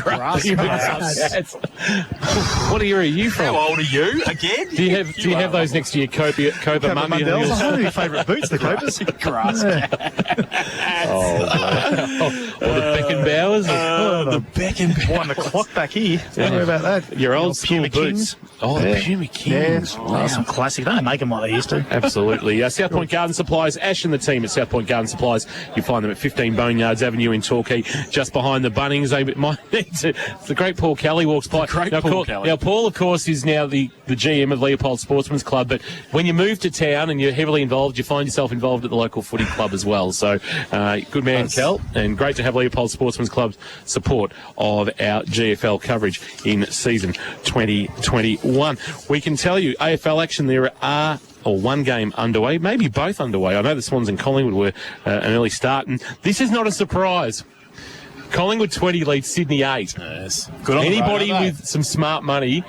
Grass. What era are you from? How old are you again? Do you have those next to your Copa Monday? One of your favourite boots, the Copas. Grass. Or the Beckenbauers? The Beckenbauer. One the clock back here. Don't worry about that. Your old school Puma boots. Kings. Oh, the Puma Kings. Yeah. Oh, some classic. Don't make them like they used to. Absolutely. South Point Garden Supplies, Ash and the team at South Point Garden Supplies. You find them at 15 Boneyards Avenue in Torquay, just behind the Bunnings. It's the great Paul Kelly walks by. Now, Paul, of course, is now the GM of Leopold Sportsman's Club, but when you move to town and you're heavily involved, you find yourself involved at the local footy club as well. So, good man, Kel, and great to have Leopold Sportsman's Club's support of our GFL coverage in season 2021. We can tell you, AFL action, there are one game underway, maybe both underway. I know the Swans and Collingwood were an early start, and this is not a surprise. Collingwood 20 leads Sydney 8. Yes. Good on Anybody the road, with some smart money,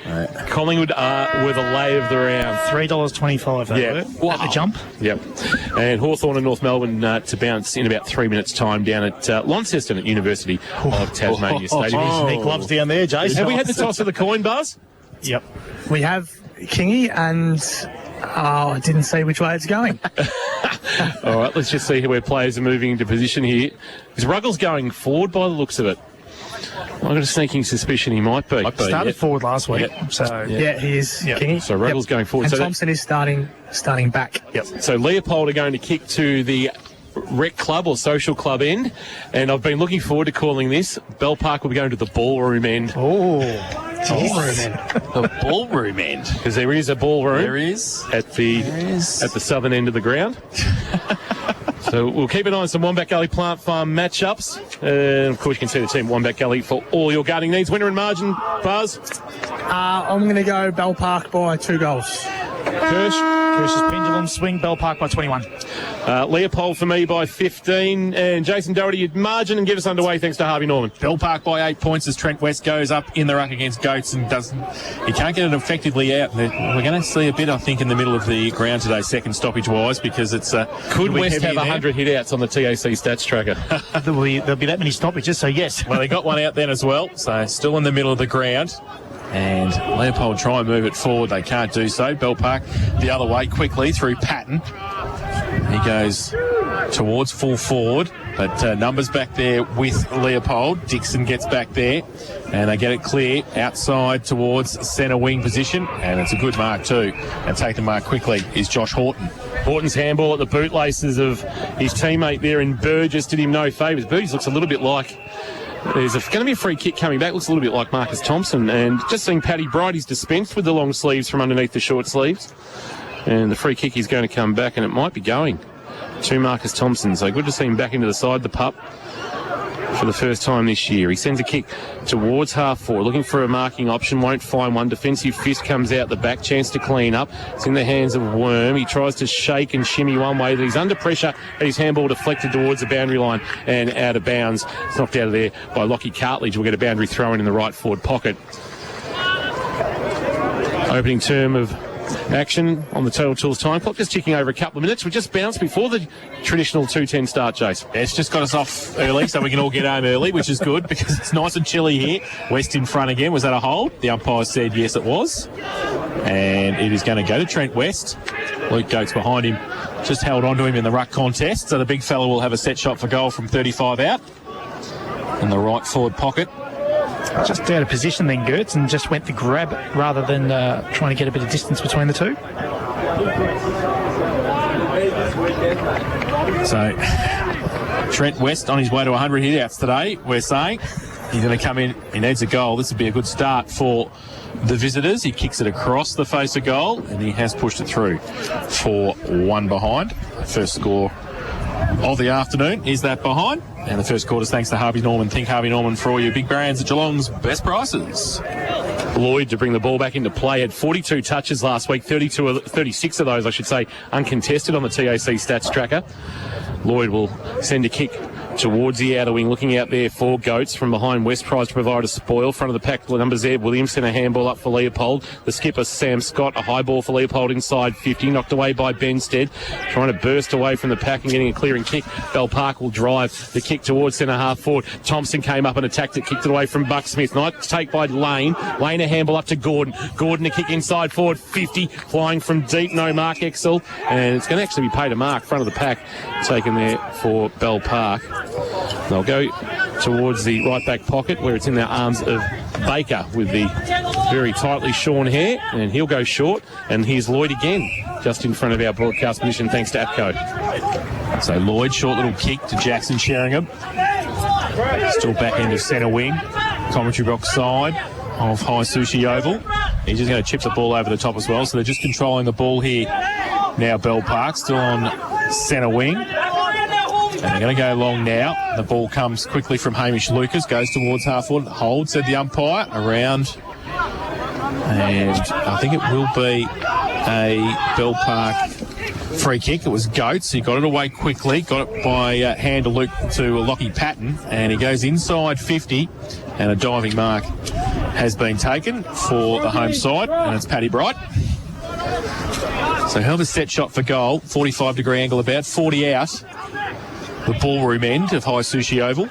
Collingwood were the lay of the round. $3.25 at the jump. Yep. And Hawthorn and North Melbourne to bounce in about 3 minutes' time down at Launceston at University of Tasmania Stadium. Neat gloves down there, Jason. Have we had the toss of the coin, Buzz? Yep. We have Kingy, and I didn't say which way it's going. All right, let's just see where players are moving into position here. Is Ruggles going forward by the looks of it? I've got a sneaking suspicion he might be. Started forward last week. Yep. So Yeah, he is, Kingy. So Ruggles going forward. And So Thompson is starting back. Yep. So Leopold are going to kick to the rec club or social club end, and I've been looking forward to calling this. Bell Park will be going to the ballroom end. The ballroom end. Because there is a ballroom. There is. At the southern end of the ground. So we'll keep an eye on some Wombat Gully Plant Farm matchups. And of course you can see the team Wombat Gully for all your gardening needs. Winner and margin, Buzz? I'm going to go Bell Park by 2 goals. Kirsch's pendulum swing, Bell Park by 21. Leopold for me by 15. And Jason Doherty, margin and get us underway thanks to Harvey Norman. Bell Park by 8 points as Trent West goes up in the ruck against Goats and he can't get it effectively out. We're going to see a bit, I think, in the middle of the ground today, second stoppage-wise, because it's could West have 100 hit-outs on the TAC stats tracker? There'll be that many stoppages, so yes. Well, they got one out then as well, so still in the middle of the ground. And Leopold try and move it forward. They can't do so. Bell Park the other way quickly through Patton. He goes towards full forward, but numbers back there with Leopold. Dixon gets back there, and they get it clear outside towards centre wing position, and it's a good mark too. And take the mark quickly is Josh Horton. Horton's handball at the bootlaces of his teammate there in Burgess did him no favours. Burgess looks a little bit like... There's going to be a free kick coming back. Looks a little bit like Marcus Thompson. And just seeing Paddy Bright, he's dispensed with the long sleeves from underneath the short sleeves. And the free kick is going to come back, and it might be going to Marcus Thompson. So good to see him back into the side, the pup, for the first time this year. He sends a kick towards half forward, looking for a marking option, won't find one. Defensive fist comes out the back, chance to clean up. It's in the hands of Worm. He tries to shake and shimmy one way, but he's under pressure, and his handball deflected towards the boundary line and out of bounds. It's knocked out of there by Lockie Cartledge. We'll get a boundary throw in the right forward pocket. Opening term of action on the Total Tools time clock, just ticking over a couple of minutes. We just bounced before the traditional 2:10 start, Jace. Yeah, it's just got us off early so we can all get home early, which is good because it's nice and chilly here. West in front again. Was that a hold? The umpire said yes, it was. And it is going to go to Trent West. Luke Goats behind him just held on to him in the ruck contest, so the big fella will have a set shot for goal from 35 out in the right forward pocket. Just out of position then, Gertz, and just went the grab rather than trying to get a bit of distance between the two. So, Trent West on his way to 100 hit-outs today, we're saying. He's going to come in, he needs a goal. This would be a good start for the visitors. He kicks it across the face of goal, and he has pushed it through for 1 behind. First score of the afternoon is that behind. And the first quarter's thanks to Harvey Norman. Think Harvey Norman for all your big brands at Geelong's best prices. Lloyd to bring the ball back into play had 42 touches last week, 36 of those, I should say, uncontested on the TAC stats tracker. Lloyd will send a kick towards the outer wing, looking out there for Goats from behind. West tries to provide a spoil. Front of the pack, numbers there. Williamson, a handball up for Leopold. The skipper, Sam Scott, a high ball for Leopold inside 50, knocked away by Benstead, trying to burst away from the pack and getting a clearing kick. Bell Park will drive the kick towards centre half forward. Thompson came up and attacked it, kicked it away from Buck Smith. Nice take by Lane. Lane a handball up to Gordon. Gordon a kick inside forward 50, flying from deep, no mark Exel, and it's going to actually be paid a mark. Front of the pack taken there for Bell Park. They'll go towards the right back pocket where it's in the arms of Baker with the very tightly shorn hair, and he'll go short. And here's Lloyd again, just in front of our broadcast position, thanks to APCO. So Lloyd, short little kick to Jackson Sheringham. Still back end of centre wing. Commentary box side of High Sushi Oval. He's just going to chip the ball over the top as well. So they're just controlling the ball here now. Bell Park still on centre wing. And they're going to go long now. The ball comes quickly from Hamish Lucas, goes towards half forward. Hold, said the umpire, around. And I think it will be a Bell Park free kick. It was Goats. He got it away quickly, got it by hand to Lockie Patton, and he goes inside 50, and a diving mark has been taken for the home side, and it's Paddy Bright. So hell of a set shot for goal, 45-degree angle, about 40 out the ballroom end of High Sushi Oval.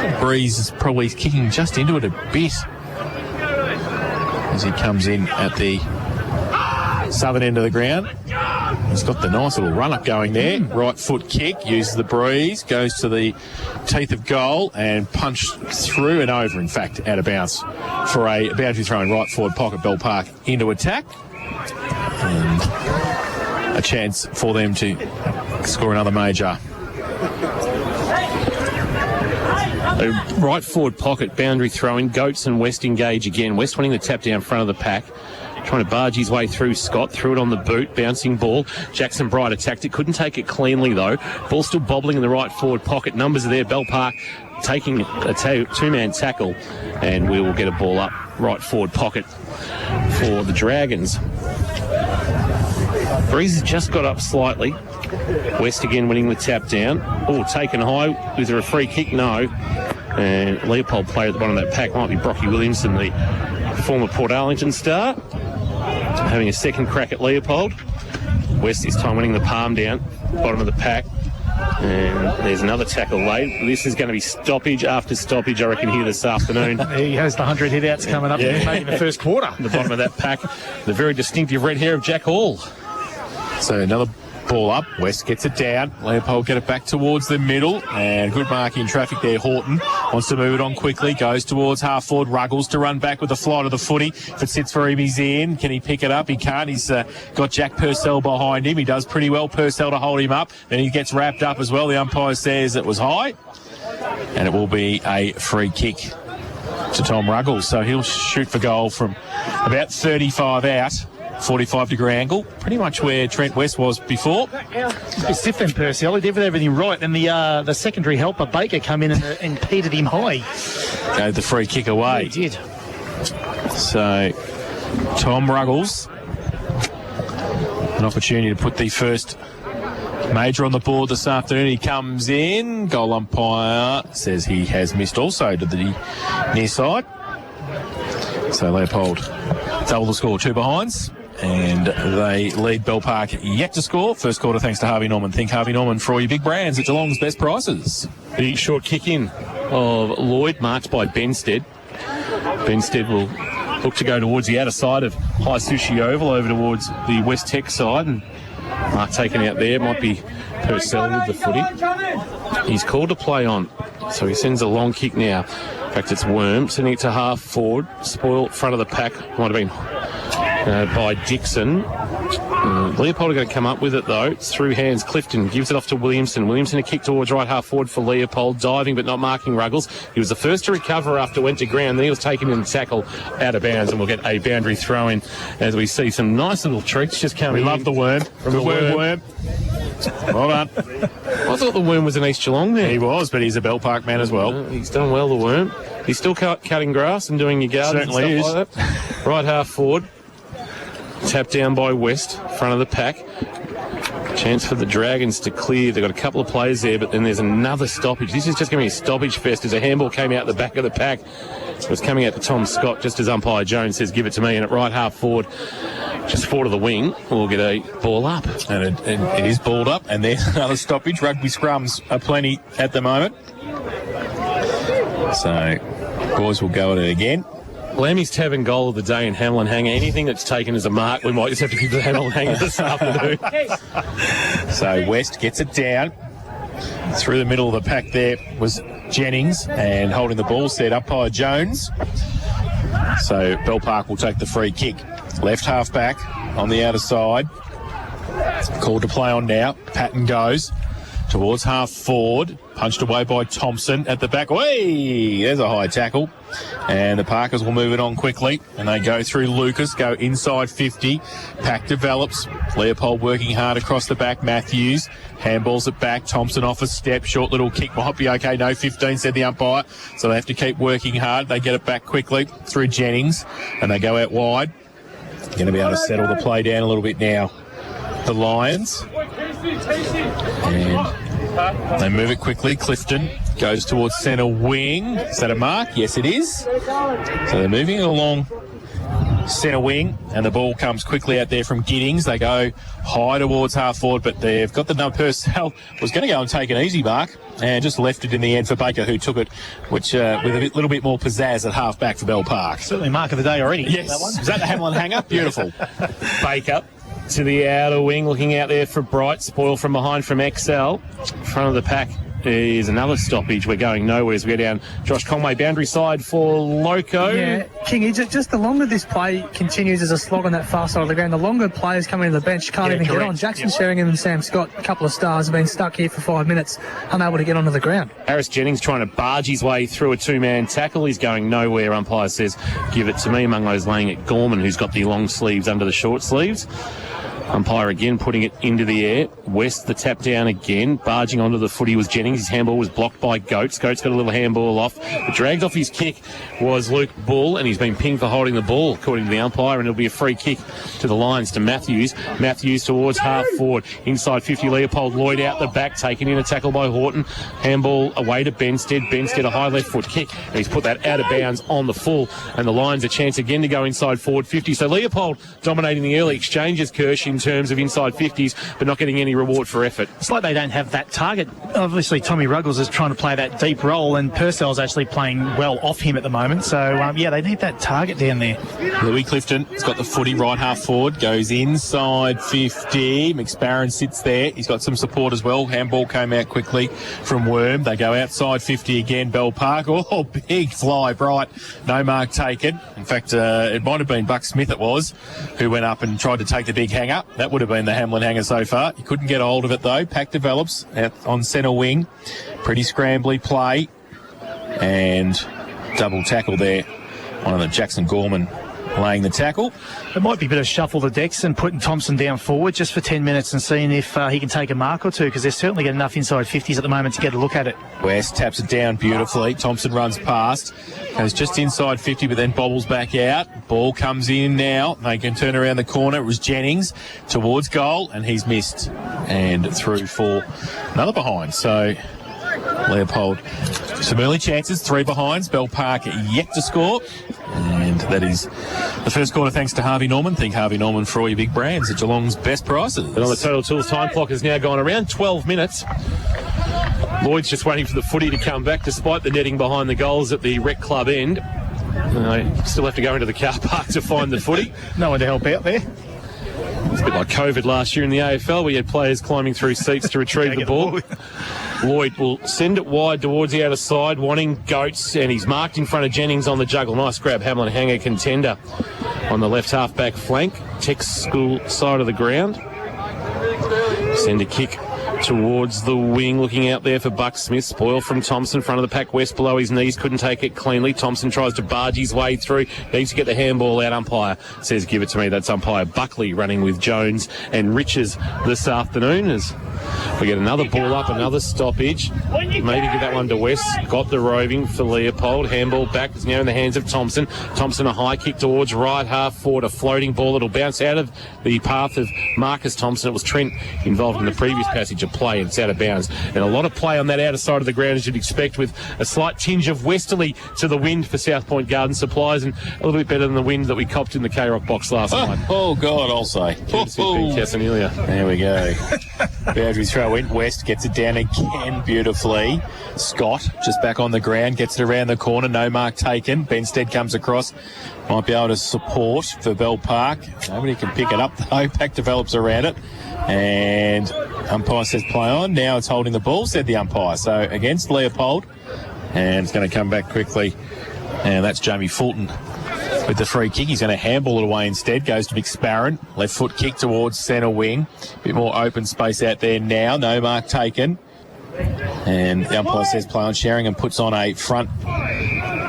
And Breeze is probably kicking just into it a bit as he comes in at the southern end of the ground. He's got the nice little run-up going there. Right foot kick, uses the breeze, goes to the teeth of goal and punched through and over, in fact, out of bounds for a boundary throw in right forward pocket. Bell Park into attack. And a chance for them to score another major. A right forward pocket, boundary throw in. Goats and West engage again. West wanting the tap down front of the pack, trying to barge his way through Scott, threw it on the boot, bouncing ball. Jackson Bright attacked it, couldn't take it cleanly though. Ball still bobbling in the right forward pocket. Numbers are there. Bell Park taking a two-man tackle, and we will get a ball up right forward pocket for the Dragons. Breeze has just got up slightly. West again winning the tap down. Oh, taken high. Is there a free kick? No. And Leopold player at the bottom of that pack might be Brocky Williamson, the former Port Arlington star, having a second crack at Leopold. West this time winning the palm down, bottom of the pack. And there's another tackle late. This is going to be stoppage after stoppage, I reckon, here this afternoon. He has the 100 hit-outs coming up in the first quarter. The bottom of that pack, the very distinctive red hair of Jack Hall. So another ball up. West gets it down. Leopold get it back towards the middle, and good marking traffic there. Horton wants to move it on quickly, goes towards half forward. Ruggles to run back with the flight of the footy. If it sits for him, he's in. Can he pick it up? He can't. He's got Jack Purcell behind him. He does pretty well, Purcell, to hold him up. Then he gets wrapped up as well. The umpire says it was high, and it will be a free kick to Tom Ruggles. So he'll shoot for goal from about 35 out. 45-degree angle, pretty much where Trent West was before. It's stiff then, Purcell. He did everything right, and the secondary helper, Baker, come in and impeded him high. Gave the free kick away. He did. So, Tom Ruggles, an opportunity to put the first major on the board this afternoon. He comes in. Goal umpire says he has missed also to the near side. So, Leopold double the score, 2 behinds. And they lead Bell Park yet to score. First quarter thanks to Harvey Norman. Think Harvey Norman for all your big brands at Geelong's best prices. The short kick in of Lloyd, marked by Benstead. Benstead will look to go towards the outer side of High Sushi Oval, over towards the West Tech side. And mark taken out there. Might be Purcell with the footy. He's called to play on, so he sends a long kick now. In fact, it's Worm sending it to half forward. Spoil front of the pack. Might have been by Dixon. Leopold are going to come up with it though. It's through hands. Clifton gives it off to Williamson. Williamson a kick towards right half forward for Leopold. Diving but not marking Ruggles. He was the first to recover after went to ground. Then he was taken in the tackle out of bounds, and we'll get a boundary throw in as we see some nice little treats just coming in. We love the Worm. From the worm. Well done. I thought the Worm was in East Geelong there. He was, but he's a Bell Park man as well. He's done well, the Worm. He's still cutting grass and doing your garden. Certainly and is. stuff like that. Right half forward. Tapped down by West, front of the pack. Chance for the Dragons to clear. They've got a couple of players there, but then there's another stoppage. This is just going to be a stoppage fest as a handball came out the back of the pack. It was coming out to Tom Scott just as umpire Jones says, give it to me. And at right half forward, just forward of the wing, we'll get a ball up. And it is balled up, and there's another stoppage. Rugby scrums are plenty at the moment. So, boys will go at it again. Lammy's Tavern goal of the day in Hamlin Hanger. Anything that's taken as a mark, we might just have to give the Hamlin Hanger this afternoon. So West gets it down. Through the middle of the pack there was Jennings, and holding the ball set umpire Jones. So Bell Park will take the free kick. Left half back on the outer side. Called to play on now. Patton goes towards half forward. Punched away by Thompson at the back. Way! There's a high tackle. And the Parkers will move it on quickly. And they go through Lucas, go inside 50. Pack develops. Leopold working hard across the back. Matthews handballs it back. Thompson off a step. Short little kick. Might be okay. No 15, said the umpire. So they have to keep working hard. They get it back quickly through Jennings. And they go out wide. Going to be able to settle the play down a little bit now. The Lions. And they move it quickly. Clifton goes towards centre wing. Is that a mark? Yes, it is. So they're moving it along centre wing, and the ball comes quickly out there from Giddings. They go high towards half forward, but they've got the number. Purcell was going to go and take an easy mark and just left it in the end for Baker, who took it, which with a little bit more pizzazz at half back for Bell Park. Certainly mark of the day already. Yes. That one. Is that the Hamlin Hanger? Beautiful. Baker to the outer wing, looking out there for Bright. Spoil from behind from XL. Front of the pack is another stoppage. We're going nowhere as we go down Josh Conway, boundary side for Loco. Yeah, Kingy, just the longer this play continues as a slog on that far side of the ground, the longer players coming to the bench can't even get on. Jackson Sheringham and Sam Scott, a couple of stars, have been stuck here for 5 minutes, unable to get onto the ground. Harris Jennings trying to barge his way through a two-man tackle. He's going nowhere. Umpire says, give it to me. Among those laying it, Gorman, who's got the long sleeves under the short sleeves. Umpire again putting it into the air. West the tap down again. Barging onto the footy was Jennings. His handball was blocked by Goats. Goats got a little handball off. But dragged off his kick was Luke Bull, and he's been pinged for holding the ball, according to the umpire, and it'll be a free kick to the Lions, to Matthews. Matthews towards half forward. Inside 50, Leopold. Lloyd out the back, taken in a tackle by Horton. Handball away to Benstead. Benstead a high left foot kick, and he's put that out of bounds on the full, and the Lions a chance again to go inside forward 50. So Leopold dominating the early exchanges, Kirsch, in terms of inside 50s, but not getting any reward for effort. It's like they don't have that target. Obviously, Tommy Ruggles is trying to play that deep role, and Purcell's actually playing well off him at the moment. So, they need that target down there. Louis Clifton has got the footy right half forward, goes inside 50. McSparron sits there. He's got some support as well. Handball came out quickly from Worm. They go outside 50 again, Bell Park. Oh, big fly, Bright. No mark taken. In fact, it might have been Buck Smith, it was, who went up and tried to take the big hanger. That would have been the Hamlin Hanger so far. He couldn't get a hold of it though. Pack develops out on centre wing. Pretty scrambly play. And double tackle there. One of the Jackson Gorman laying the tackle. It might be a bit of shuffle the decks and putting Thompson down forward just for 10 minutes and seeing if he can take a mark or two, because they're certainly getting enough inside 50s at the moment to get a look at it. West taps it down beautifully. Thompson runs past. Goes just inside 50, but then bobbles back out. Ball comes in now. They can turn around the corner. It was Jennings towards goal, and he's missed. And through for another behind. So Leopold, some early chances, 3 behinds. Bell Park yet to score. And that is the first quarter thanks to Harvey Norman. Think Harvey Norman for all your big brands at Geelong's best prices. And on the Total Tools time clock has now gone around 12 minutes. Lloyd's just waiting for the footy to come back, despite the netting behind the goals at the Rec Club end. Still have to go into the car park to find the footy. No one to help out there. It's a bit like COVID last year in the AFL. We had players climbing through seats to retrieve the ball. Lloyd will send it wide towards the outer side, wanting Goats, and he's marked in front of Jennings on the juggle. Nice grab, Hamlin Hanger contender on the left half-back flank. Tech School side of the ground. Send a kick towards the wing, looking out there for Buck Smith. Spoil from Thompson, front of the pack, West below his knees, couldn't take it cleanly. Thompson tries to barge his way through, needs to get the handball out. Umpire says give it to me. That's umpire Buckley running with Jones and Riches this afternoon as we get another ball up, another stoppage. Maybe give that one to West. Got the roving for Leopold. Handball back is now in the hands of Thompson. Thompson a high kick towards right half forward. A floating ball that'll bounce out of the path of Marcus Thompson. It was Trent involved in the previous passage of play, and it's out of bounds. And a lot of play on that outer side of the ground, as you'd expect, with a slight tinge of westerly to the wind for South Point Garden Supplies, and a little bit better than the wind that we copped in the K-Rock box last night. Oh, God, I'll say. Casanelia. There we go. Boundary throw in. West gets it down again beautifully. Scott just back on the ground, gets it around the corner. No mark taken. Benstead comes across. Might be able to support for Bell Park. Nobody can pick it up though. Pack develops around it. And umpire says play on. Now it's holding the ball, said the umpire. So against Leopold. And it's going to come back quickly. And that's Jamie Fulton with the free kick. He's going to handball it away instead. Goes to McSparren. Left foot kick towards centre wing. Bit more open space out there now. No mark taken. And the umpire says play on. Sheringham puts on a front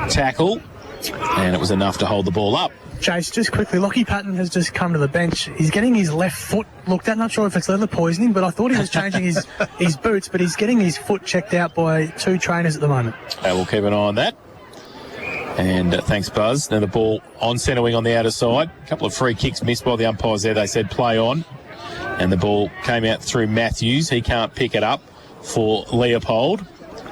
tackle. And it was enough to hold the ball up. Chase, just quickly, Lockie Patton has just come to the bench. He's getting his left foot looked at. Not sure if it's leather poisoning, but I thought he was changing his boots, but he's getting his foot checked out by 2 trainers at the moment. We'll keep an eye on that. And thanks, Buzz. Now the ball on centre wing on the outer side. A couple of free kicks missed by the umpires there. They said play on. And the ball came out through Matthews. He can't pick it up for Leopold.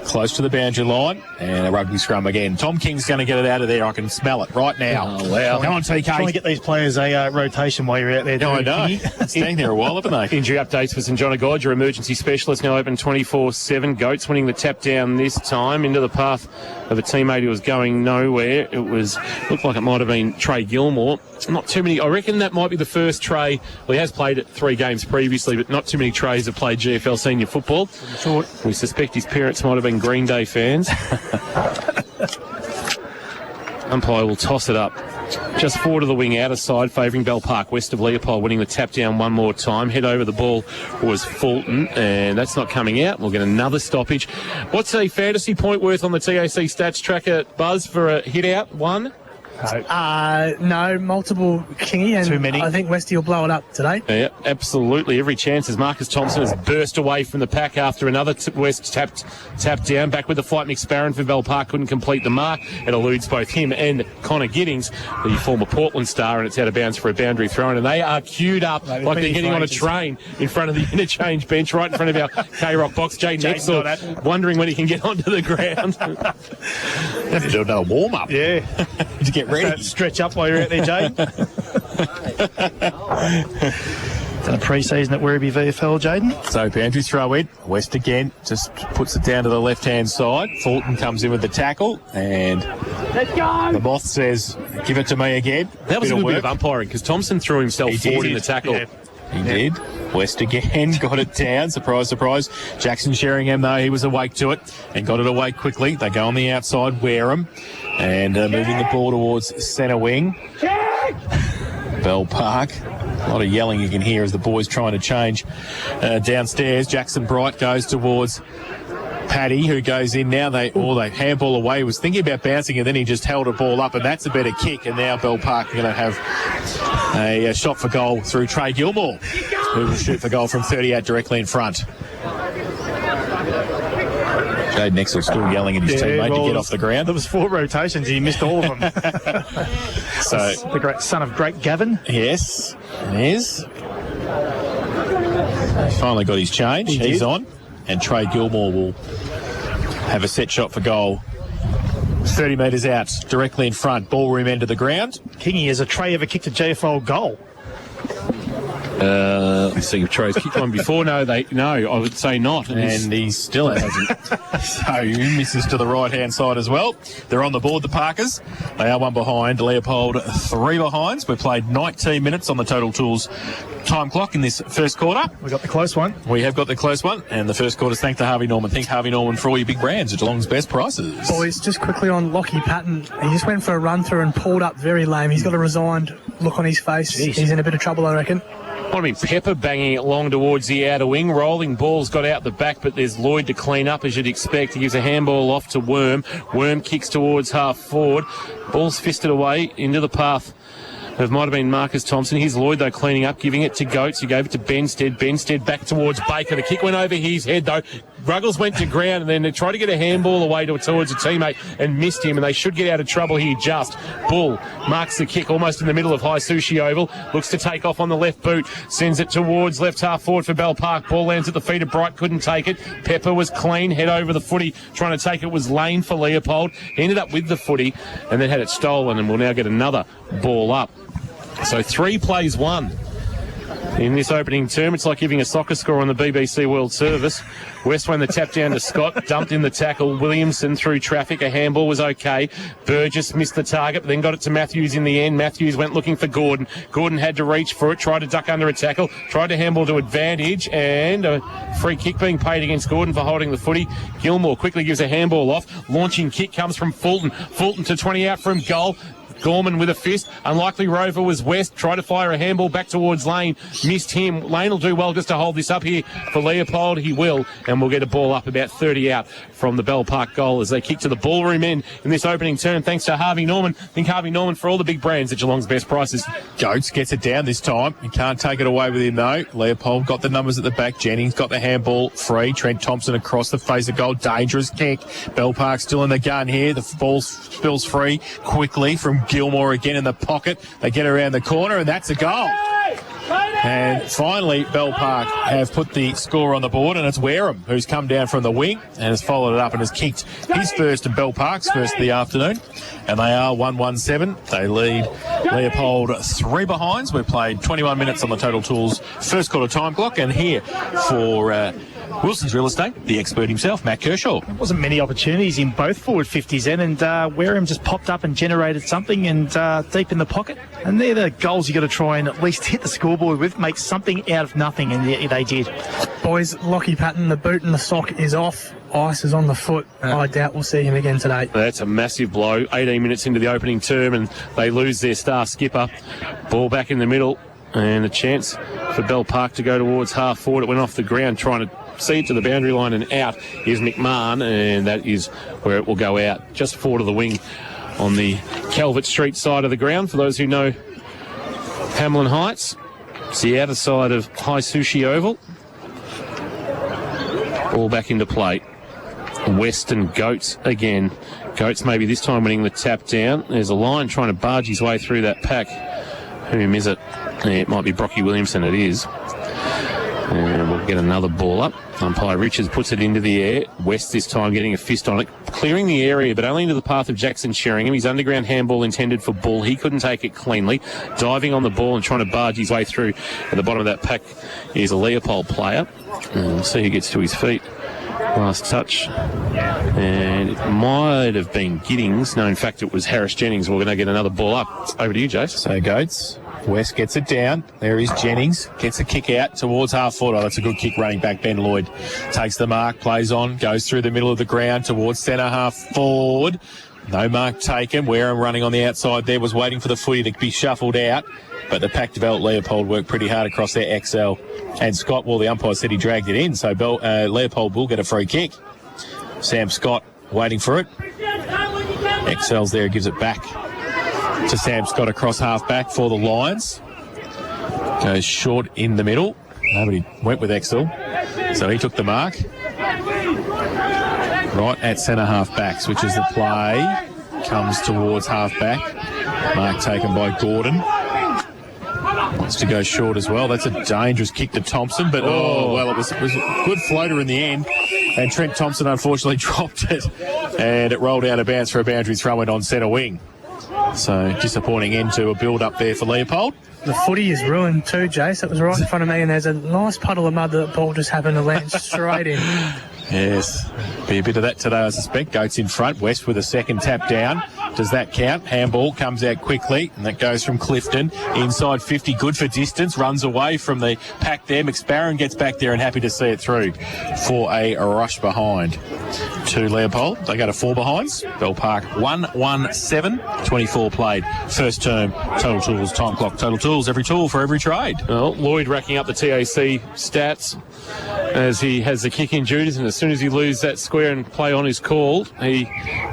Close to the boundary line, and a rugby scrum again. Tom King's going to get it out of there. I can smell it right now. Oh, wow. Come on, TK. Trying to get these players a rotation while you're out there. No, I know. Staying there a while, haven't they? Injury updates for St John of God. Your emergency specialist now open 24/7. Goats winning the tap down this time into the path of a teammate who was going nowhere. It looked like it might have been Trey Gilmore. Not too many. I reckon that might be the first Trey. Well, he has played 3 games previously, but not too many Treys have played GFL senior football. We suspect his parents might have been Green Day fans. Umpire will toss it up just forward of the wing outer side, favouring Bell Park. West of Leopold winning the tap down one more time. Head over the ball was Fulton, and that's not coming out. We'll get another stoppage. What's a fantasy point worth on the TAC stats tracker, Buzz, for a hit out? 1? No, multiple Kingy, and too many. I think Westy will blow it up today. Yeah, absolutely. Every chance as Marcus Thompson has burst away from the pack after another West tapped down. Back with the fight, McSparren for Bell Park couldn't complete the mark. It eludes both him and Connor Giddings, the former Portland star, and it's out of bounds for a boundary throw. And they are queued up like they're getting on a train in front of the interchange bench, right in front of our K-Rock box. Jay Nexel wondering when he can get onto the ground. Have to do another warm-up. Yeah. To get ready. Stretch up while you're out there, Jay. Done a pre-season at Werribee VFL, Jaden. So boundary throw in. West again just puts it down to the left-hand side. Fulton comes in with the tackle, and the Moth says, give it to me again. That was a good bit of umpiring because Thompson threw himself forward in the tackle. Yeah. He did. West again got it down. Surprise, surprise. Jackson Sheringham, though, he was awake to it and got it away quickly. They go on the outside, Wareham, and moving the ball towards centre wing. Bell Park. A lot of yelling you can hear as the boys trying to change downstairs. Jackson Bright goes towards Paddy, who goes in now. They handball away. He was thinking about bouncing, and then he just held a ball up, and that's a better kick. And now Bell Park are going to have a shot for goal through Trey Gilmore, who will shoot for goal from 38 directly in front. Jade Nexel still yelling at his teammate to get off the ground. There was 4 rotations. He missed all of them. So the great son of great Gavin. Yes, it is. Finally got his change. He's on. And Trey Gilmore will have a set shot for goal. 30 metres out, directly in front. Ballroom end of the ground. Kingy, has a Trey ever kicked a GFL goal? Let's see if Trey's kicked one before. No, I would say not. And he still hasn't. So he misses to the right-hand side as well. They're on the board, the Parkers. They are 1 behind. Leopold 3 behinds. We've played 19 minutes on the Total Tools time clock in this first quarter. We got the close one. We have got the close one. And the first quarter's thanks to Harvey Norman. Thank Harvey Norman for all your big brands at Geelong's best prices. Boys, just quickly on Lockie Patton. He just went for a run-through and pulled up very lame. He's got a resigned look on his face. Jeez. He's in a bit of trouble, I reckon. I mean, Pepper banging it long towards the outer wing. Rolling ball's got out the back, but there's Lloyd to clean up, as you'd expect. He gives a handball off to Worm. Worm kicks towards half forward. Ball's fisted away into the path. It might have been Marcus Thompson. Here's Lloyd, though, cleaning up, giving it to Goats, who gave it to Benstead. Benstead back towards Baker. The kick went over his head, though. Ruggles went to ground, and then they tried to get a handball away towards a teammate and missed him, and they should get out of trouble here just. Bull marks the kick almost in the middle of High Sushi Oval. Looks to take off on the left boot. Sends it towards left half forward for Bell Park. Ball lands at the feet of Bright. Couldn't take it. Pepper was clean. Head over the footy. Trying to take it was Lane for Leopold. Ended up with the footy and then had it stolen, and will now get another ball up. So 3 plays 1 in this opening term. It's like giving a soccer score on the BBC World Service. West won the tap down to Scott, dumped in the tackle. Williamson through traffic. A handball was okay. Burgess missed the target, but then got it to Matthews in the end. Matthews went looking for Gordon. Gordon had to reach for it, tried to duck under a tackle, tried to handball to advantage, and a free kick being paid against Gordon for holding the footy. Gilmore quickly gives a handball off. Launching kick comes from Fulton. Fulton to 20 out from goal. Gorman with a fist. Unlikely rover was West. Tried to fire a handball back towards Lane. Missed him. Lane will do well just to hold this up here for Leopold. He will. And we'll get a ball up about 30 out from the Bell Park goal as they kick to the ballroom end in this opening turn. Thanks to Harvey Norman. Think Harvey Norman for all the big brands at Geelong's best prices. Goats gets it down this time. You can't take it away with him, though. Leopold got the numbers at the back. Jennings got the handball free. Trent Thompson across the face of goal. Dangerous kick. Bell Park still in the gun here. The ball spills free quickly from Gilmore again in the pocket. They get around the corner, and that's a goal. And finally, Bell Park have put the score on the board, and it's Wareham who's come down from the wing and has followed it up and has kicked his first and Bell Park's first of the afternoon. And they are 1-1-7. They lead Leopold 3 behinds. We've played 21 minutes on the Total Tools first quarter time clock, and here for Wilson's Real Estate, the expert himself, Matt Kershaw. There wasn't many opportunities in both forward 50s then, and Wareham just popped up and generated something and deep in the pocket. And they're the goals you got to try and at least hit the scoreboard with, make something out of nothing, and they did. Boys, Lockie Patton, the boot and the sock is off. Ice is on the foot. I doubt we'll see him again today. That's a massive blow. 18 minutes into the opening term, and they lose their star skipper. Ball back in the middle, and a chance for Bell Park to go towards half forward. It went off the ground, trying to see it to the boundary line, and out is McMahon, and that is where it will go out, just forward of the wing on the Calvert Street side of the ground. For those who know Hamlin Heights, it's the outer side of High Sushi Oval. All back into play. Western Goats again. Goats maybe this time winning the tap down. There's a line trying to barge his way through that pack. Whom is it? Yeah, it might be Brocky Williamson, it is. And we'll get another ball up. Umpire Richards puts it into the air. West this time getting a fist on it. Clearing the area, but only into the path of Jackson Sheringham. His underground handball intended for Bull. He couldn't take it cleanly. Diving on the ball and trying to barge his way through. At the bottom of that pack is a Leopold player. And we'll see who gets to his feet. Last touch. And it might have been Giddings. No, in fact, it was Harris Jennings. We're going to get another ball up. Over to you, Jace. So, Goats. West gets it down. There is Jennings. Gets a kick out towards half forward. Oh, that's a good kick running back. Ben Lloyd takes the mark, plays on, goes through the middle of the ground towards centre half forward. No mark taken. Wareham running on the outside there was waiting for the footy to be shuffled out. But the pack developed. Leopold worked pretty hard across their XL. And Scott, well, the umpire said he dragged it in. So Leopold will get a free kick. Sam Scott waiting for it. XL's there, gives it back to Sam Scott across half back for the Lions. Goes short in the middle. Nobody went with XL, so he took the mark. Right at centre half back, switches the play, comes towards half back. Mark taken by Gordon. Wants to go short as well. That's a dangerous kick to Thompson, but it was a good floater in the end. And Trent Thompson unfortunately dropped it, and it rolled out of bounds for a boundary throw in on centre wing. So disappointing end to a build-up there for Leopold. The footy is ruined too, Jace. It was right in front of me, and there's a nice puddle of mud that the ball just happened to land straight in. Yes, be a bit of that today, I suspect. Goats in front, West with a second tap down. Does that count? Handball comes out quickly, and that goes from Clifton. Inside 50, good for distance, runs away from the pack there. McSparron gets back there and happy to see it through for a rush behind to Leopold. They go to 4 behinds. Bell Park 1-1-7, 24 played. First term, Total Tools, time clock. Total Tools, every tool for every trade. Well, Lloyd racking up the TAC stats as he has the kick in duties, and as soon as he loses that square and play on is called, he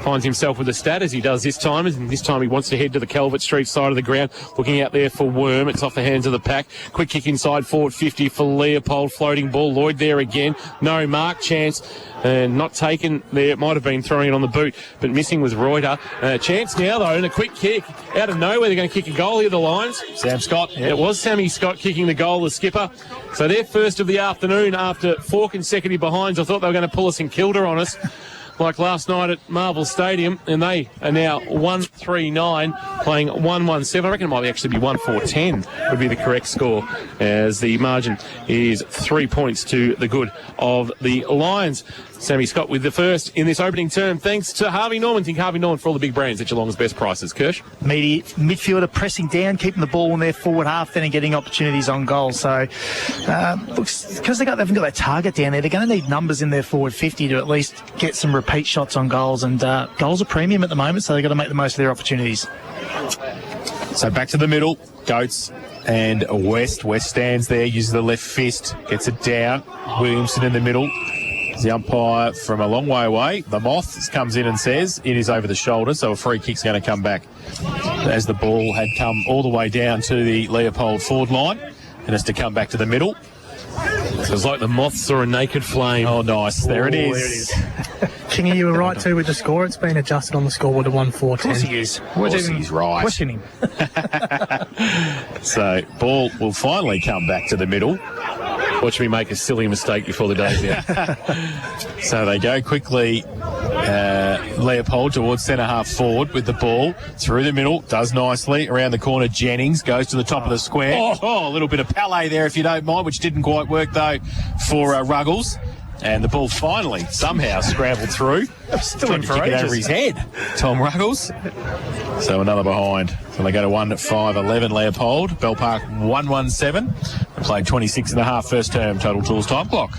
finds himself with a stat as he does this time, and this time he wants to head to the Calvert Street side of the ground, looking out there for Worm. It's off the hands of the pack. Quick kick inside, forward 50 for Leopold. Floating ball, Lloyd there again. No mark, chance. And not taken there. It might have been throwing it on the boot, but missing was Reuter. Chance now, though, and a quick kick. Out of nowhere, they're going to kick a goal here, the Lions. Sam Scott. Yep. It was Sammy Scott kicking the goal, the skipper. So they're first of the afternoon after 4 consecutive behinds. I thought they were going to pull us in Kilda on us, like last night at Marvel Stadium, and they are now 1-3-9, playing 1-1-7. I reckon it might actually be 1-4-10 would be the correct score, as the margin is 3 points to the good of the Lions. Sammy Scott with the first in this opening term, thanks to Harvey Norman. Think Harvey Norman for all the big brands at Geelong's best prices. Kirsch? Midfielder pressing down, keeping the ball in their forward half, then and getting opportunities on goal. So, looks, because they haven't got that target down there, they're going to need numbers in their forward 50 to at least get some repeat shots on goals. And goals are premium at the moment, so they've got to make the most of their opportunities. So back to the middle, Goats and West. West stands there, uses the left fist, gets it down. Williamson in the middle. The umpire from a long way away, the Moth, comes in and says it is over the shoulder, so a free kick's going to come back as the ball had come all the way down to the Leopold forward line and has to come back to the middle. So it's like the Moth saw a naked flame. Oh, nice. There it is. There it is. Kingy, you were right too with the score. It's been adjusted on the scoreboard to 1-4-10. Of course he is. Of course he's right. Question him. So ball will finally come back to the middle. Watch me make a silly mistake before the day's out. So they go quickly, Leopold towards centre-half forward with the ball. Through the middle, does nicely. Around the corner, Jennings goes to the top of the square. Oh, a little bit of Palais there, if you don't mind, which didn't quite work, though, for Ruggles. And the ball finally, somehow, scrambled through. Still in for kick it ages. over his head, Tom Ruggles. So another behind. So they go to 1-5-11 Leopold. Bell Park 1-1-7. They played 26 and a half first term. Total Tools time clock.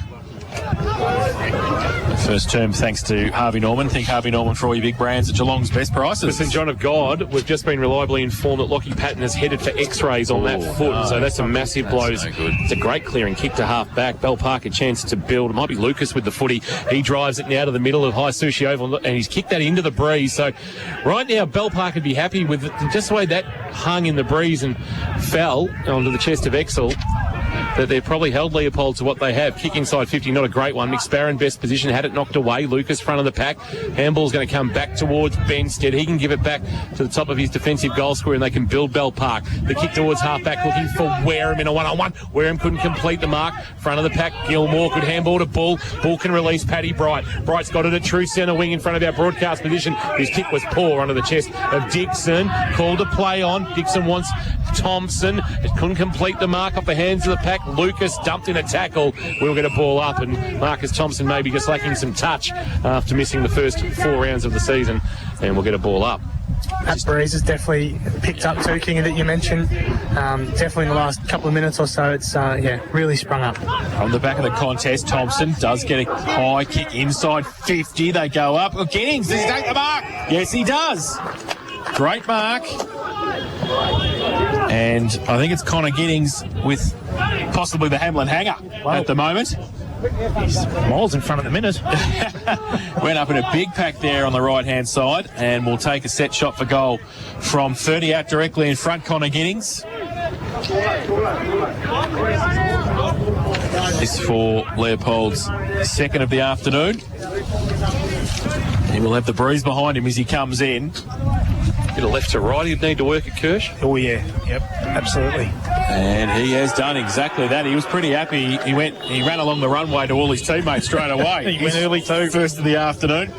First term thanks to Harvey Norman. Think Harvey Norman for all your big brands at Geelong's best prices. St John of God, we've just been reliably informed that Lockie Patton has headed for x-rays on that foot, no, so that's a massive blow. no good. It's a great clearing kick to half back. Bell Park a chance to build. It might be Lucas with the footy. He drives it now to the middle of High Sushi Oval, and he's kicked that into the breeze. So right now Bell Park would be happy with just the way that hung in the breeze and fell onto the chest of Exel, that they've probably held Leopold to what they have. Kick inside 50, not a great one. McSparron best position, had it knocked away. Lucas front of the pack. Handball's going to come back towards Benstead. He can give it back to the top of his defensive goal square and they can build Bell Park. The kick towards half-back looking for Wareham in a one-on-one. Wareham couldn't complete the mark. Front of the pack, Gilmore could handball to Bull. Bull can release Paddy Bright. Bright's got it at true centre wing in front of our broadcast position. His kick was poor under the chest of Dixon. Called to play on. Dixon wants Thompson. It couldn't complete the mark off the hands of the pack. Lucas dumped in a tackle. We'll get a ball up, and Marcus Thompson maybe just lacking some touch after missing the first 4 rounds of the season, and we'll get a ball up. That breeze has definitely picked up too, Kingy, that you mentioned. Definitely in the last couple of minutes or so, it's really sprung up. On the back of the contest, Thompson does get a high kick inside 50. They go up. Oh, Jennings, does he take the mark? Yes, he does. Great mark. And I think it's Connor Giddings with possibly the Hamlin hanger at the moment. He's miles in front at the minute. Went up in a big pack there on the right-hand side and will take a set shot for goal from 30 out directly in front, Connor Giddings. This for Leopold's second of the afternoon. He will have the breeze behind him as he comes in. Bit of left to right he'd need to work at Kirsch. Oh, yeah. Yep, absolutely. And he has done exactly that. He was pretty happy. He ran along the runway to all his teammates straight away. He went early too. First of the afternoon.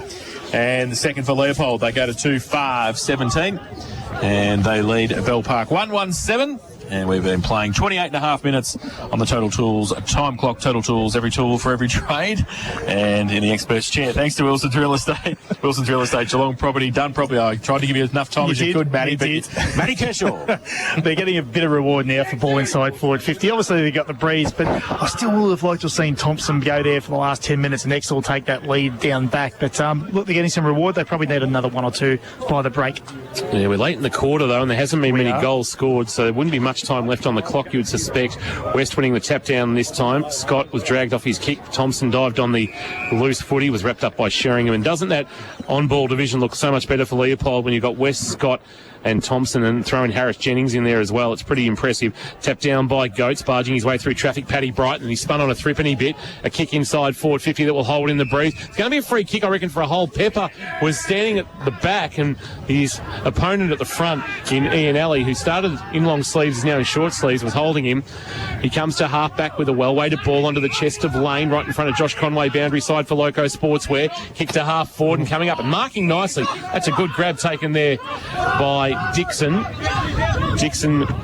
And the second for Leopold. They go to 2-5-17. And they lead Bell Park 1-1-7. and we've been playing 28.5 minutes on the Total Tools time clock. Total Tools, every tool for every trade. And in the expert's chair, thanks to Wilson's Real Estate. Wilson's Real Estate, Geelong property, done properly. I tried to give you enough time as you could, Matty. Matty Kershaw. They're getting a bit of reward now for ball inside forward 50. Obviously, they got the breeze, but I still would have liked to have seen Thompson go there for the last 10 minutes and Exel take that lead down back. But look, they're getting some reward. They probably need another one or two by the break. Yeah, we're late in the quarter, though, and there hasn't been many goals scored, so there wouldn't be much time left on the clock, you would suspect. West winning the tap down this time. Scott was dragged off his kick. Thompson dived on the loose footy, was wrapped up by Sheringham. And doesn't that on-ball division look so much better for Leopold when you've got West, Scott and Thompson, and throwing Harris Jennings in there as well? It's pretty impressive. Tapped down by Goats, barging his way through traffic. Paddy Brighton, and he spun on a threepenny bit. A kick inside forward 50 that will hold in the breeze. It's going to be a free kick, I reckon, for a hole. Pepper was standing at the back, and his opponent at the front in Ian Alley, who started in long sleeves, is now in short sleeves, was holding him. He comes to half back with a well-weighted ball onto the chest of Lane, right in front of Josh Conway, boundary side for Loco Sportswear. Kick to half forward and coming up and marking nicely. That's a good grab taken there by Dixon,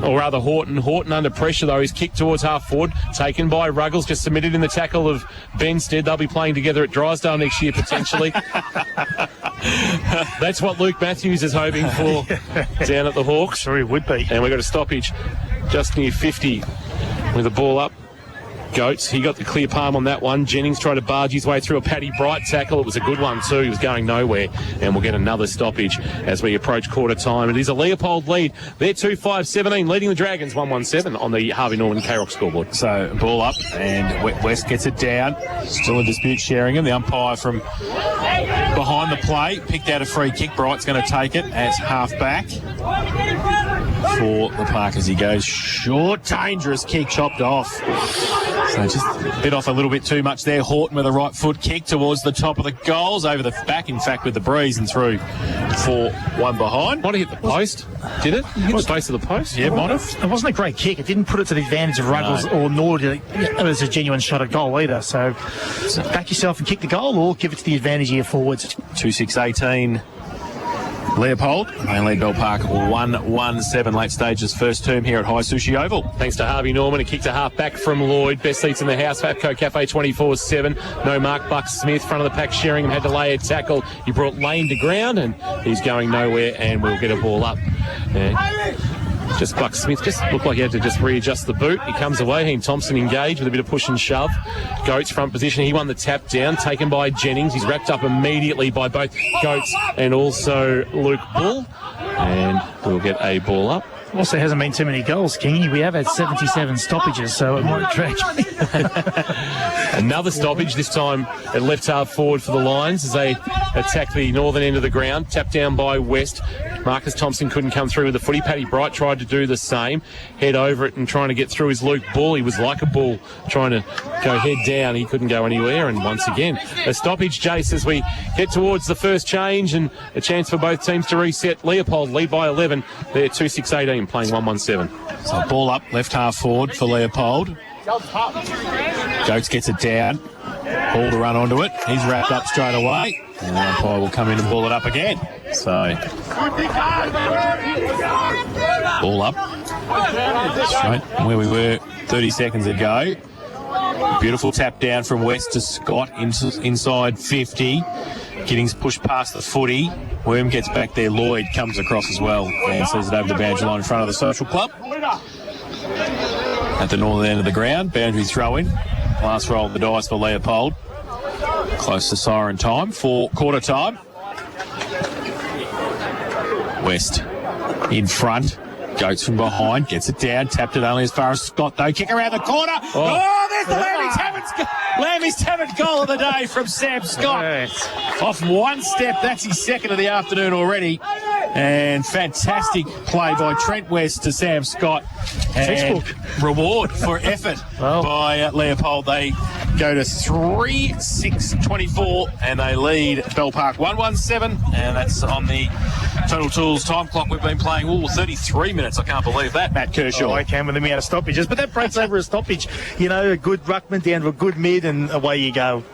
or rather Horton. Horton under pressure, though. He's kicked towards half forward, taken by Ruggles, just submitted in the tackle of Benstead. They'll be playing together at Drysdale next year, potentially. That's what Luke Matthews is hoping for down at the Hawks. Sure, he would be. And we've got a stoppage just near 50 with the ball up. Goats, he got the clear palm on that one. Jennings tried to barge his way through a Paddy Bright tackle. It was a good one too. He was going nowhere. And we'll get another stoppage as we approach quarter time. It is a Leopold lead. They're 2-5-17, leading the Dragons 1-1-7 on the Harvey Norman K-Rock scoreboard. So ball up, and West gets it down. Still in dispute, Sheringham. The umpire from behind the play picked out a free kick. Bright's going to take it as half back for the Park as he goes short. Dangerous kick, chopped off. So just bit off a little bit too much there. Horton with a right foot kick towards the top of the goals, over the back, in fact, with the breeze, and through for one behind. Might have hit the post, did it? Hit the base of the post? Yeah, might have. It wasn't a great kick. It didn't put it to the advantage of Ruggles, or nor did it was a genuine shot at goal either. So back yourself and kick the goal, or give it to the advantage of your forwards. 2-6-18. Leopold, they lead Bell Park 1-1-7, late stages, first term here at High Sushi Oval. Thanks to Harvey Norman, a kick to half back from Lloyd. Best seats in the house, Fapco Cafe 24/7. No Mark Buck Smith, front of the pack. Sheringham had to lay a tackle. He brought Lane to ground, and he's going nowhere, and we'll get a ball up. Just Buck Smith just looked like he had to just readjust the boot. He comes away. He and Thompson engaged with a bit of push and shove. Goats front position. He won the tap down, taken by Jennings. He's wrapped up immediately by both Goats and also Luke Bull. And we'll get a ball up. Also hasn't been too many goals, Kingy. We have had 77 stoppages, so it might drag. Another stoppage, this time at left half forward for the Lions as they attack the northern end of the ground. Tapped down by West. Marcus Thompson couldn't come through with the footy. Paddy Bright tried to do the same. Head over it and trying to get through his Luke Bull. He was like a bull trying to go head down. He couldn't go anywhere. And once again, a stoppage, Jace, as we get towards the first change and a chance for both teams to reset. Leopold lead by 11. They're 2-6-18, playing 1-1-7. So ball up, left half forward for Leopold. Goats gets it down. Ball to run onto it. He's wrapped up straight away. And the umpire will come in and ball it up again. So, ball up. Straight where we were 30 seconds ago. Beautiful tap down from West to Scott inside 50. Giddings pushed past the footy. Worm gets back there. Lloyd comes across as well and sends it over the boundary line in front of the Social Club. At the northern end of the ground, boundary throw in. Last roll of the dice for Leopold. Close to siren time for quarter time. West in front. Goats from behind. Gets it down. Tapped it only as far as Scott, though. Kick around the corner. Oh, there's the Lammy's Tammins goal of the day from Sam Scott. Yes. Off one step. That's his second of the afternoon already. And fantastic play by Trent West to Sam Scott. And textbook reward for effort by Leopold. They go to 3-6-24 and they lead Bell Park 1-1-7, and that's on the Total Tools time clock. We've been playing 33 minutes. I can't believe that, Matt Kershaw. I can with them out of stoppages, but that breaks over a stoppage. You know, a good ruckman down to a good mid, and away you go.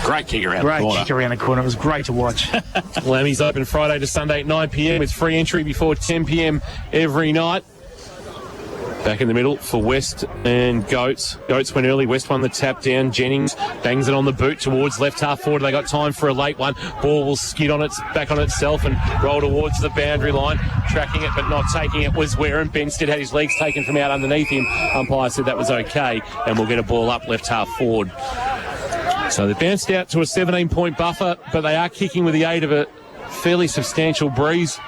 Great kick around the corner. Great kick around the corner. It was great to watch. Lammy's open Friday to Sunday at 9 p.m. with free entry before 10 p.m. every night. Back in the middle for West and Goats. Goats went early. West won the tap down. Jennings bangs it on the boot towards left half forward. They got time for a late one. Ball will skid on back on itself and roll towards the boundary line. Tracking it but not taking it was Wareham. Benstead had his legs taken from out underneath him. Umpire said that was okay, and we'll get a ball up left half forward. So they bounced out to a 17-point buffer, but they are kicking with the aid of a fairly substantial breeze,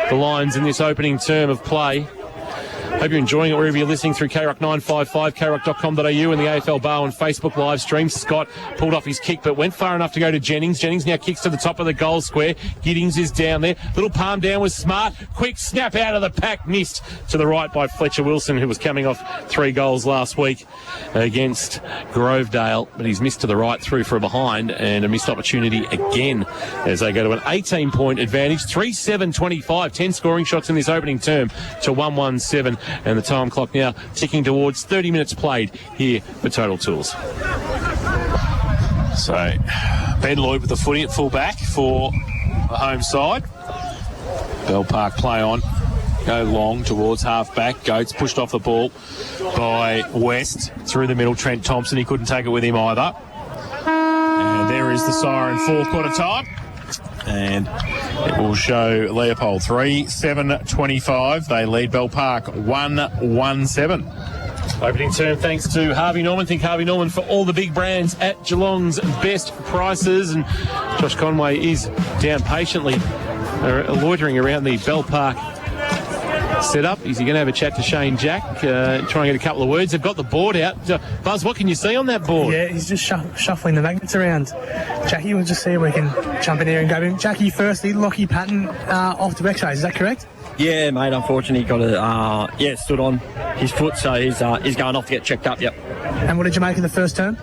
the Lions, in this opening term of play. Hope you're enjoying it wherever you're listening through KROC 955, kroc.com.au and the AFL Bar on Facebook live stream. Scott pulled off his kick but went far enough to go to Jennings. Jennings now kicks to the top of the goal square. Giddings is down there. Little palm down was smart. Quick snap out of the pack. Missed to the right by Fletcher Wilson, who was coming off 3 goals last week against Grovedale. But he's missed to the right through for a behind, and a missed opportunity again as they go to an 18-point advantage. 3-7-25. 10 scoring shots in this opening term to 1-1-7. And the time clock now ticking towards 30 minutes played here for Total Tools. So Ben Lloyd with the footy at full back for the home side. Bell Park play on. Go long towards half back. Goats pushed off the ball by West. Through the middle, Trent Thompson. He couldn't take it with him either. And there is the siren for quarter time. And it will show Leopold 3-7-25. They lead Bell Park 1-1-7. Opening term thanks to Harvey Norman. Think Harvey Norman for all the big brands at Geelong's best prices. And Josh Conway is down patiently loitering around the Bell Park setup. Is he going to have a chat to Shane Jack, try and get a couple of words? They've got the board out. Buzz, what can you see on that board? Yeah, he's just shuffling the magnets around. Jackie, we'll just see if we can jump in here and grab him. Jackie, firstly, Lockie Patton off to X-rays, is that correct? Yeah, mate, unfortunately, got stood on his foot, so he's going off to get checked up, yep. And what did you make of the first term?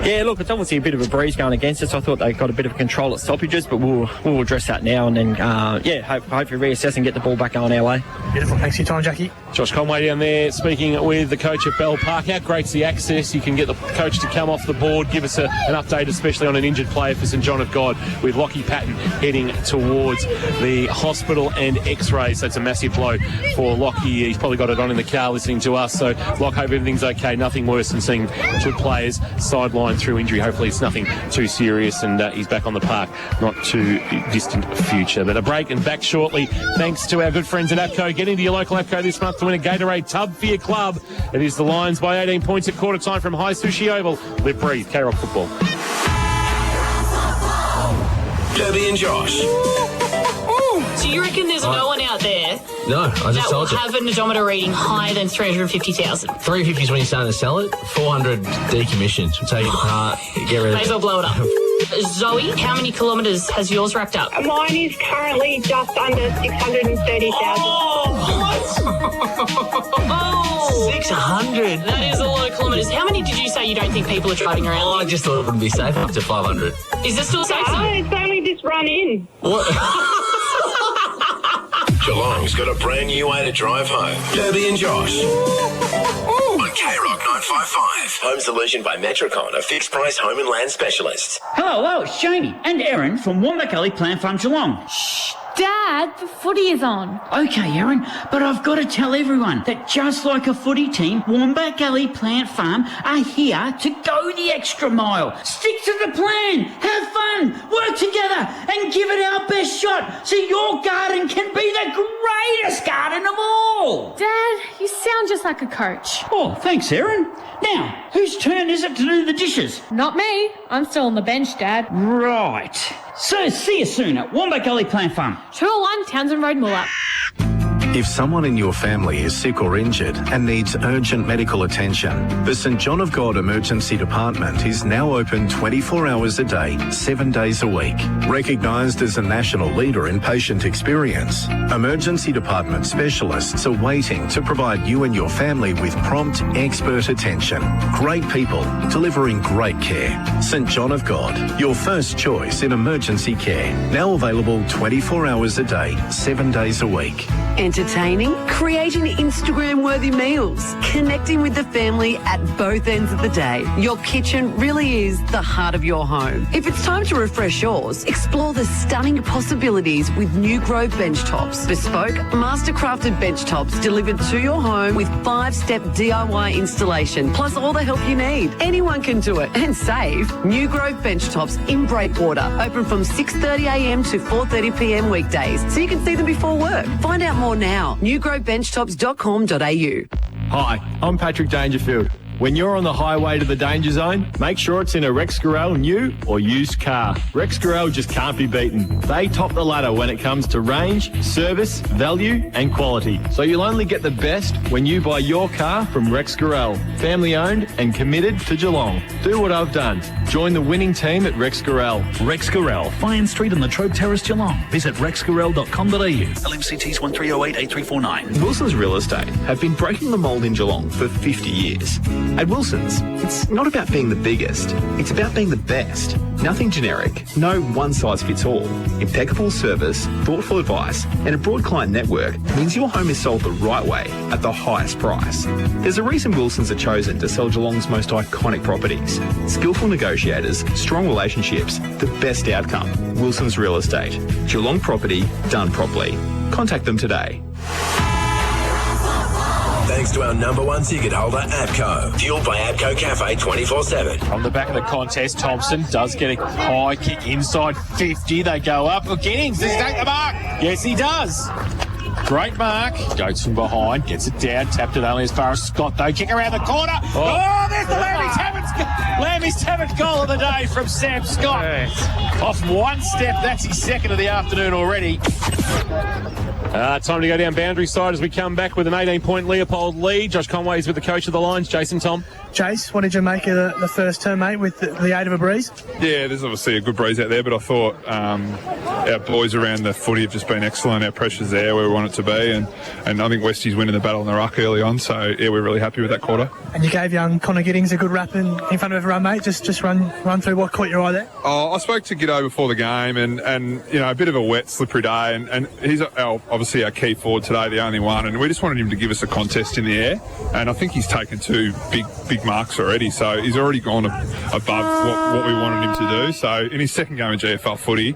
Yeah, look, it's obviously a bit of a breeze going against us. I thought they got a bit of control at stoppages, but we'll address that now and then, hopefully reassess and get the ball back going our way. Beautiful. Thanks for your time, Jackie. Josh Conway down there speaking with the coach at Bell Park. How great's the access? You can get the coach to come off the board, give us an update, especially on an injured player for St John of God, with Lockie Patton heading towards the hospital and X-rays. That's a massive blow for Lockie. He's probably got it on in the car listening to us. So, Lock, hope everything's okay. Nothing worse than seeing good players sidelined through injury. Hopefully it's nothing too serious, and he's back on the park not too distant future. But a break and back shortly, thanks to our good friends at APCO. Get into your local APCO this month to win a Gatorade tub for your club. It is the Lions by 18 points at quarter time from High Sushi Oval. Live, breathe, KROC football. Debbie and Josh. So you reckon there's no one out there No, I just that will told you. have an odometer reading higher than 350,000? 350 is when you're starting to sell it. 400 decommissioned. We'll take it apart, get rid of May as well it. blow it up. Zoe, how many kilometres has yours racked up? Mine is currently just under 630,000. Oh, 600. that is a lot of kilometres. How many did you say you don't think people are driving around? I just thought it would be safe up to 500. Is this still safe? It's only just run in. What? Geelong's got a brand new way to drive home. Debbie and Josh. On KROC 955. Home Solution by Metricon, a fixed price home and land specialist. Hello, it's Jamie and Erin from Wombat Gully Plant Farm Geelong. Dad, the footy is on. Okay, Erin, but I've got to tell everyone that just like a footy team, Wombat Gully Plant Farm are here to go the extra mile. Stick to the plan, have fun, work together and give it our best shot so your garden can be the greatest garden of all. Dad, you sound just like a coach. Oh, thanks, Erin. Now, whose turn is it to do the dishes? Not me. I'm still on the bench, Dad. Right. So see you soon at Wombat Gully Plant Farm. 201 Townsend Road, Moolah. If someone in your family is sick or injured and needs urgent medical attention, the St John of God Emergency Department is now open 24 hours a day, 7 days a week. Recognised as a national leader in patient experience, emergency department specialists are waiting to provide you and your family with prompt, expert attention. Great people delivering great care. St John of God, your first choice in emergency care. Now available 24 hours a day, 7 days a week. Entertaining, creating Instagram-worthy meals, connecting with the family at both ends of the day. Your kitchen really is the heart of your home. If it's time to refresh yours, explore the stunning possibilities with New Grove bench tops. Bespoke, master-crafted bench tops delivered to your home with 5-step DIY installation, plus all the help you need. Anyone can do it and save. New Grove bench tops in Breakwater, open from 6:30am to 4:30pm weekdays, so you can see them before work. Find out more now. newgrovebenchtops.com.au. Hi, I'm Patrick Dangerfield. When you're on the highway to the danger zone, make sure it's in a Rex Gorell new or used car. Rex Gorell just can't be beaten. They top the ladder when it comes to range, service, value and quality. So you'll only get the best when you buy your car from Rex Gorell. Family owned and committed to Geelong. Do what I've done. Join the winning team at Rex Gorell. Rex Gorell, Fine Street in Latrobe Terrace, Geelong. Visit rexgorell.com.au. LMCTs 1308 8349. Wilson's Real Estate have been breaking the mould in Geelong for 50 years. At Wilson's, it's not about being the biggest, it's about being the best. Nothing generic, no one-size-fits-all. Impeccable service, thoughtful advice, and a broad client network means your home is sold the right way at the highest price. There's a reason Wilson's are chosen to sell Geelong's most iconic properties. Skillful negotiators, strong relationships, the best outcome. Wilson's Real Estate. Geelong property done properly. Contact them today. Thanks to our #1 ticket holder, APCO. Fueled by APCO Cafe 24/7. From the back of the contest, Thompson does get a high kick inside 50. They go up. Look, Giddings, does he take the mark? Yes, he does. Great mark. Goes from behind, gets it down, tapped it only as far as Scott, though. Kick around the corner. Oh, there's the Lammy's Tabbins goal of the day from Sam Scott. Off one step, that's his second of the afternoon already. Time to go down boundary side as we come back with an 18-point Leopold lead. Josh Conway's with the coach of the Lions, Jason Tom. Jace, what did you make of the first term, mate, with the aid of a breeze? Yeah, there's obviously a good breeze out there, but I thought our boys around the footy have just been excellent. Our pressure's there where we want it to be, and I think Westie's winning the battle in the ruck early on, so yeah, we're really happy with that quarter. And you gave young Connor Giddings a good rap in front of everyone, mate. Just run through what caught your eye there. Oh, I spoke to Giddo before the game, and you know, a bit of a wet, slippery day, and he's obviously our key forward today, the only one, and we just wanted him to give us a contest in the air, and I think he's taken 2 big marks already, so he's already gone above what we wanted him to do. So in his second game of GFL footy,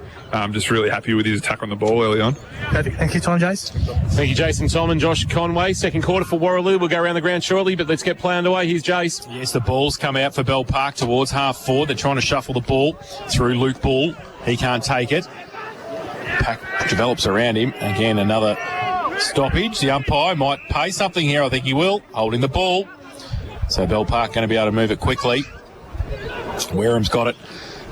just really happy with his attack on the ball early on. Perfect. Thank you, Tom, Jace. Thank you, Jason Tom and Josh Conway. Second quarter for Warraloo. We'll go around the ground shortly, but let's get play underway. Here's Jace. Yes, the ball's come out for Bell Park towards half forward. They're trying to shuffle the ball through Luke Ball. He can't take it. Pack develops around him. Again, another stoppage. The umpire might pay something here. I think he will. Holding the ball. So Bell Park going to be able to move it quickly. Wareham's got it.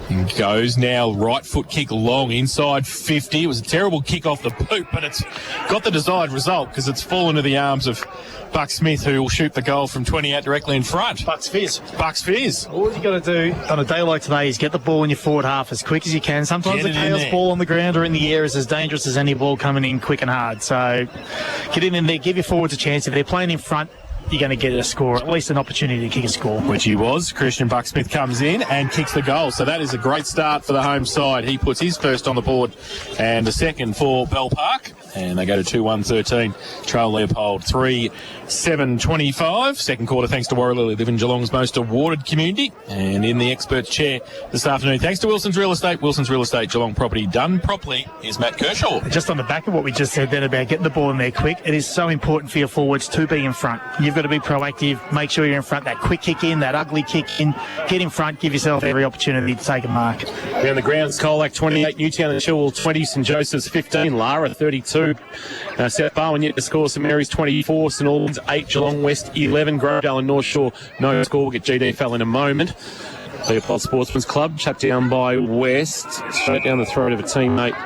He goes now, right foot kick long inside 50. It was a terrible kick off the boot, but it's got the desired result because it's fallen into the arms of Buck Smith, who will shoot the goal from 20 out directly in front. Bucks Fizz. All you got to do on a day like today is get the ball in your forward half as quick as you can. Sometimes the chaos ball on the ground or in the air is as dangerous as any ball coming in quick and hard. So get in there, give your forwards a chance. If they're playing in front, you're going to get a score, at least an opportunity to kick a score. Which he was. Christian Bucksmith comes in and kicks the goal. So that is a great start for the home side. He puts his first on the board and the second for Bell Park. And they go to 2-1-13. Trail Leopold 3-7-25. Second quarter thanks to Warraloo. Live in Geelong's most awarded community. And in the experts chair this afternoon, thanks to Wilson's Real Estate. Wilson's Real Estate, Geelong property done properly. Here's Matt Kershaw. Just on the back of what we just said then about getting the ball in there quick, it is so important for your forwards to be in front. You've got to be proactive. Make sure you're in front. That quick kick in, that ugly kick in. Get in front. Give yourself every opportunity to take a mark. Around the grounds, Colac 28, Newtown and Chilwell 20, St Joseph's 15, Lara 32. South Barwon yet to score. St Mary's 24, St Albans 8, Geelong West 11, Grovedale and North Shore no score. We'll get GeelongFL in a moment. Leopold Sportsman's Club shut down by West, straight down the throat of a teammate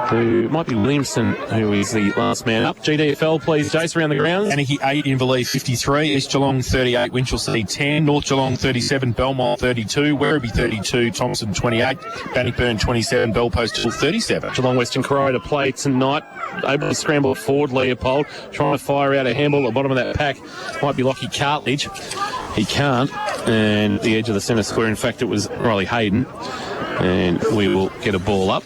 who might be Williamson, who is the last man up. GeelongFL, please, Jace, around the grounds. Anarchy 8, Inverleigh 53, East Geelong 38, Winchelsea 10, North Geelong 37, Belmont 32, Werribee 32, Thompson 28, Bannockburn 27, Bellpost 37. Geelong Western Crow to play tonight. Able to scramble forward, Leopold, trying to fire out a handball at the bottom of that pack. Might be Lockie Cartledge. He can't. And the edge of the centre square, in fact, it was Riley Hayden. And we will get a ball up.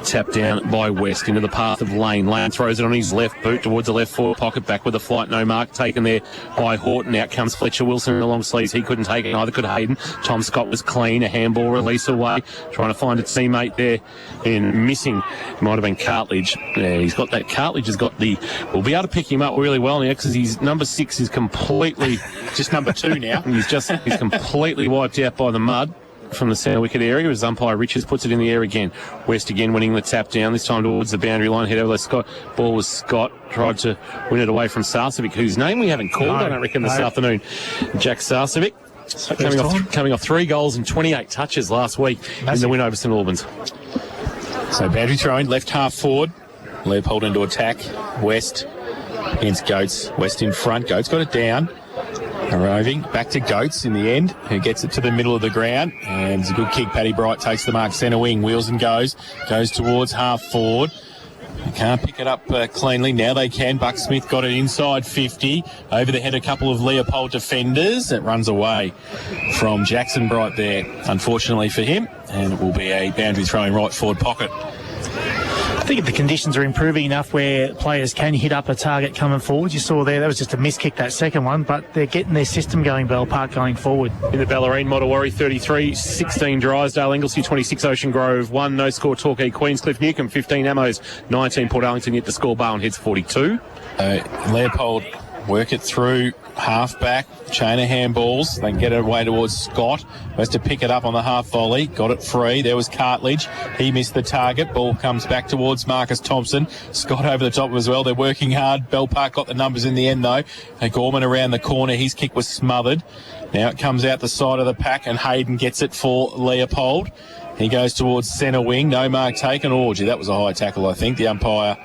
Tapped down by West into the path of Lane. Lane throws it on his left boot towards the left forward pocket, back with the flight, no mark taken there by Horton. Out comes Fletcher Wilson in the long sleeves. He couldn't take it, neither could Hayden. Tom Scott was clean, a handball release away, trying to find a teammate there in missing. It might have been Cartledge. Yeah, he's got that. Cartledge has got the... We'll be able to pick him up really well now because his number 6 is completely... Just number 2 now. He's completely wiped out by the mud from the centre wicket area as umpire Richards puts it in the air again. West again winning the tap down, this time towards the boundary line. Head over to Scott. Ball was Scott. Tried to win it away from Sarcevic, whose name we haven't called, I don't reckon, this afternoon. Jack Sarcevic. Coming off 3 goals and 28 touches last week in the win over St Albans. So boundary throwing, left half forward. Leopold into attack. West against Goats. West in front. Goats got it down. Arriving back to Goats in the end, who gets it to the middle of the ground, and it's a good kick. Paddy Bright takes the mark, centre wing, wheels and goes towards half forward. They can't pick it up cleanly. Now they can. Buck Smith got it inside 50, over the head a couple of Leopold defenders. It runs away from Jackson Bright there, unfortunately for him, and it will be a boundary throwing right forward pocket. I think if the conditions are improving enough where players can hit up a target coming forward, you saw there, that was just a miss kick, that second one, but they're getting their system going, Bell Park, going forward. In the Bellarine, Mottawarri 33, 16 Drysdale, Anglesey 26, Ocean Grove 1, no score Torquay, Queenscliff, Newcombe 15, Amos 19, Port Arlington yet to score, Barwon Heads 42. Leopold work it through half back, chain of handballs. They can get it away towards Scott, who has to pick it up on the half volley. Got it free. There was Cartledge. He missed the target. Ball comes back towards Marcus Thompson. Scott over the top as well. They're working hard. Bell Park got the numbers in the end though. And Gorman around the corner. His kick was smothered. Now it comes out the side of the pack and Hayden gets it for Leopold. He goes towards centre wing. No mark taken. Oh, gee, that was a high tackle, I think. The umpire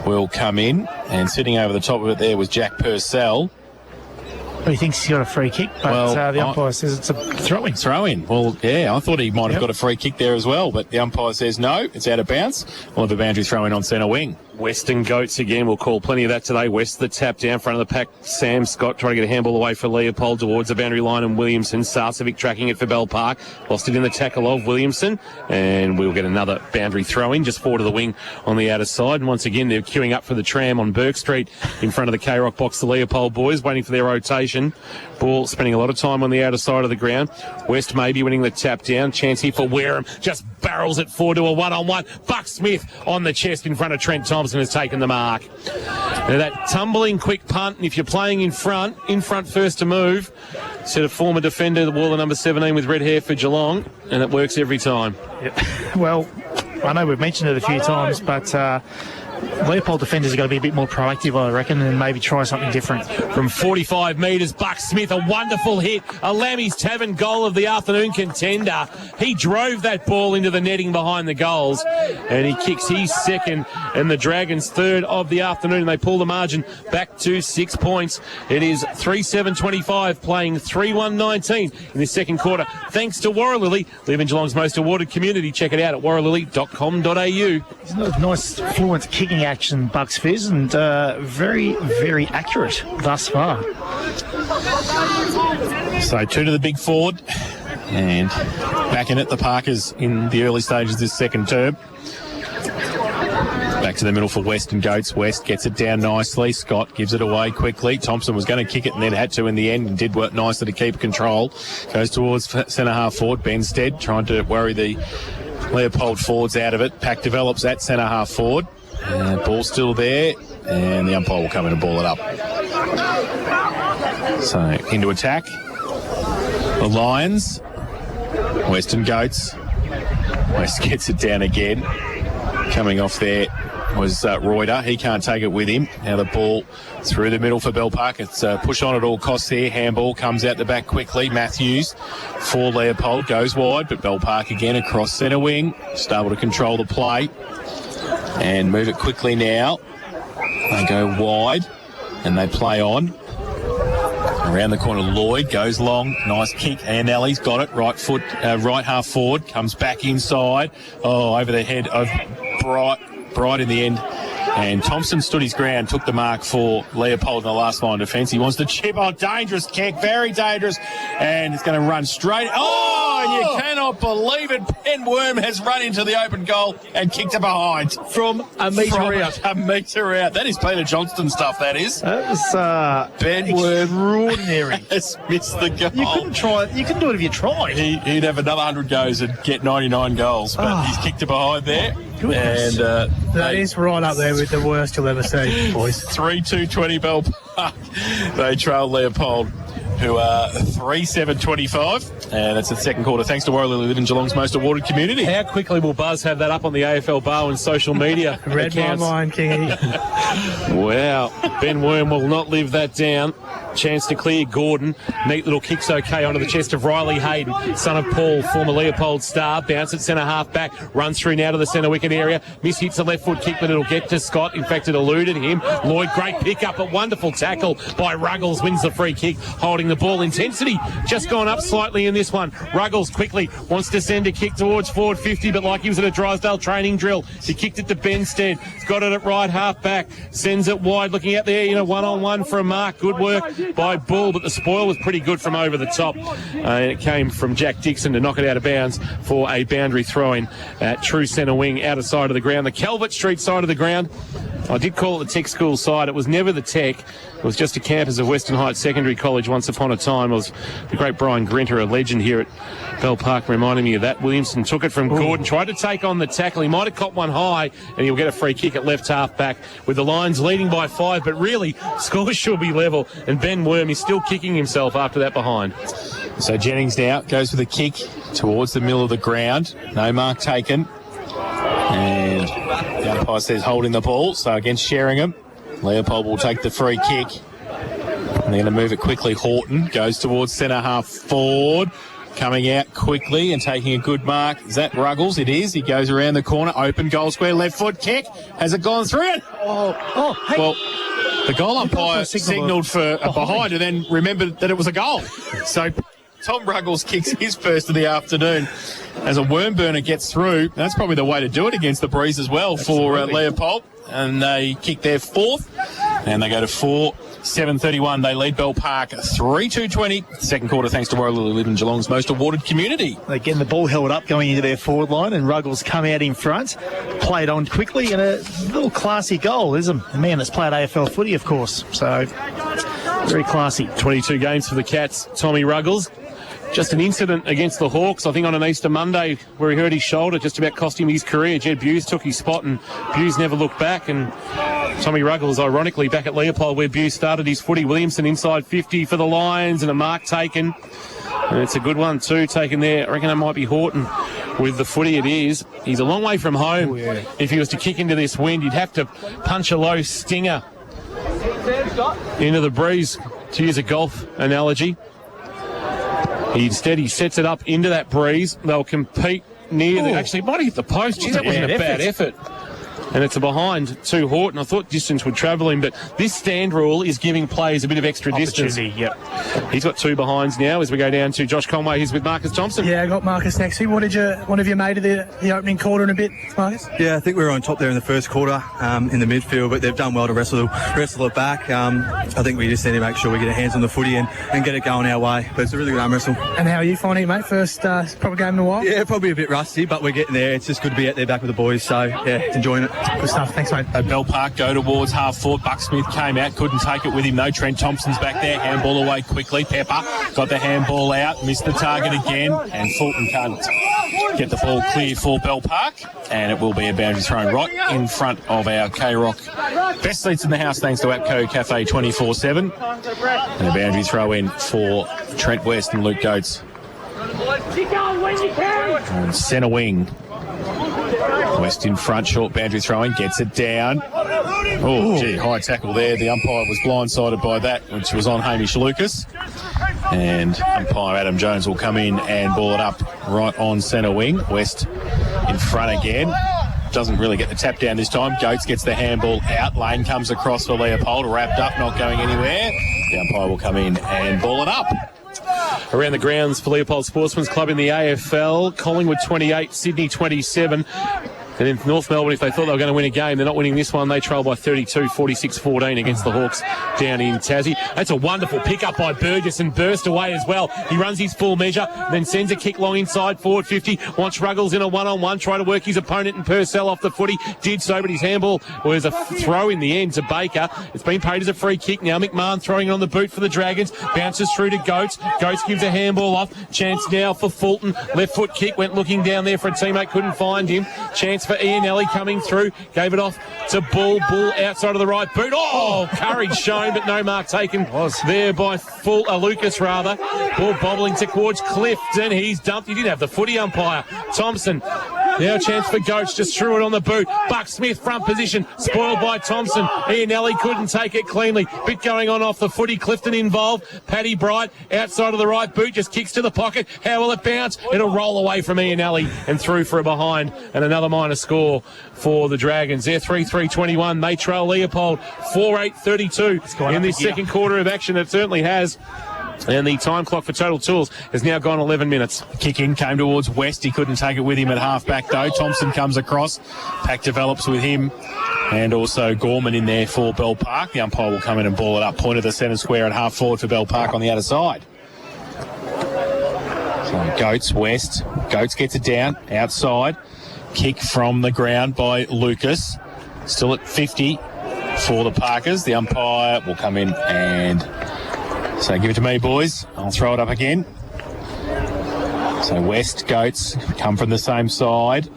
will come in, and sitting over the top of it there was Jack Purcell. Well, he thinks he's got a free kick, but the umpire says it's a throw-in. Throw-in. Well, yeah, I thought he might have got a free kick there as well, but the umpire says no, it's out of bounds. We'll have a boundary throw-in on centre wing. Western Goats again. We'll call plenty of that today. West the tap down front of the pack. Sam Scott trying to get a handball away for Leopold towards the boundary line, and Williamson. Sarcevic tracking it for Bell Park. Lost it in the tackle of Williamson, and we'll get another boundary throw-in just forward of the wing on the outer side. And once again, they're queuing up for the tram on Burke Street in front of the K-Rock box. The Leopold boys waiting for their rotation. Ball spending a lot of time on the outer side of the ground. West maybe winning the tap down. Chance here for Wareham. Just barrels it forward to a one-on-one. Buck Smith on the chest in front of Trent Thompson has taken the mark. Now that tumbling quick punt, and if you're playing in front first to move, set a former defender, the Waller number 17 with red hair for Geelong, and it works every time. Yep. Well, I know we've mentioned it a few times, but Leopold defenders are going to be a bit more proactive, I reckon, and maybe try something different. From 45 metres, Buck Smith, a wonderful hit. A Lammy's Tavern goal of the afternoon contender. He drove that ball into the netting behind the goals, and he kicks his second and the Dragons' third of the afternoon, and they pull the margin back to 6 points. It is 3-7-25, playing 3-1-19 in the second quarter. Thanks to Warralilly, live in Geelong's most awarded community. Check it out at warralilly.com.au. Isn't it a nice, fluent kicking action, Bucks Fizz, and very, very accurate thus far. So 2 to the big forward, and back in it, the Parkers in the early stages of this second term. Back to the middle for West and Goats. West gets it down nicely. Scott gives it away quickly. Thompson was going to kick it and then had to in the end, and did work nicely to keep control. Goes towards centre half forward. Benstead trying to worry the Leopold forwards out of it. Pack develops at centre half forward. Ball still there, and the umpire will come in and ball it up. So into attack. The Lions. Western Goats. West gets it down again. Coming off there was Reuter. He can't take it with him. Now the ball through the middle for Bell Park. It's push on at all costs here. Handball comes out the back quickly. Matthews for Leopold goes wide, but Bell Park again across centre wing. Just able to control the play and move it quickly now. They go wide and they play on. Around the corner, Lloyd goes long. Nice kick. And Ellie's got it. Right foot, right half forward. Comes back inside. Oh, over the head of Bright in the end. And Thompson stood his ground, took the mark for Leopold in the last line of defence. He wants to chip on. Dangerous kick. Very dangerous. And it's going to run straight. Oh, and you cannot cannot believe it. Ben Worm has run into the open goal and kicked it behind. From a metre out. A metre out. That is Peter Johnston stuff, that is. That was Ben Worm extraordinary. has missed the goal. You couldn't try it. You couldn't do it if you tried. He'd have another 100 goes and get 99 goals, but he's kicked it behind there. Goodness. And that is right up there with the worst you'll ever see, boys. 3-2-20 Bell Park. They trail Leopold, who are 3-7-25, and that's the second quarter. Thanks to Warrior Live in Geelong's most awarded community. How quickly will Buzz have that up on the AFL bar and social media? Read my mind, Kingy. Wow. Ben Worm will not live that down. Chance to clear Gordon. Neat little kicks okay onto the chest of Riley Hayden, son of Paul, former Leopold star. Bounce at centre half back. Runs through now to the centre wicket area. Miss hits a left foot kick, but it'll get to Scott. In fact, it eluded him. Lloyd, great pick up. A wonderful tackle by Ruggles. Wins the free kick. Holding the ball. Intensity just gone up slightly in this one. Ruggles quickly wants to send a kick towards forward 50, but like he was at a Drysdale training drill, he kicked it to Benstead. He's got it at right half back. Sends it wide. Looking out there, one-on-one for a mark. Good work by Bull, but the spoil was pretty good from over the top. And it came from Jack Dixon to knock it out of bounds for a boundary throw-in at true centre wing, outer side of the ground. The Calvert Street side of the ground. I did call it the Tech School side. It was never the Tech. It was just a campus of Western Heights Secondary College once upon a time. It was the great Brian Grinter, a legend here at Bell Park, reminding me of that. Williamson took it from Gordon, tried to take on the tackle. He might have caught one high, and he'll get a free kick at left half back with the Lions leading by 5. But really, scores should be level, and Ben Worm is still kicking himself after that behind. So Jennings now goes with a kick towards the middle of the ground. No mark taken. And the umpire says holding the ball. So against Sheringham, Leopold will take the free kick. And they're going to move it quickly. Horton goes towards centre half forward. Coming out quickly and taking a good mark. Is that Ruggles? It is. He goes around the corner. Open goal square. Left foot kick. Has it gone through it? Hey. Well, the goal umpire signalled for a behind and then remembered that it was a goal. So Tom Ruggles kicks his first of the afternoon as a worm burner gets through. That's probably the way to do it against the breeze as well. Absolutely. For Leopold. And they kick their fourth. And they go to 4-7-31. They lead Bell Park 3-2-20. Second quarter, thanks to Warrior Live in Geelong's most awarded community. They're getting the ball held up going into their forward line, and Ruggles come out in front, played on quickly, and a little classy goal. There's a man that's played AFL footy, of course. So, very classy. 22 games for the Cats. Tommy Ruggles. Just an incident against the Hawks, I think on an Easter Monday, where he hurt his shoulder, just about cost him his career. Jed Buse took his spot, and Buse never looked back. And Tommy Ruggles, ironically, back at Leopold, where Buse started his footy. Williamson inside 50 for the Lions, and a mark taken. And it's a good one, too, taken there. I reckon it might be Horton with the footy. It is. He's a long way from home. Oh, yeah. If he was to kick into this wind, he'd have to punch a low stinger into the breeze, to use a golf analogy. Instead, he sets it up into that breeze. They'll compete near the... Actually, it might have hit the post. Gee, that wasn't a bad effort. And it's a behind to Horton. I thought distance would travel him, but this stand rule is giving players a bit of extra distance. Yep. He's got 2 behinds now as we go down to Josh Conway. He's with Marcus Thompson. Yeah, I got Marcus next. What have you made of the opening quarter in a bit, Marcus? Yeah, I think we were on top there in the first quarter in the midfield, but they've done well to wrestle it back. I think we just need to make sure we get our hands on the footy and get it going our way. But it's a really good arm wrestle. And how are you finding it, mate? First proper game in a while? Yeah, probably a bit rusty, but we're getting there. It's just good to be out there back with the boys. So, yeah, enjoying it. Good stuff. Thanks, mate. At Bell Park, go towards half forward. Bucksmith came out, couldn't take it with him. No, Trent Thompson's back there. Handball away quickly. Pepper got the handball out, missed the target again, and Fulton can't get the ball clear for Bell Park. And it will be a boundary thrown right in front of our K-Rock. Best seats in the house thanks to APCO Cafe 24/7. And a boundary throw in for Trent West and Luke Goetz. On centre wing. West in front, short boundary throwing, gets it down. Oh, gee, high tackle there. The umpire was blindsided by that, which was on Hamish Lucas. And umpire Adam Jones will come in and ball it up right on centre wing. West in front again. Doesn't really get the tap down this time. Goetz gets the handball out. Lane comes across for Leopold, wrapped up, not going anywhere. The umpire will come in and ball it up. Around the grounds for Leopold Sportsman's Club in the AFL, Collingwood 28, Sydney 27. And in North Melbourne, if they thought they were going to win a game, they're not winning this one. They trail by 32, 46-14 against the Hawks down in Tassie. That's a wonderful pick-up by Burgess and burst away as well. He runs his full measure, then sends a kick long inside, forward 50. Once struggles in a one-on-one, try to work his opponent and Purcell off the footy. Did so, but his handball was a throw in the end to Baker. It's been paid as a free kick now. McMahon throwing it on the boot for the Dragons. Bounces through to Goats. Goats gives a handball off. Chance now for Fulton. Left foot kick, went looking down there for a teammate, couldn't find him. Chance for Ian Ellie coming through, gave it off to Bull outside of the right boot. Oh, courage shown, but no mark taken there by Lucas rather. Ball bobbling towards Clifton. He's dumped. He didn't have the footy umpire. Thompson. Now a chance for Goats, just threw it on the boot. Buck Smith front position, spoiled by Thompson. Ian Ellie couldn't take it cleanly. Bit going on off the footy. Clifton involved. Paddy Bright outside of the right boot, just kicks to the pocket. How will it bounce? It'll roll away from Ian Ellie and through for a behind, and another minor score for the Dragons. They're 3-3-21. They trail Leopold 4-8-32 in this second quarter of action. It certainly has. And the time clock for Total Tools has now gone 11 minutes. Kick in, came towards West. He couldn't take it with him at half-back, though. Thompson comes across. Pack develops with him. And also Gorman in there for Bell Park. The umpire will come in and ball it up. Point of the centre square at half-forward for Bell Park on the other side. So Goats, West. Goats gets it down, outside. Kick from the ground by Lucas. Still at 50 for the Parkers. The umpire will come in and... So give it to me, boys. I'll throw it up again. So West, Goats come from the same side.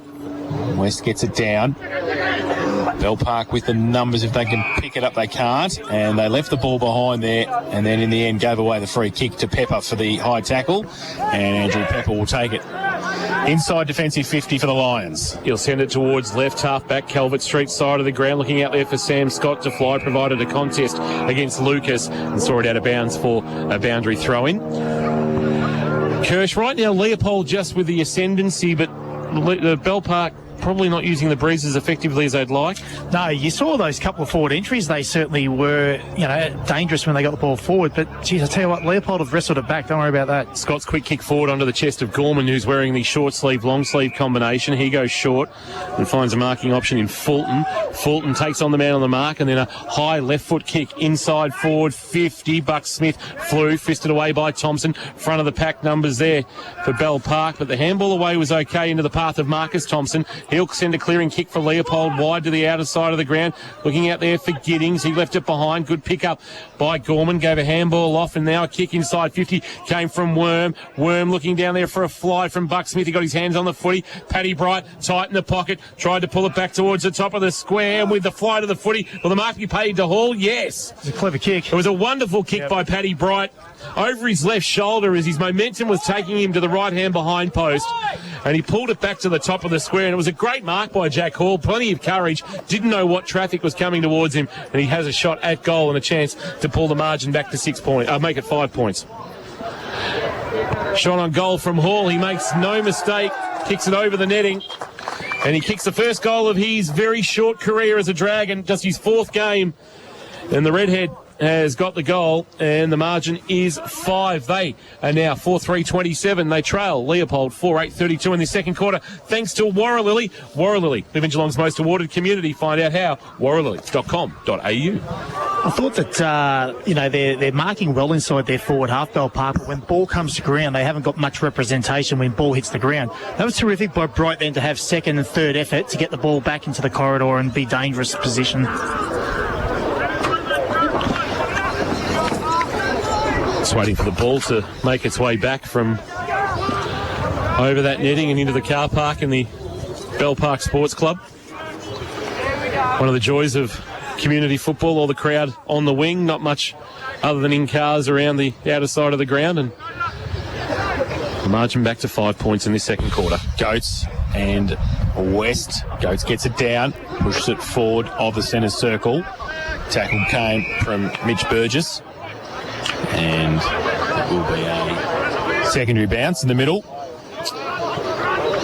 West gets it down. Bell Park with the numbers. If they can pick it up, they can't. And they left the ball behind there. And then in the end gave away the free kick to Pepper for the high tackle. And Andrew Pepper will take it. Inside defensive 50 for the Lions. He'll send it towards left half-back Calvert Street side of the ground, looking out there for Sam Scott to fly, provided a contest against Lucas and saw it out of bounds for a boundary throw-in. Kirsch, right now Leopold just with the ascendancy, but the Bell Park probably not using the breeze as effectively as they'd like. No, you saw those couple of forward entries. They certainly were, dangerous when they got the ball forward. But, geez, I tell you what, Leopold have wrestled it back. Don't worry about that. Scott's quick kick forward onto the chest of Gorman, who's wearing the short sleeve, long sleeve combination. He goes short and finds a marking option in Fulton. Fulton takes on the man on the mark, and then a high left foot kick inside forward 50. Buck Smith flew, fisted away by Thompson. Front of the pack numbers there for Bell Park, but the handball away was okay into the path of Marcus Thompson. He'll send a clearing kick for Leopold wide to the outer side of the ground. Looking out there for Giddings. He left it behind. Good pick up by Gorman. Gave a handball off, and now a kick inside 50 came from Worm. Worm looking down there for a fly from Buck Smith. He got his hands on the footy. Paddy Bright tight in the pocket. Tried to pull it back towards the top of the square, and with the fly to the footy. Will the mark be paid to Hall? Yes. It's a clever kick. It was a wonderful kick by Paddy Bright over his left shoulder as his momentum was taking him to the right-hand behind post, and he pulled it back to the top of the square, and it was a great mark by Jack Hall. Plenty of courage. Didn't know what traffic was coming towards him, and he has a shot at goal and a chance to pull the margin back to 6 points. Make it 5 points. Shot on goal from Hall. He makes no mistake. Kicks it over the netting, and he kicks the first goal of his very short career as a Dragon, just his 4th game, and the Redhead has got the goal, and the margin is 5. They are now 4-3-27. They trail Leopold 4-8-32 in the second quarter, thanks to Warralilly. Warralilly, live in Geelong's most awarded community. Find out how. warralilly.com.au. I thought that, they're marking well inside their forward half, Bell Park, but when ball comes to ground, they haven't got much representation when ball hits the ground. That was terrific by Bright then to have second and third effort to get the ball back into the corridor and be dangerous position. Just waiting for the ball to make its way back from over that netting and into the car park in the Bell Park Sports Club. One of the joys of community football, all the crowd on the wing, not much other than in cars around the outer side of the ground, and the margin back to 5 points in this second quarter. Goats and West. Goats gets it down, pushes it forward of the centre circle. Tackle came from Mitch Burgess, and it will be a secondary bounce in the middle.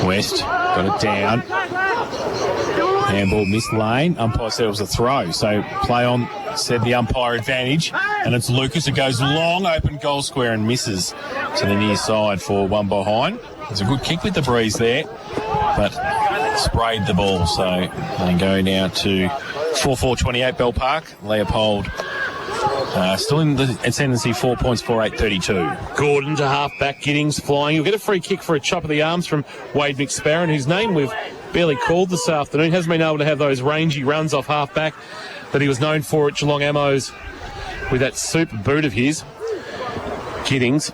West got it down. Handball missed lane. Umpire said it was a throw, so play on, said the umpire advantage, and it's Lucas who goes long, open goal square and misses to the near side for one behind. There's a good kick with the breeze there, but sprayed the ball. So they go now to 4-4-28 Bell Park. Leopold still in the ascendancy, 4 points, 4-8-32. Gordon to half-back, Giddings flying. He'll get a free kick for a chop of the arms from Wade McSparron, whose name we've barely called this afternoon. Hasn't been able to have those rangy runs off half-back that he was known for at Geelong Ammos with that super boot of his. Giddings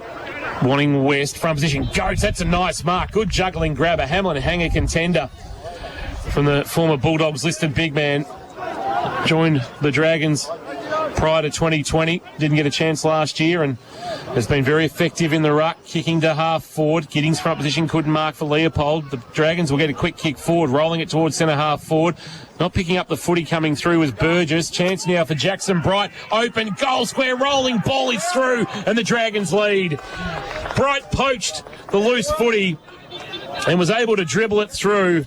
wanting West, front position. Goats, that's a nice mark. Good juggling grab. A Hamlin hanger contender from the former Bulldogs listed big man. Joined the Dragons prior to 2020. Didn't get a chance last year and has been very effective in the ruck, kicking to half forward. Giddings front position couldn't mark for Leopold. The Dragons will get a quick kick forward, rolling it towards centre half forward. Not picking up the footy coming through was Burgess. Chance now for Jackson Bright. Open, goal square, rolling ball is through and the Dragons lead. Bright poached the loose footy and was able to dribble it through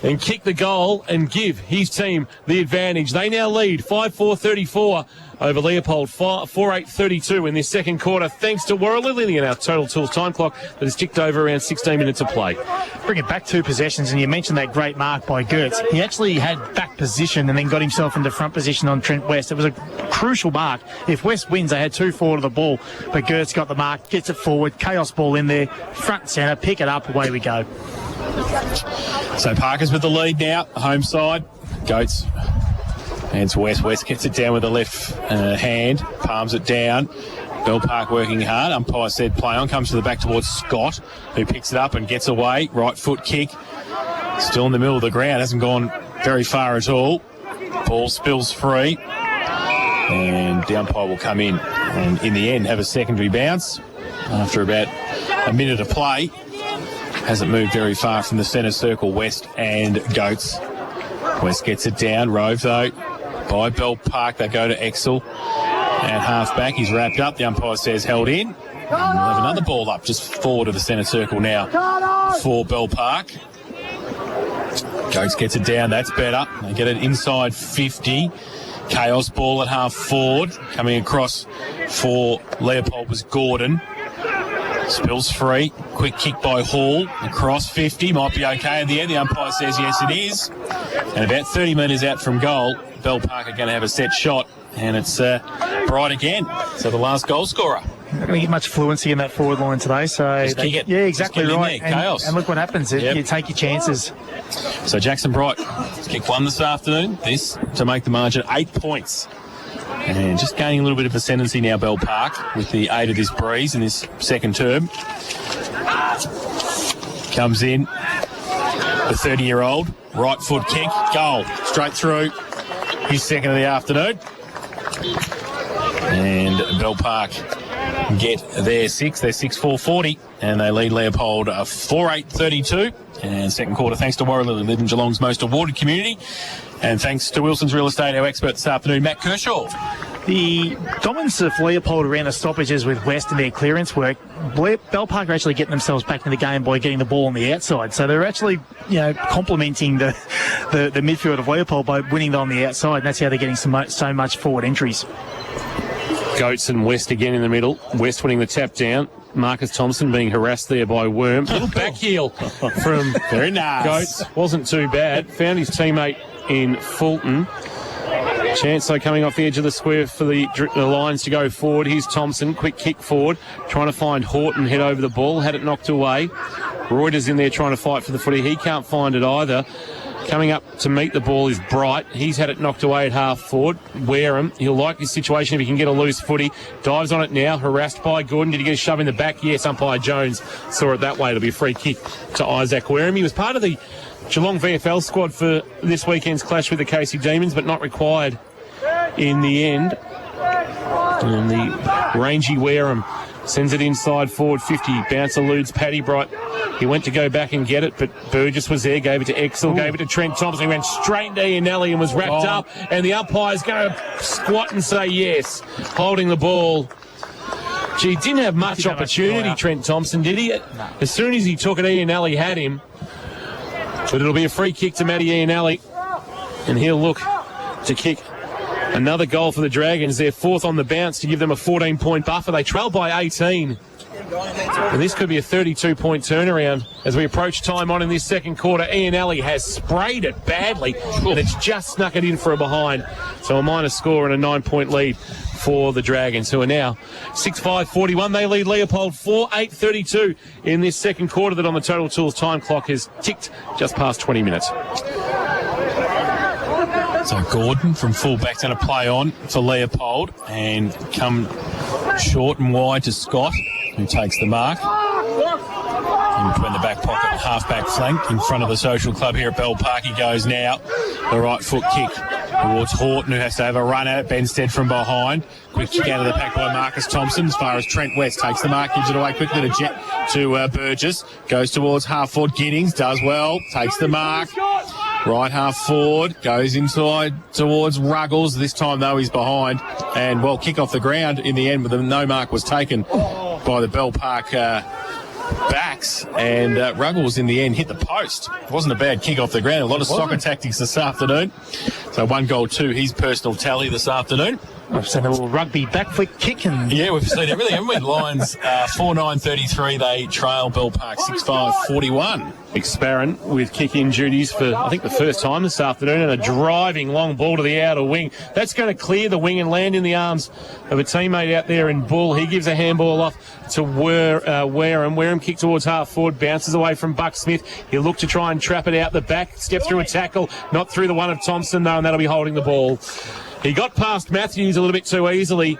and kick the goal and give his team the advantage. They now lead 5-4-34 over Leopold, 4-8-32 in this second quarter, thanks to Warrilla Lily and our Total Tools time clock that has ticked over around 16 minutes of play. Bring it back 2 possessions, and you mentioned that great mark by Gertz. He actually had back position and then got himself into front position on Trent West. It was a crucial mark. If West wins, they had 2 forward of the ball, but Gertz got the mark, gets it forward, chaos ball in there, front and centre, pick it up, away we go. So Parker's with the lead now, home side. Goats. Hands West. West gets it down with the left hand, palms it down. Bell Park working hard. Umpire said play on. Comes to the back towards Scott, who picks it up and gets away. Right foot kick. Still in the middle of the ground. Hasn't gone very far at all. Ball spills free. And the umpire will come in and in the end have a secondary bounce after about a minute of play. Hasn't moved very far from the centre circle, West and Goats. West gets it down. Rove, though, by Bell Park. They go to Exel. At half-back, he's wrapped up. The umpire says held in. And we'll have another ball up just forward of the centre circle now for Bell Park. Goats gets it down. That's better. They get it inside 50. Chaos ball at half forward. Coming across for Leopold was Gordon. Spills free. Quick kick by Hall. Across 50. Might be okay in the end. The umpire says yes, it is. And about 30 metres out from goal, Bell Park are going to have a set shot. And it's Bright again. So the last goal scorer. Not going to get much fluency in that forward line today. So yeah, exactly right. Chaos. And look what happens. You take your chances. So Jackson Bright kicked 1 this afternoon. This to make the margin 8 points. And just gaining a little bit of ascendancy now, Bell Park, with the aid of this breeze in this second term. Comes in, the 30-year-old, right foot kick, goal, straight through. His second of the afternoon. And Bell Park get their 6. They're 6-4-40, and they lead Leopold 4-8-32. And second quarter, thanks to Warrilla, live in Geelong's most awarded community. And thanks to Wilson's Real Estate, our expert this afternoon, Matt Kershaw. The dominance of Leopold around the stoppages with West and their clearance work, Bell Park are actually getting themselves back in the game by getting the ball on the outside. So they're actually, complementing the midfield of Leopold by winning on the outside. And that's how they're getting so much forward entries. Goats and West again in the middle. West winning the tap down. Marcus Thompson being harassed there by Worm. Little back heel from very nice. Goats. Wasn't too bad. Found his teammate in Fulton. Chanso coming off the edge of the square for the Lions to go forward. Here's Thompson. Quick kick forward. Trying to find Horton head over the ball. Had it knocked away. Reuters in there trying to fight for the footy. He can't find it either. Coming up to meet the ball is Bright. He's had it knocked away at half forward. Wareham, he'll like this situation if he can get a loose footy. Dives on it now, harassed by Gordon. Did he get a shove in the back? Yes, umpire Jones saw it that way. It'll be a free kick to Isaac Wareham. He was part of the Geelong VFL squad for this weekend's clash with the Casey Demons, but not required in the end. And the rangy Wareham sends it inside forward 50. Bounce eludes Paddy Bright. He went to go back and get it, but Burgess was there, gave it to Exel, gave it to Trent Thompson. He went straight into Ianelli and was wrapped up, and the umpire's going to squat and say yes, holding the ball. Gee, didn't have much opportunity, Trent Thompson, did he? No. As soon as he took it, Ianelli had him. But it'll be a free kick to Matty Ianelli, and he'll look to kick another goal for the Dragons. They're fourth on the bounce to give them a 14-point buffer. They trail by 18. And this could be a 32-point turnaround as we approach time on in this second quarter. Ian Alley has sprayed it badly, and it's just snuck it in for a behind. So a minor score and a 9-point lead for the Dragons, who are now 6-5-41. They lead Leopold 4-8-32 in this second quarter that on the Total Tools time clock has ticked just past 20 minutes. So Gordon from fullback's going to play on for Leopold and come short and wide to Scott, who takes the mark. In between the back pocket and half-back flank in front of the Social Club here at Bell Park. He goes now. The right foot kick towards Horton, who has to have a run at it. Benstead from behind. Quick kick out of the pack by Marcus Thompson as far as Trent West takes the mark, gives it away quickly to Burgess. Goes towards half forward. Giddings does well, takes the mark. Right half forward, goes inside towards Ruggles. This time, though, he's behind. And, well, kick off the ground in the end, but no mark was taken by the Bell Park backs. And Ruggles, in the end, hit the post. It wasn't a bad kick off the ground. A lot of soccer tactics this afternoon. So 1 goal, 2, his personal tally this afternoon. We've seen a little rugby backflip kick. Yeah, we've seen everything, haven't we? Lions 4-9-33. They trail Bell Park 6-5-41. Sparran with kick-in duties for, I think, the first time this afternoon, and a driving long ball to the outer wing. That's going to clear the wing and land in the arms of a teammate out there in Bull. He gives a handball off to Wareham. Wareham kick towards half forward, bounces away from Buck Smith. He'll look to try and trap it out the back, step through a tackle, not through the one of Thompson, though, and that'll be holding the ball. He got past Matthews a little bit too easily,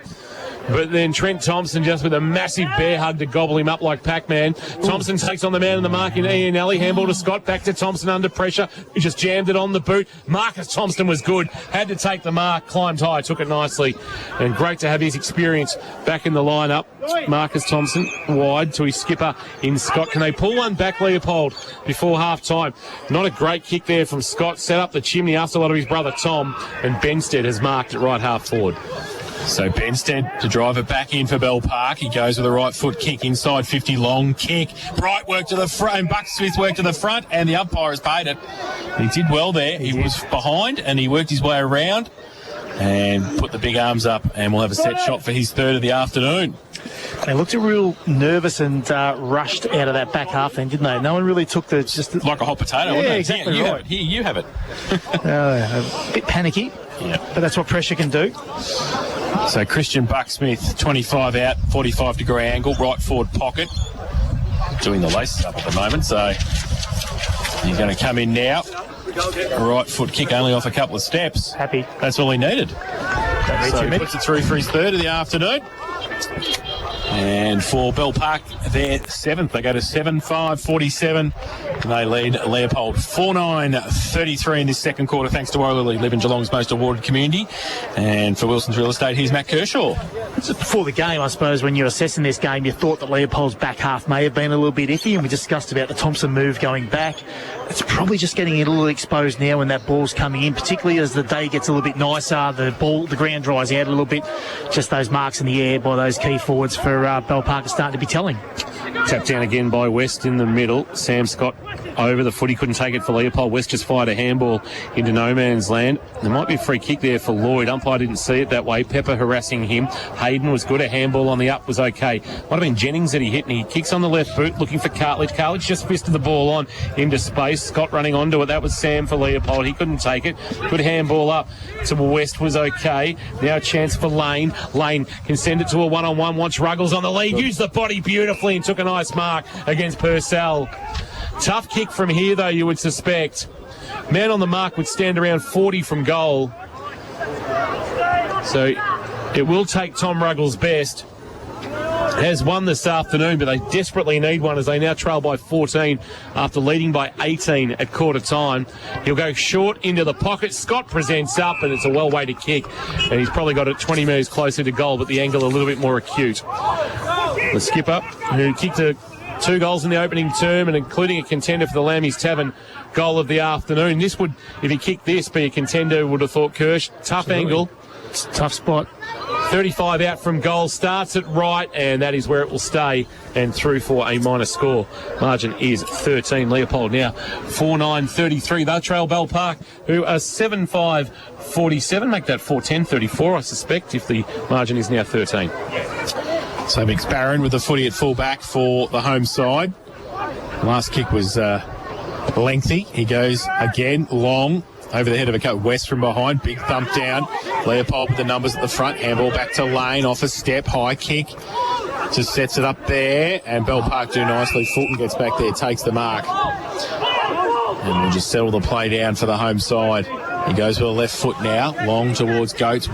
but then Trent Thompson just with a massive bear hug to gobble him up like Pac-Man. Thompson takes on the man in the mark in Ian Alley. Handball to Scott, back to Thompson under pressure. He just jammed it on the boot. Marcus Thompson was good, had to take the mark, climbed high, took it nicely. And great to have his experience back in the lineup. Marcus Thompson wide to his skipper in Scott. Can they pull one back, Leopold, before half-time? Not a great kick there from Scott. Set up the chimney after a lot of his brother Tom, and Benstead has marked it right half forward. So Benstead to drive it back in for Bell Park. He goes with a right foot kick inside 50, long kick. Bright work to the front, and Buck Smith worked to the front, and the umpire has paid it. He did well there. He was behind, and he worked his way around and put the big arms up, and we'll have a set shot for his third of the afternoon. They looked real nervous and rushed out of that back half then, didn't they? No one really took the... just like a hot potato, yeah, wasn't it? Exactly Here, right. You have it. A bit panicky, but that's what pressure can do. So Christian Bucksmith, 25 out, 45-degree angle, right forward pocket. Doing the laces up at the moment, so he's going to come in now. A right foot kick only off a couple of steps. Happy. That's all he needed. So he puts it through for his third of the afternoon. And for Bell Park, they're 7th. They go to 7-5-47. They lead Leopold 4-9-33 in this second quarter, thanks to Wailili, Live in Geelong's most awarded community. And for Wilson's Real Estate, here's Matt Kershaw. Before the game, I suppose, when you're assessing this game, you thought that Leopold's back half may have been a little bit iffy, and we discussed about the Thompson move going back. It's probably just getting it a little exposed now when that ball's coming in, particularly as the day gets a little bit nicer, the ground dries out a little bit. Just those marks in the air by those key forwards for Bell Park are starting to be telling. Tapped down again by West in the middle. Sam Scott over the foot. He couldn't take it for Leopold. West just fired a handball into no man's land. There might be a free kick there for Lloyd. Umpire didn't see it that way. Pepper harassing him. Hayden was good. A handball on the up was okay. Might have been Jennings that he hit, and he kicks on the left boot looking for Cartledge. Cartledge just fisted the ball on into space. Scott running onto it. That was Sam for Leopold. He couldn't take it. Good handball up to West was okay. Now a chance for Lane. Lane can send it to a one-on-one. Wants Ruggles on the lead. Used the body beautifully and took a nice mark against Purcell. Tough kick from here, though, you would suspect. Man on the mark would stand around 40 from goal. So it will take Tom Ruggles' best. Has won this afternoon, but they desperately need one as they now trail by 14 after leading by 18 at quarter time. He'll go short into the pocket. Scott presents up, and it's a well-weighted kick, and he's probably got it 20 metres closer to goal, but the angle a little bit more acute. The skipper, who kicked 2 goals in the opening term, and including a contender for the Lammy's Tavern goal of the afternoon. This would, if he kicked this, be a contender, would have thought Kirsch. Tough angle. It's a tough spot. 35 out from goal, starts it right, and that is where it will stay and through for a minor score. Margin is 13. Leopold now 4-9-33. They'll trail Bell Park, who are 7-5-47. Make that 4-10-34, I suspect, if the margin is now 13. So McSparren with the footy at full back for the home side. Last kick was lengthy. He goes again, long, over the head of a coach. West from behind, big thump down. Leopold with the numbers at the front. Handball back to Lane, off a step, high kick. Just sets it up there, and Bell Park do nicely. Fulton gets back there, takes the mark. And we'll just settle the play down for the home side. He goes with a left foot now, long towards Goats.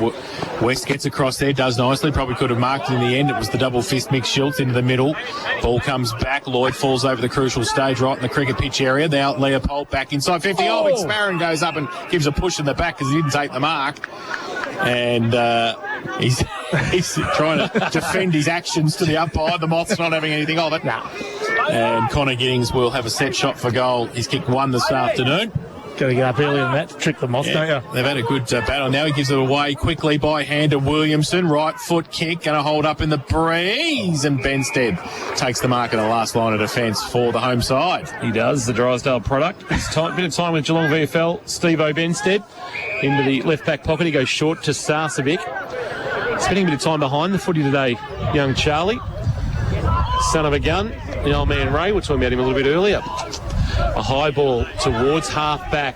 West gets across there, does nicely. Probably could have marked it in the end. It was the double fist. Mick Schultz into the middle. Ball comes back. Lloyd falls over the crucial stage right in the cricket pitch area. Now Leopold back inside 50. Oh, McSparren goes up and gives a push in the back because he didn't take the mark. And he's trying to defend his actions to the umpire. The Moth's not having anything of it. And Connor Giddings will have a set shot for goal. He's kicked one this afternoon. Got to get up earlier than that to trick the Moths, don't you? They've had a good battle. Now he gives it away quickly by hand to Williamson. Right foot kick, going to hold up in the breeze. And Benstead takes the mark in the last line of defence for the home side. He does, the Drysdale product. It's bit of time with GeelongVFL. Steve-O Benstead into the left back pocket. He goes short to Sarcevic. Spending a bit of time behind the footy today, young Charlie. Son of a gun, the old man Ray. We're talking about him a little bit earlier. A high ball towards half back.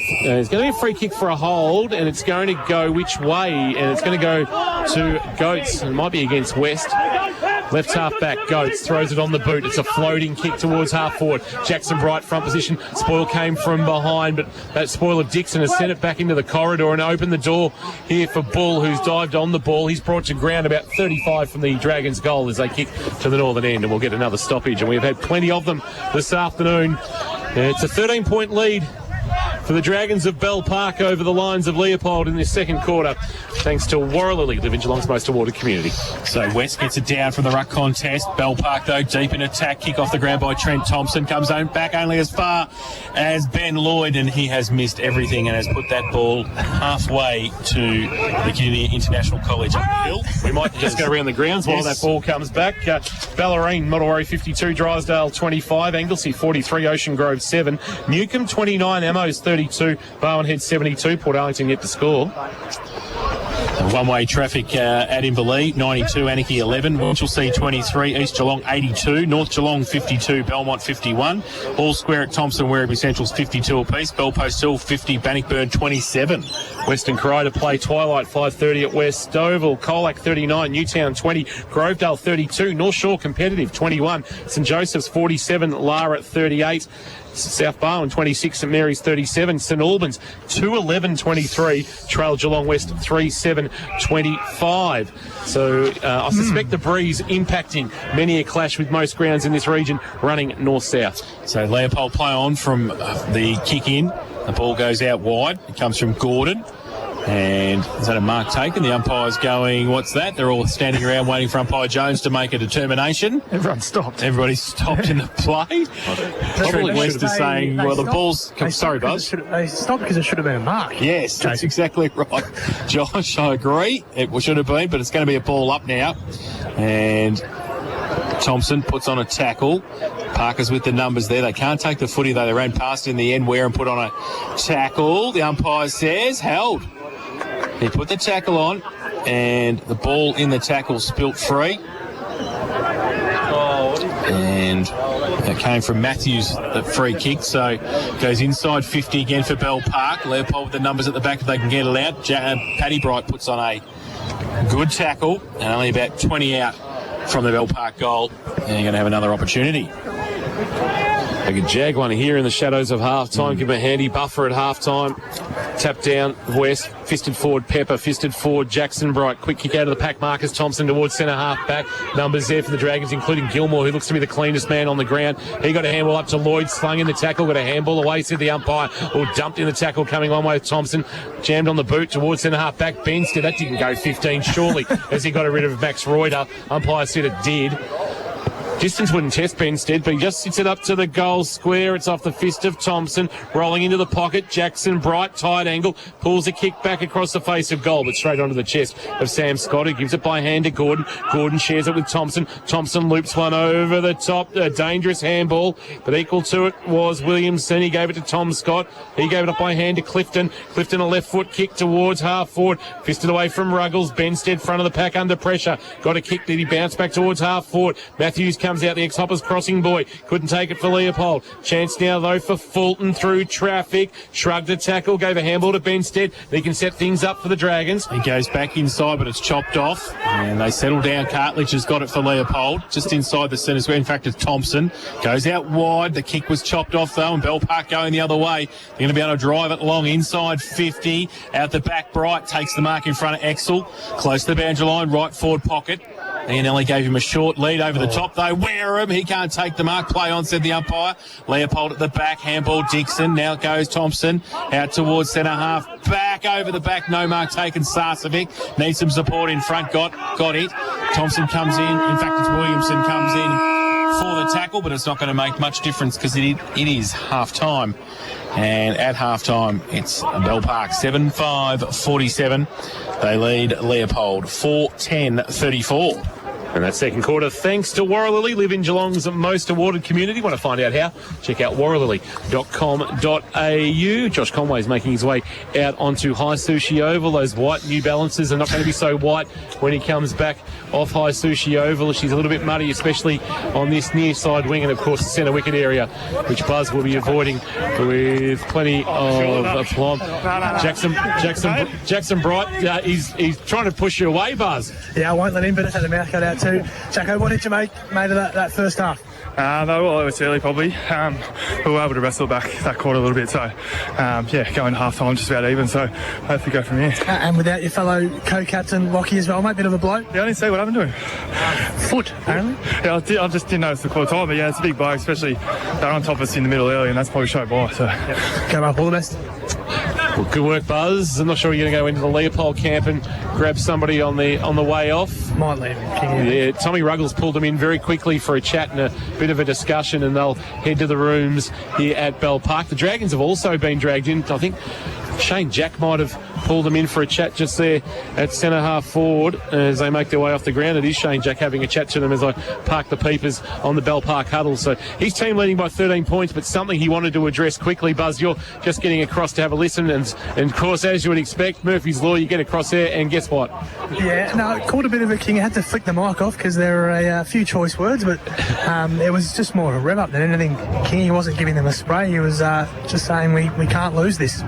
It's going to be a free kick for a hold, and it's going to go which way? And it's going to go to Goats. It might be against West. Left half back, Goats throws it on the boot. It's a floating kick towards half forward. Jackson Bright front position. Spoil came from behind, but that spoil of Dixon has sent it back into the corridor and opened the door here for Bull, who's dived on the ball. He's brought to ground about 35 from the Dragons' goal as they kick to the northern end, and we'll get another stoppage. And we've had plenty of them this afternoon. It's a 13-point lead for the Dragons of Bell Park over the Lions of Leopold in this second quarter, thanks to Warralili, living Geelong's most awarded community. So West gets it down from the ruck contest. Bell Park, though, deep in attack. Kick off the ground by Trent Thompson. Comes back only as far as Ben Lloyd, and he has missed everything and has put that ball halfway to the Community International College uphill. We might just go around the grounds while that ball comes back. Ballerine, Mottawari 52, Drysdale 25, Anglesey 43, Ocean Grove 7, Newcombe 29, Amos 32, Barwon Head 72, Port Arlington yet to score. One-way traffic at Inverleigh, 92, Anarchy 11, Winchelsea 23, East Geelong 82, North Geelong 52, Belmont 51, All Square at Thompson, Werribee Central's 52 apiece, Bellpost Hill 50, Bannockburn 27. Western Cry to play Twilight 5:30 at West, Stouffville, Colac 39, Newtown 20, Grovedale 32, North Shore competitive 21, St Joseph's 47, Lara at 38, South Barwon 26, St Mary's 37, St Albans 2-11-23, Trail Geelong West 3-7-25. So I suspect the breeze impacting many a clash with most grounds in this region running north-south. So Leopold play on from the kick in. The ball goes out wide. It comes from Gordon. And is that a mark taken? The umpire's going, what's that? They're all standing around waiting for umpire Jones to make a determination. Everyone's stopped. Everybody's stopped in the play. Probably West is saying, well, the ball's... Sorry, Buzz. They stopped because it should have been a mark. Yes, that's exactly right. Josh, I agree. It should have been, but it's going to be a ball up now. And Thompson puts on a tackle. Parker's with the numbers there. They can't take the footy, though. They ran past in the end. Wareham put on a tackle. The umpire says, held. He put the tackle on, and the ball in the tackle spilt free. And it came from Matthews, the free kick. So goes inside 50 again for Bell Park. Leopold with the numbers at the back if they can get it out. Paddy Bright puts on a good tackle, and only about 20 out from the Bell Park goal. And you're going to have another opportunity. They could jag one here in the shadows of half-time, give him a handy buffer at half-time. Tap down, West, fisted forward, Pepper, fisted forward, Jackson Bright. Quick kick out of the pack, Marcus Thompson towards centre half-back. Numbers there for the Dragons, including Gilmore, who looks to be the cleanest man on the ground. He got a handball up to Lloyd, slung in the tackle, got a handball away, said the umpire, or dumped in the tackle, coming one way with Thompson. Jammed on the boot towards centre half-back. Benstead, that didn't go 15, surely, as he got rid of Max Reuter. Umpire said it did. Distance wouldn't test Benstead, but he just sits it up to the goal square. It's off the fist of Thompson, rolling into the pocket. Jackson Bright, tight angle, pulls a kick back across the face of goal, but straight onto the chest of Sam Scott, who gives it by hand to Gordon. Gordon shares it with Thompson. Thompson loops one over the top. A dangerous handball, but equal to it was Williamson. He gave it to Tom Scott. He gave it up by hand to Clifton. Clifton, a left foot kick towards half forward. Fisted away from Ruggles. Benstead, front of the pack, under pressure. Got a kick that he bounced back towards half forward. Matthews comes out, the ex-Hoppers crossing boy. Couldn't take it for Leopold. Chance now, though, for Fulton through traffic. Shrugged a tackle, gave a handball to Benstead. He can set things up for the Dragons. He goes back inside, but it's chopped off. And they settle down. Cartledge has got it for Leopold, just inside the centre square. In fact, it's Thompson. Goes out wide. The kick was chopped off, though, and Bell Park going the other way. They're going to be able to drive it long inside 50. Out the back, Bright takes the mark in front of Exel. Close to the boundary line, right forward pocket. Ianelli gave him a short lead over the top, though. Wareham, he can't take the mark. Play on, said the umpire. Leopold at the back, handball Dixon. Now goes Thompson out towards centre half. Back over the back, no mark taken. Sarcevic needs some support in front. Got it. Thompson comes in. In fact, it's Williamson comes in for the tackle, but it's not going to make much difference because it is half-time. And at half-time, it's Bell Park 7-5-47. They lead Leopold 4-10-34. And that second quarter, thanks to Warralilly, live in Geelong's most awarded community. Want to find out how? Check out warralilly.com.au. Josh Conway's making his way out onto High Sushi Oval. Those white New Balances are not going to be so white when he comes back off High Sushi Oval. She's a little bit muddy, especially on this near side wing and, of course, the centre wicket area, which Buzz will be avoiding with plenty of aplomb. Jackson Bright, he's trying to push you away, Buzz. Yeah, I won't let him, but it's had the mouth cut out too. Jacko, what did you make of that first half? Well, it was early probably. We were able to wrestle back that quarter a little bit, so going to half time just about even, so hopefully go from here. And without your fellow co-captain Lockie as well, mate, bit of a blow? Yeah, I didn't see what happened to him. Foot, apparently? Yeah, I just didn't notice the quarter time, but yeah, it's a big blow, especially they're on top of us in the middle early, and that's probably showed by, so. Yep. Go up, all the best. Well, good work, Buzz. I'm not sure you're going to go into the Leopold camp and grab somebody on the way off. Might leave him. Yeah, Tommy Ruggles pulled them in very quickly for a chat and a bit of a discussion, and they'll head to the rooms here at Bell Park. The Dragons have also been dragged in. I think Shane Jack might have pulled them in for a chat just there at centre half forward as they make their way off the ground. It is Shane Jack having a chat to them as I park the peepers on the Bell Park huddle. So his team leading by 13 points, but something he wanted to address quickly. Buzz, you're just getting across to have a listen, and of course, as you would expect, Murphy's Law, you get across there, and guess what? Yeah, no, caught a bit of a king. I had to flick the mic off because there were a few choice words, but it was just more a rev up than anything. Kingy wasn't giving them a spray. He was just saying we can't lose this,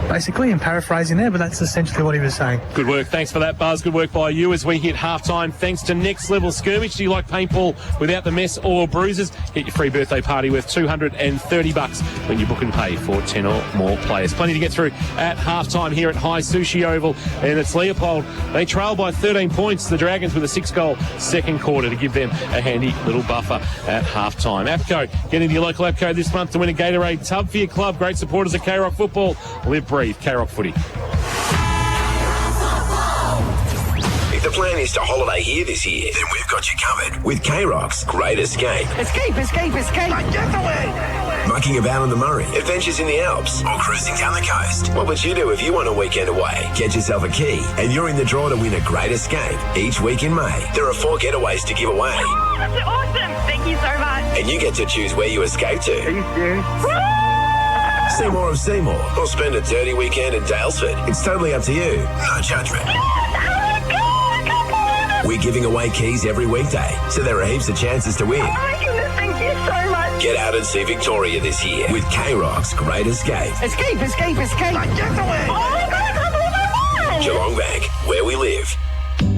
basically, and paraphrasing there, but that's essentially what he was saying. Good work. Thanks for that, Buzz. Good work by you as we hit half-time. Thanks to Next Level Skirmish. Do you like paintball without the mess or bruises? Get your free birthday party worth $230 when you book and pay for 10 or more players. Plenty to get through at half-time here at High Sushi Oval, and it's Leopold. They trail by 13 points. The Dragons with a 6-goal second quarter to give them a handy little buffer at half-time. APCO, get into your local APCO this month to win a Gatorade tub for your club. Great supporters of K-Rock football. Live, breathe, K-Rock footy. If the plan is to holiday here this year, then we've got you covered with K-Rock's Great Escape. Escape, escape, escape! Get away! Mucking about on the Murray, adventures in the Alps, or cruising down the coast. What would you do if you want a weekend away? Get yourself a key, and you're in the draw to win a Great Escape each week in May. There are 4 getaways to give away. Oh, that's awesome! Thank you so much. And you get to choose where you escape to. Are you serious? See more of Seymour, or spend a dirty weekend in Dalesford. It's totally up to you. No judgment. We're giving away keys every weekday, so there are heaps of chances to win. Oh my goodness, thank you so much. Get out and see Victoria this year with K-Rock's Great Escape. Escape, escape, escape! Get away! Oh my God, I can't believe I won! Geelong Bank, where we live.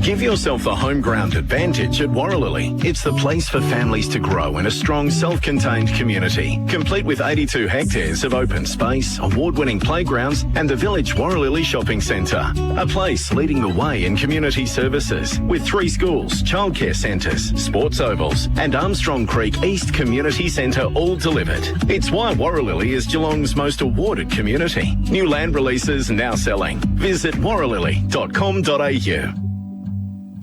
Give yourself a home ground advantage at Warralilly. It's the place for families to grow in a strong, self-contained community, complete with 82 hectares of open space, award-winning playgrounds, and the Village Warralilly Shopping Centre. A place leading the way in community services, with 3 schools, childcare centres, sports ovals, and Armstrong Creek East Community Centre all delivered. It's why Warralilly is Geelong's most awarded community. New land releases now selling. Visit warralilly.com.au.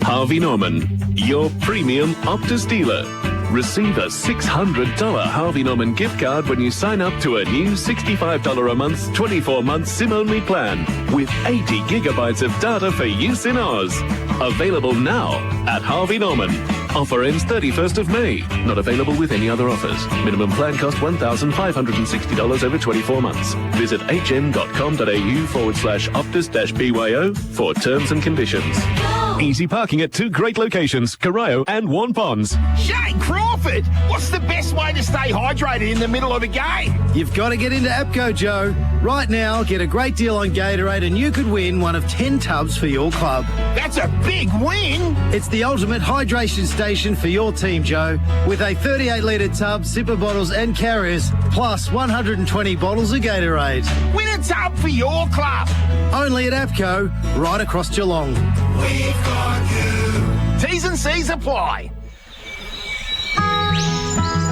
Harvey Norman, your premium Optus dealer. Receive a $600 Harvey Norman gift card when you sign up to a new $65 a month, 24-month SIM-only plan with 80 gigabytes of data for use in Oz. Available now at Harvey Norman. Offer ends 31st of May. Not available with any other offers. Minimum plan cost $1,560 over 24 months. Visit hm.com.au/Optus-BYO for terms and conditions. Easy parking at 2 great locations, Corio and Warn Ponds. Shane Crawford, what's the best way to stay hydrated in the middle of a game? You've got to get into APCO, Joe. Right now, get a great deal on Gatorade and you could win one of 10 tubs for your club. That's a big win. It's the ultimate hydration station for your team, Joe, with a 38-litre tub, zipper bottles and carriers, plus 120 bottles of Gatorade. Win a tub for your club. Only at APCO, right across Geelong. We've got you. T's and C's apply.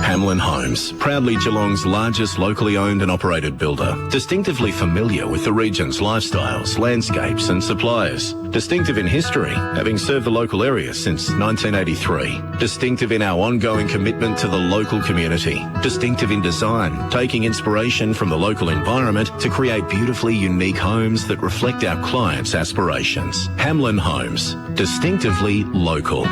Hamlin Homes, proudly Geelong's largest locally owned and operated builder. Distinctively familiar with the region's lifestyles, landscapes and suppliers. Distinctive in history, having served the local area since 1983. Distinctive in our ongoing commitment to the local community. Distinctive in design, taking inspiration from the local environment to create beautifully unique homes that reflect our clients' aspirations. Hamlin Homes, distinctively local.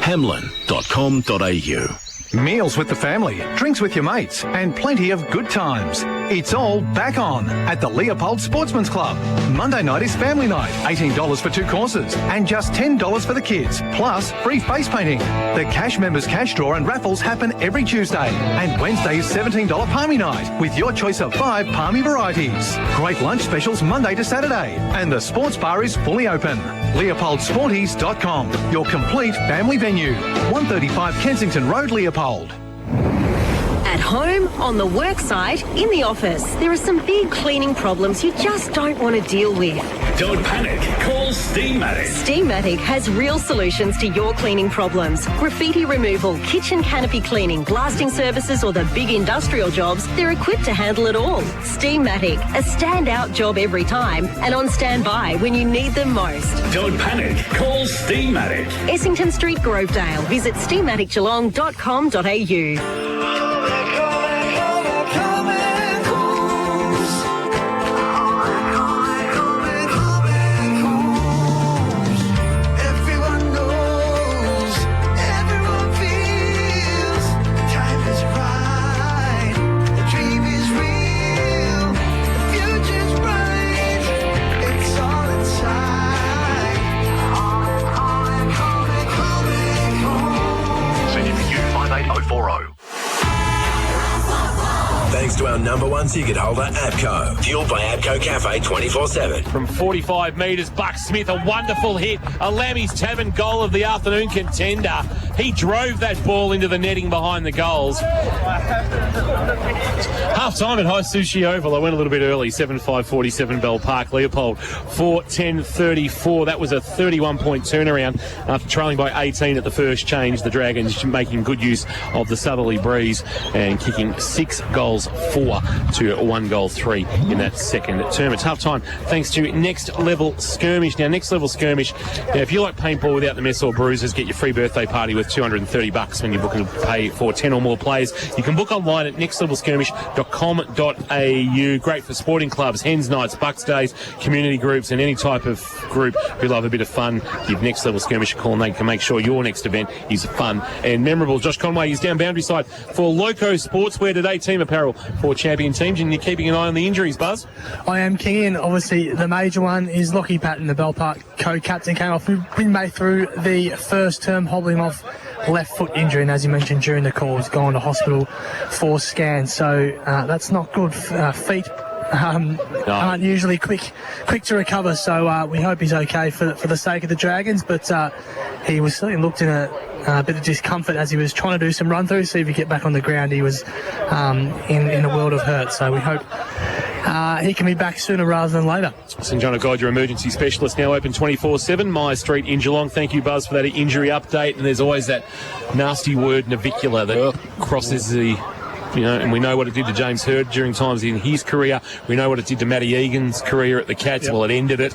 Hamlin.com.au. Meals with the family, drinks with your mates, and plenty of good times. It's all back on at the Leopold Sportsman's Club. Monday night is family night, $18 for 2 courses, and just $10 for the kids, plus free face painting. The Cash Members Cash Draw and raffles happen every Tuesday, and Wednesday is $17 Palmy night, with your choice of 5 Palmy varieties. Great lunch specials Monday to Saturday, and the sports bar is fully open. LeopoldSporties.com, your complete family venue. 135 Kensington Road, Leopold. At home, on the work site, in the office, there are some big cleaning problems you just don't want to deal with. Don't panic. Call Steamatic. Steamatic has real solutions to your cleaning problems. Graffiti removal, kitchen canopy cleaning, blasting services or the big industrial jobs, they're equipped to handle it all. Steamatic, a standout job every time and on standby when you need them most. Don't panic. Call Steamatic. Essington Street, Grovedale. Visit steamaticgeelong.com.au. Thanks to our #1 ticket holder, APCO. Fueled by APCO Cafe 24/7. From 45 metres, Buck Smith, a wonderful hit. A Lammy's Tavern goal of the afternoon contender. He drove that ball into the netting behind the goals. Half-time at High Sushi Oval. I went a little bit early, 7:5:47 Bell Park. Leopold, 4:10:34. That was a 31-point turnaround after trailing by 18 at the first change. The Dragons making good use of the southerly breeze and kicking 6 goals 4 to 1 goal 3 in that second term. It's half-time thanks to Next Level Skirmish. Now, Next Level Skirmish, if you like paintball without the mess or bruises, get your free birthday party with $230 when you book and pay for 10 or more players. You can book online at nextlevelskirmish.com.au. Great for sporting clubs, hens nights, bucks days, community groups, and any type of group who love a bit of fun. Give Next Level Skirmish a call and they can make sure your next event is fun and memorable. Josh Conway is down boundary side for Loco Sportswear today, team apparel for champion teams, and you're keeping an eye on the injuries, Buzz? I am, King, and obviously the major one is Lockie Patton, the Bell Park co-captain, came off midway through the first term, hobbling off left foot injury, and as you mentioned during the call, he's gone to hospital for scans, so that's not good. Feet aren't usually quick to recover, so we hope he's okay for the sake of the Dragons, but he was certainly looked in a bit of discomfort as he was trying to do some run-throughs, see if he get back on the ground. He was in a world of hurt, so we hope he can be back sooner rather than later. St John of God, your emergency specialist, now open 24/7, Myers Street in Geelong. Thank you, Buzz, for that injury update. And there's always that nasty word, navicular, that crosses the and we know what it did to James Hurd during times in his career. We know what it did to Matty Egan's career at the Cats. Well, it ended it.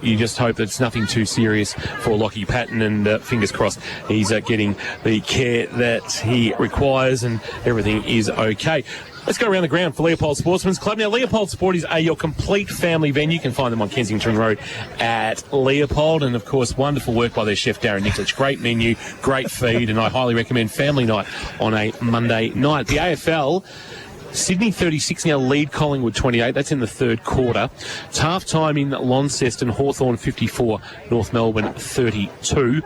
You just hope that it's nothing too serious for Lockie Patton, and fingers crossed he's getting the care that he requires and everything is okay. Let's go around the ground for Leopold Sportsman's Club. Now, Leopold Sporties are your complete family venue. You can find them on Kensington Road at Leopold. And, of course, wonderful work by their chef, Darren Nicholich. Great menu, great feed, and I highly recommend family night on a Monday night. The AFL... Sydney 36 now lead Collingwood 28. That's in the third quarter. It's half-time in Launceston, Hawthorn 54, North Melbourne 32.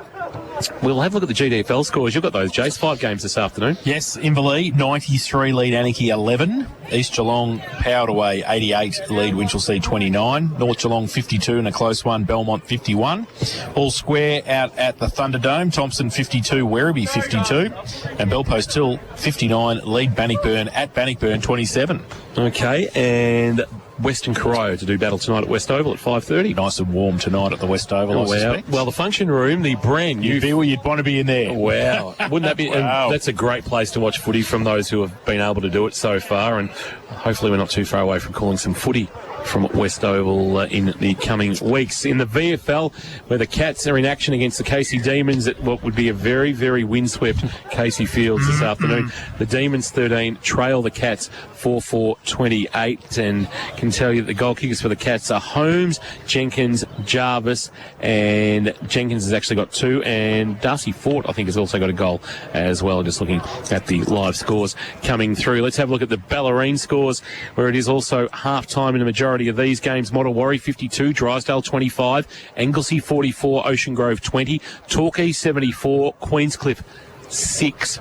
We'll have a look at the GDFL scores. You've got those, Jace. 5 games this afternoon. Yes, Inverleigh 93 lead Anarchy 11. East Geelong powered away 88 lead Winchelsea 29. North Geelong 52 in a close one. Belmont 51. All square out at the Thunderdome. Thompson 52, Werribee 52. And Bellpost Hill 59 lead Bannockburn at Bannockburn 27. Okay, and Western Corio to do battle tonight at West Oval at 5:30. Nice and warm tonight at the West Oval, I suspect. Well, the function room, the brand new... You'd want to be in there. Wow. Wouldn't that be... Wow. And that's a great place to watch footy from those who have been able to do it so far, and hopefully we're not too far away from calling some footy from West Oval in the coming weeks. In the VFL, where the Cats are in action against the Casey Demons at what would be a very, very windswept Casey Fields this afternoon. The Demons 13 trail the Cats 4-4-28, and can tell you that the goal kickers for the Cats are Holmes, Jenkins, Jarvis, and Jenkins has actually got 2, and Darcy Fort, I think, has also got a goal as well, just looking at the live scores coming through. Let's have a look at the Ballerine scores, where it is also half-time in the majority of these games. Model 52, Drysdale 25, Anglesey 44, Ocean Grove 20, Torquay 74, Queenscliff 6.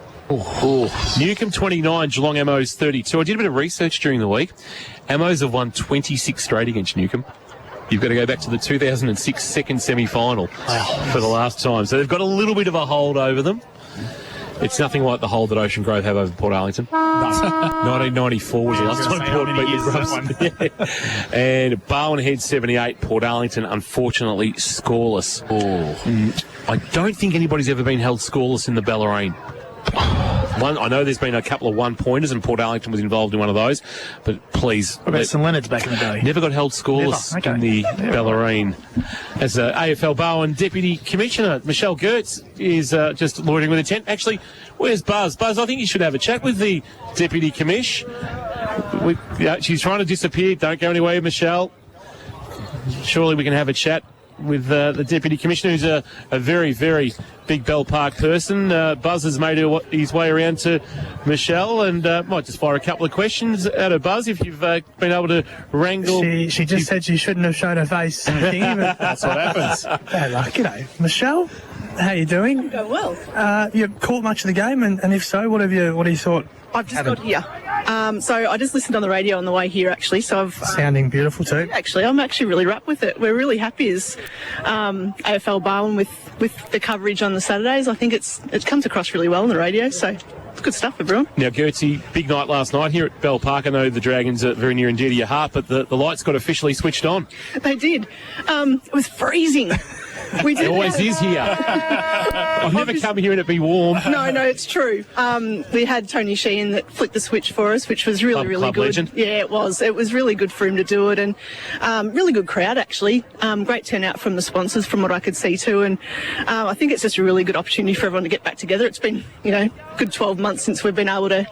Newcombe 29, Geelong Amos 32. I did a bit of research during the week. Amos have won 26 straight against Newcombe. You've got to go back to the 2006 second semi-final for the last time. So they've got a little bit of a hold over them. It's nothing like the hold that Ocean Grove have over Port Arlington. 1994 was the last time Port beat the Grubs. And Barwon Head 78, Port Arlington unfortunately scoreless. I don't think anybody's ever been held scoreless in the Ballerine. I know there's been a couple of one-pointers, and Port Arlington was involved in one of those, but please... What about St Leonard's back in the day? Never got held scoreless in the Ballerine. As AFL Barwon Deputy Commissioner Michelle Gertz is just loitering with a tent. Actually, where's Buzz? Buzz, I think you should have a chat with the Deputy Commish. She's trying to disappear. Don't go anywhere, Michelle. Surely we can have a chat with the Deputy Commissioner, who's a very, very big Bell Park person. Buzz has made his way around to Michelle, and might just fire a couple of questions out of Buzz if you've been able to wrangle. She just said she shouldn't have shown her face. That's what happens. Bad luck. G'day, Michelle. How you doing? I'm going well. You caught much of the game, and if so, what have you thought? I've just got here. So I just listened on the radio on the way here, actually. So I've sounding beautiful too. Actually, I'm actually really wrapped with it. We're really happy as AFL Barwon with the coverage on the Saturdays. I think it comes across really well on the radio. So it's good stuff, everyone. Now, Gertzie, big night last night here at Bell Park. I know the Dragons are very near and dear to your heart, but the lights got officially switched on. They did. It was freezing. It always is here. I've never come here and it be warm. No, it's true. We had Tony Sheehan that flicked the switch for us, which was really Club good. Legend. Yeah, it was. It was really good for him to do it, and really good crowd actually. Great turnout from the sponsors, from what I could see too, and I think it's just a really good opportunity for everyone to get back together. It's been good 12 months since we've been able to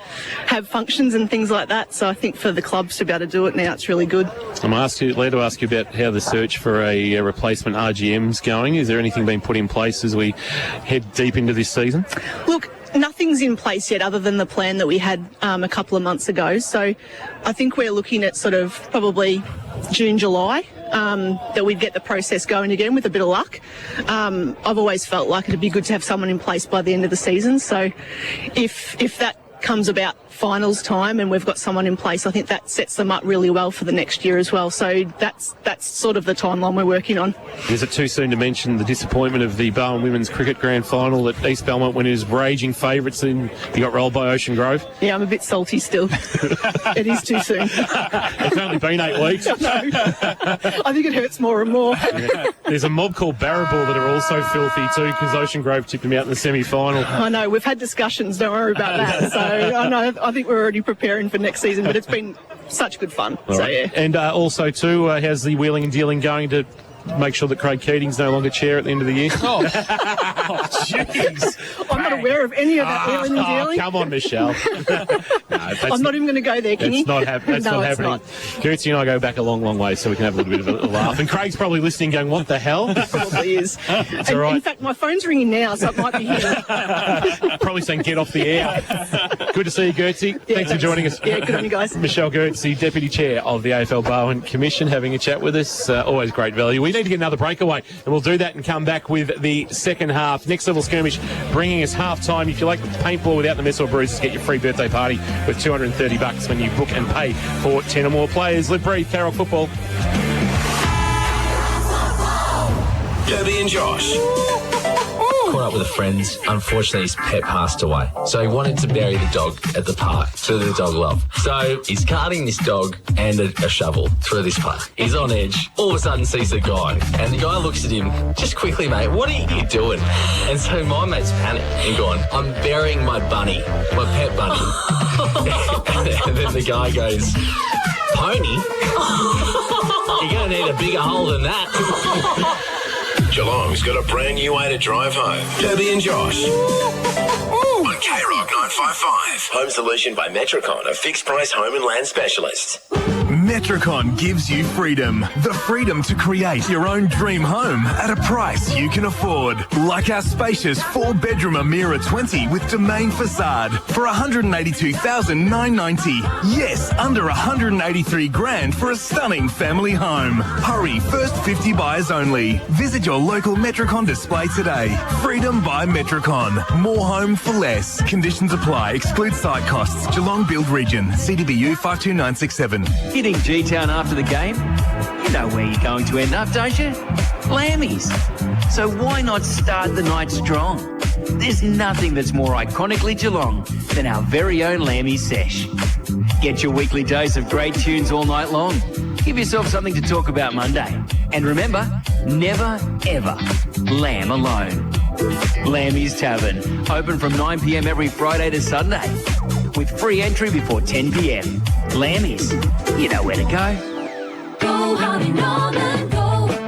have functions and things like that. So I think for the clubs to be able to do it now, it's really good. I'm glad to ask you about how the search for a replacement RGM's going. Is there anything being put in place as we head deep into this season? Look, nothing's in place yet other than the plan that we had a couple of months ago. So I think we're looking at sort of probably June, July, that we'd get the process going again with a bit of luck. I've always felt like it'd be good to have someone in place by the end of the season. So if that comes about finals time and we've got someone in place, I think that sets them up really well for the next year as well. So that's sort of the timeline we're working on. Is it too soon to mention the disappointment of the Barwon Women's Cricket Grand Final at East Belmont when it was raging favourites and you got rolled by Ocean Grove? Yeah, I'm a bit salty still. It is too soon. It's only been 8 weeks. No. I think it hurts more and more. Yeah. There's a mob called Barraball that are also filthy too because Ocean Grove tipped them out in the semi-final. I know, we've had discussions, don't worry about that. So I think we're already preparing for next season, but it's been such good fun. All right. Yeah. And also, too, how's the wheeling and dealing going to make sure that Craig Keating's no longer chair at the end of the year? Jeez. I'm not aware of any of that wheeling and dealing. Come on, Michelle. I'm not even going to go there, Kingy. That's not happening. Gertzie and I go back a long, long way, so we can have a little bit of a laugh. And Craig's probably listening going, what the hell? Probably is. It's all right. In fact, my phone's ringing now, so it might be him. Probably saying get off the air. Good to see you, Gertzie. Thanks for joining us. Yeah, good on you guys. Michelle Gertzie, Deputy Chair of the AFL Bowen Commission, having a chat with us. Always great value. We need to get another breakaway, and we'll do that and come back with the second half. Next level skirmish bringing us half time. If you like the paintball without the mess or bruises, get your free birthday party with $230 when you book and pay for 10 or more players. Live, breathe, Carroll football. Debbie and Josh. Caught up with a friend. Unfortunately, his pet passed away. So he wanted to bury the dog at the park to the dog love. So he's carting this dog and a shovel through this park. He's on edge. All of a sudden sees the guy. And the guy looks at him, just quickly, mate, what are you doing? And so my mate's panicked and gone, I'm burying my bunny, my pet bunny. And then the guy goes, pony? You're going to need a bigger hole than that. Geelong's got a brand new way to drive home. Debbie and Josh. On K-Rock 955. Home Solution by Metricon, a fixed price home and land specialist. Metricon gives you freedom. The freedom to create your own dream home at a price you can afford. Like our spacious 4-bedroom Amira 20 with domain facade for $182,990. Yes, under $183,000 for a stunning family home. Hurry, first 50 buyers only. Visit your local Metricon display today. Freedom by Metricon. More home for less. Conditions apply. Exclude site costs. Geelong Build Region. CDBU 52967. Hitting G-Town after the game? You know where you're going to end up, don't you? Lammy's. So why not start the night strong? There's nothing that's more iconically Geelong than our very own Lammy's sesh. Get your weekly dose of great tunes all night long. Give yourself something to talk about Monday. And remember, never, ever lamb alone. Lammy's Tavern, open from 9 p.m. every Friday to Sunday, with free entry before 10 p.m. Lammy's, you know where to go. Go, Harvey Norman, go.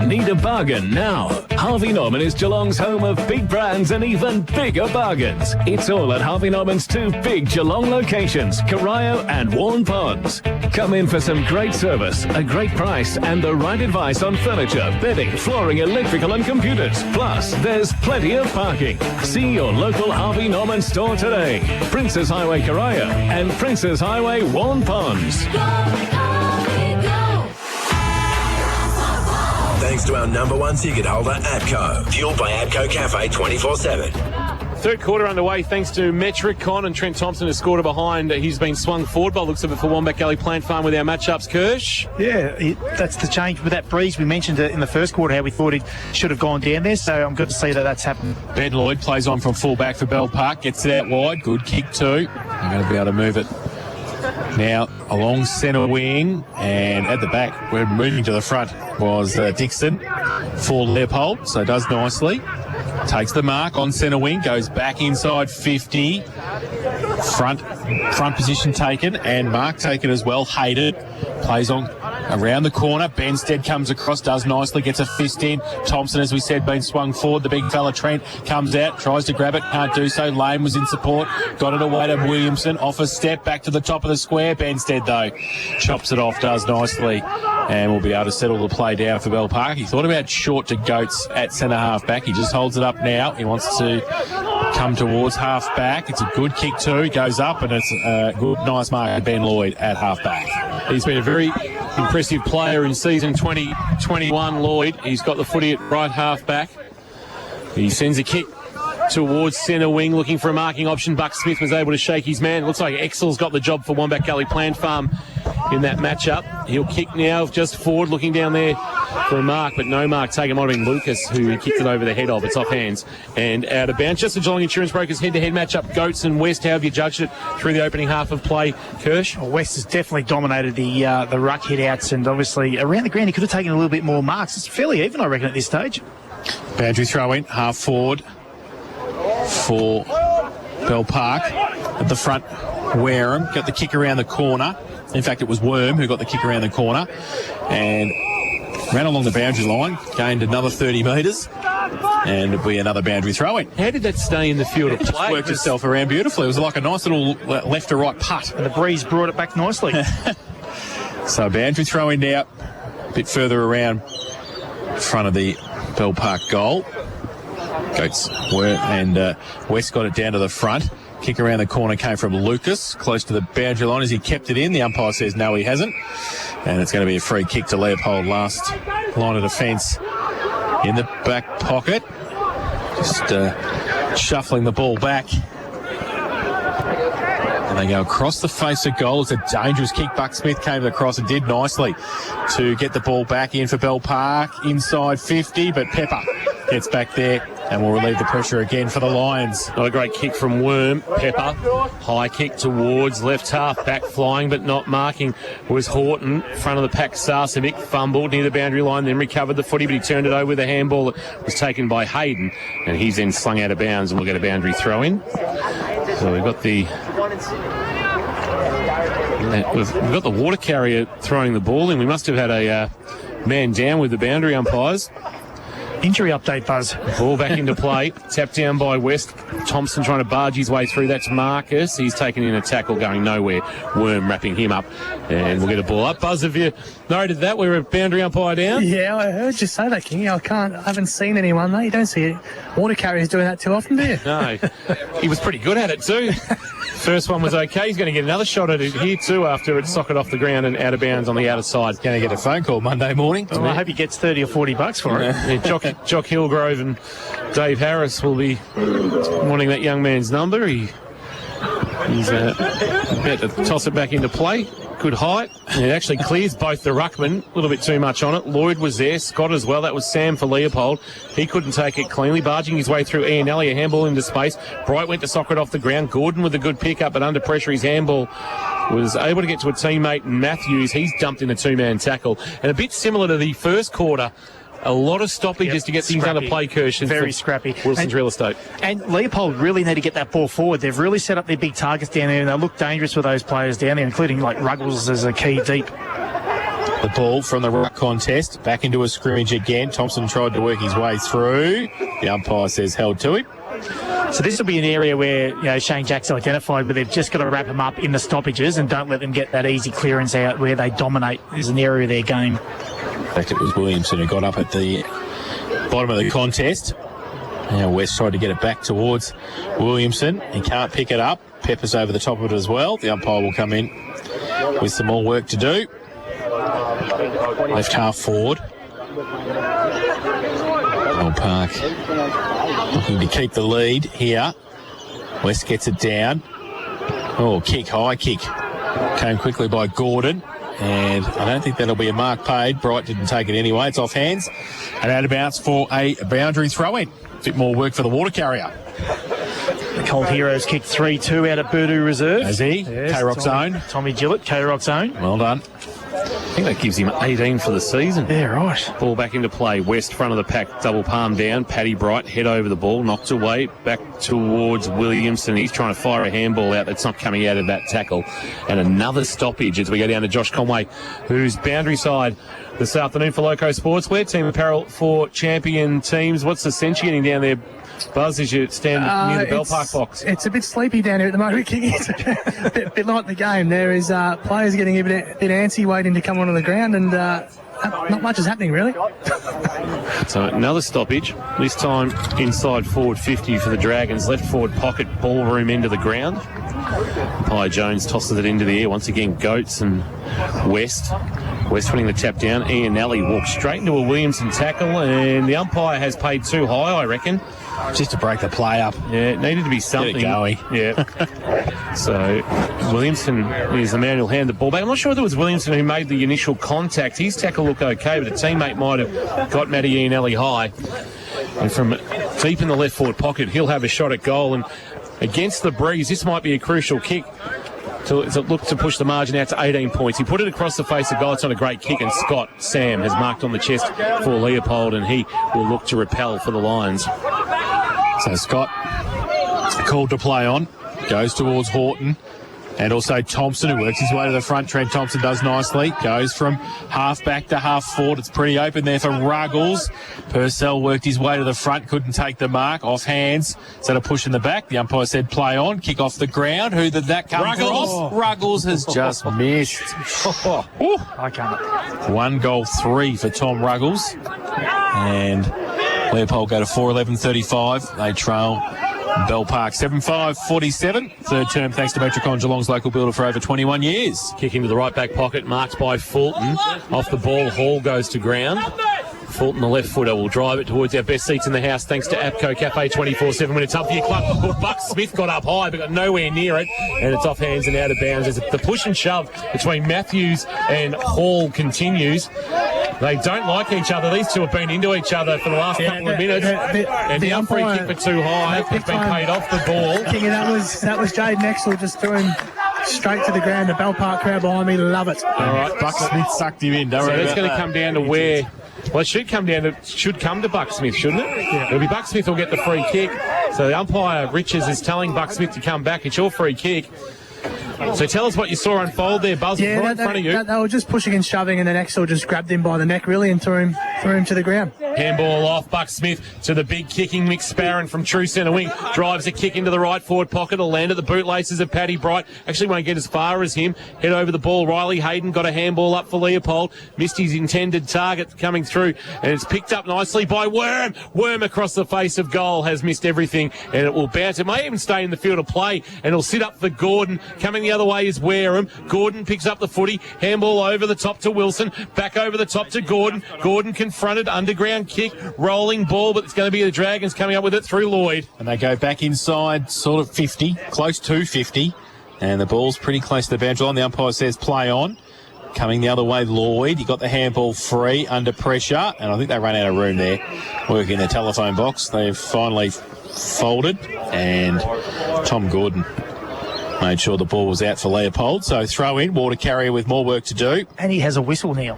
Need a bargain now? Harvey Norman is Geelong's home of big brands and even bigger bargains. It's all at Harvey Norman's 2 big Geelong locations, Corio and Warren Ponds. Come in for some great service, a great price, and the right advice on furniture, bedding, flooring, electrical and computers. Plus, there's plenty of parking. See your local Harvey Norman store today. Princes Highway Corio and Princes Highway Warren Ponds. Thanks to our #1 ticket holder, APCO. Fueled by APCO Cafe 24/7. Third quarter underway thanks to Metricon, and Trent Thompson has scored a behind. He's been swung forward by looks of it for Wombat Gully Plant Farm with our matchups. Kirsch? Yeah, that's the change with that breeze. We mentioned it in the first quarter how we thought it should have gone down there, so I'm good to see that that's happened. Ben Lloyd plays on from full-back for Bell Park, gets it out wide. Good kick too. They're going to be able to move it now along centre wing, and at the back, we're moving to the front, was Dixon for Leopold, so does nicely. Takes the mark on centre wing, goes back inside 50. Front position taken, and mark taken as well. Hated. Plays on around the corner. Benstead comes across, does nicely, gets a fist in. Thompson, as we said, been swung forward. The big fella Trent comes out, tries to grab it, can't do so. Lane was in support, got it away to Williamson. Off a step, back to the top of the square. Benstead, though, chops it off, does nicely, and will be able to settle the play down for Bell Park. He thought about short to Goats at centre half back. He just holds it up now. He wants to come towards half back. It's a good kick too. He goes up, and it's a good, nice mark to Ben Lloyd at half back. He's been a very impressive player in season 2021, Lloyd. He's got the footy at right half back. He sends a kick towards centre wing, looking for a marking option. Buck Smith was able to shake his man. It looks like Excel's got the job for Wombat Gully Plant Farm in that matchup. He'll kick now just forward, looking down there for a mark, but no mark taken. Might have been Lucas who kicked it over the head of. It's off hands and out of bounds. Just the Geelong Insurance Brokers head-to-head matchup. Goats and West, how have you judged it through the opening half of play, Kirsch? Well, West has definitely dominated the ruck hit-outs, and obviously around the ground he could have taken a little bit more marks. It's fairly even, I reckon, at this stage. Boundary throw in, half forward for Bell Park. At the front, Wareham got the kick around the corner. In fact, it was Worm who got the kick around the corner and ran along the boundary line, gained another 30 metres, and it'll be another boundary throw-in. How did that stay in the field of play? It worked itself around beautifully. It was like a nice little left to right putt. And the breeze brought it back nicely. So boundary throw-in now, a bit further around front of the Bell Park goal. Goats were, and West got it down to the front. Kick around the corner came from Lucas, close to the boundary line as he kept it in. The umpire says no, he hasn't. And it's going to be a free kick to Leopold, last line of defence in the back pocket. Just shuffling the ball back. And they go across the face of goal. It's a dangerous kick. Buck Smith came across and did nicely to get the ball back in for Bell Park. Inside 50, but Pepper gets back there and will relieve the pressure again for the Lions. Not a great kick from Worm. Pepper, high kick towards left half, back flying but not marking was Horton. Front of the pack, Sarcevic fumbled near the boundary line, then recovered the footy, but he turned it over with a handball that was taken by Hayden, and he's then slung out of bounds, and we'll get a boundary throw in. So we've got the water carrier throwing the ball in. We must have had a man down with the boundary umpires. Injury update, Buzz. Ball back into play. Tapped down by West. Thompson trying to barge his way through. That's Marcus. He's taken in a tackle going nowhere. Worm wrapping him up. And we'll get a ball up. Buzz, have you noted that? We're a boundary umpire down? Yeah, I heard you say that, King. I haven't seen anyone, though. You don't see water carriers doing that too often, do you? No. He was pretty good at it too. First one was okay. He's going to get another shot at it here too after it's socked off the ground and out of bounds on the outer side. Going to get a phone call Monday morning. Well, I hope he gets $30 or $40 for it. Yeah, Jock Hillgrove and Dave Harris will be wanting that young man's number. He's about to toss it back into play. Good height. And it actually clears both the ruckman. A little bit too much on it. Lloyd was there. Scott as well. That was Sam for Leopold. He couldn't take it cleanly. Barging his way through Ian Ellie. A handball into space. Bright went to sock it off the ground. Gordon with a good pickup, but under pressure his handball was able to get to a teammate. Matthews, he's dumped in a two-man tackle. And a bit similar to the first quarter. A lot of stoppages to get things under play, Kirsch. Very scrappy. Wilson's Real Estate. And Leopold really need to get that ball forward. They've really set up their big targets down there, and they look dangerous with those players down there, including like Ruggles as a key deep. The ball from the ruck contest back into a scrimmage again. Thompson tried to work his way through. The umpire says held to him. So this will be an area where Shane Jack's identified, but they've just got to wrap them up in the stoppages and don't let them get that easy clearance out where they dominate as an area of their game. In fact, it was Williamson who got up at the bottom of the contest. Now West tried to get it back towards Williamson. He can't pick it up. Pepper's over the top of it as well. The umpire will come in with some more work to do. Left half forward. Bell Park looking to keep the lead here. West gets it down. Oh, kick, high kick. Came quickly by Gordon. And I don't think that'll be a mark paid. Bright didn't take it anyway. It's off hands. And out of bounds for a boundary throw-in. A bit more work for the water carrier. The Cold Heroes kicked 3-2 out at Boodoo Reserve. Has he? Yes, K-Rock's own. Tommy Gillett, K-Rock's own. Well done. I think that gives him 18 for the season. Yeah, right. Ball back into play. West front of the pack, double palm down. Paddy Bright head over the ball, knocked away, back towards Williamson. He's trying to fire a handball out that's not coming out of that tackle. And another stoppage as we go down to Josh Conway, who's boundary side this afternoon for Loco Sportswear. Team apparel for champion teams. What's the sense you're getting down there, Buzz, as you stand near the Bell Park box? It's a bit sleepy down here at the moment, King. It's a bit like the game. There is players getting a bit antsy, waiting to come onto the ground, and not much is happening, really. So another stoppage, this time inside forward 50 for the Dragons. Left forward pocket, ballroom into the ground. Pye Jones tosses it into the air. Once again, Goats and West. West putting the tap down. Ian Nelly walks straight into a Williamson tackle, and the umpire has paid too high, I reckon. Just to break the play up. Yeah, it needed to be something. Get it going. Yeah. So Williamson is the man who'll hand the ball back. I'm not sure if it was Williamson who made the initial contact. His tackle looked okay, but a teammate might have got Matty Ianelli high. And from deep in the left forward pocket, he'll have a shot at goal. And against the breeze, this might be a crucial kick to look to push the margin out to 18 points. He put it across the face of goal. It's not a great kick, and Scott, Sam, has marked on the chest for Leopold, and he will look to repel for the Lions. So Scott called to play on, goes towards Horton, And also Thompson, who works his way to the front. Trent Thompson does nicely. Goes from half back to half forward. It's pretty open there for Ruggles. Purcell worked his way to the front. Couldn't take the mark. Off hands. Instead of pushing the back, the umpire said play on. Kick off the ground. Who did that come from? Ruggles has just missed. I can't. 1 goal 3 for Tom Ruggles. And Leopold go to 4-11-35. They trail Bell Park 7-5-47. Third term thanks to Metricon, Geelong's local builder for over 21 years. Kick into the right back pocket, marked by Fulton. Off the ball, Hall goes to ground. Fulton, the left footer, will drive it towards our best seats in the house thanks to APCO Cafe 24/7. When it's up for your club, well, Buck Smith got up high but got nowhere near it, and it's off hands and out of bounds as the push and shove between Matthews and Hall continues. They don't like each other. These two have been into each other for the last couple of minutes. And the free kick for too high has been paid off the ball. Kingy, that was Jade Nexel just threw him straight to the ground. The Bell Park crowd behind me love it. All right, Buck Smith sucked him in. So that's going to come down to where... Well, it should come to Buck Smith, shouldn't it? Yeah. It'll be Buck Smith who'll get the free kick. So the umpire, Richards, is telling Buck Smith to come back. It's your free kick. So tell us what you saw unfold there, Buzz, right in front of you. They were just pushing and shoving, and then Axel just grabbed him by the neck, really, and threw him to the ground. Handball off, Buck Smith to the big kicking Mick Sparron from true centre wing. Drives a kick into the right forward pocket. It'll land at the bootlaces of Paddy Bright. Actually won't get as far as him. Head over the ball. Riley Hayden got a handball up for Leopold. Missed his intended target coming through, and it's picked up nicely by Worm. Worm across the face of goal has missed everything, and it will bounce. It may even stay in the field of play, and it'll sit up for Gordon. Coming the other way is Wareham. Gordon picks up the footy. Handball over the top to Wilson. Back over the top to Gordon. Gordon confronted. Underground kick. Rolling ball, but it's going to be the Dragons coming up with it through Lloyd. And they go back inside sort of 50, close to 50. And the ball's pretty close to the boundary line. The umpire says play on. Coming the other way, Lloyd. He got the handball free under pressure. And I think they ran out of room there. Working in the telephone box. They've finally folded. And Tom Gordon made sure the ball was out for Leopold. So throw in, water carrier with more work to do. And he has a whistle, Neil.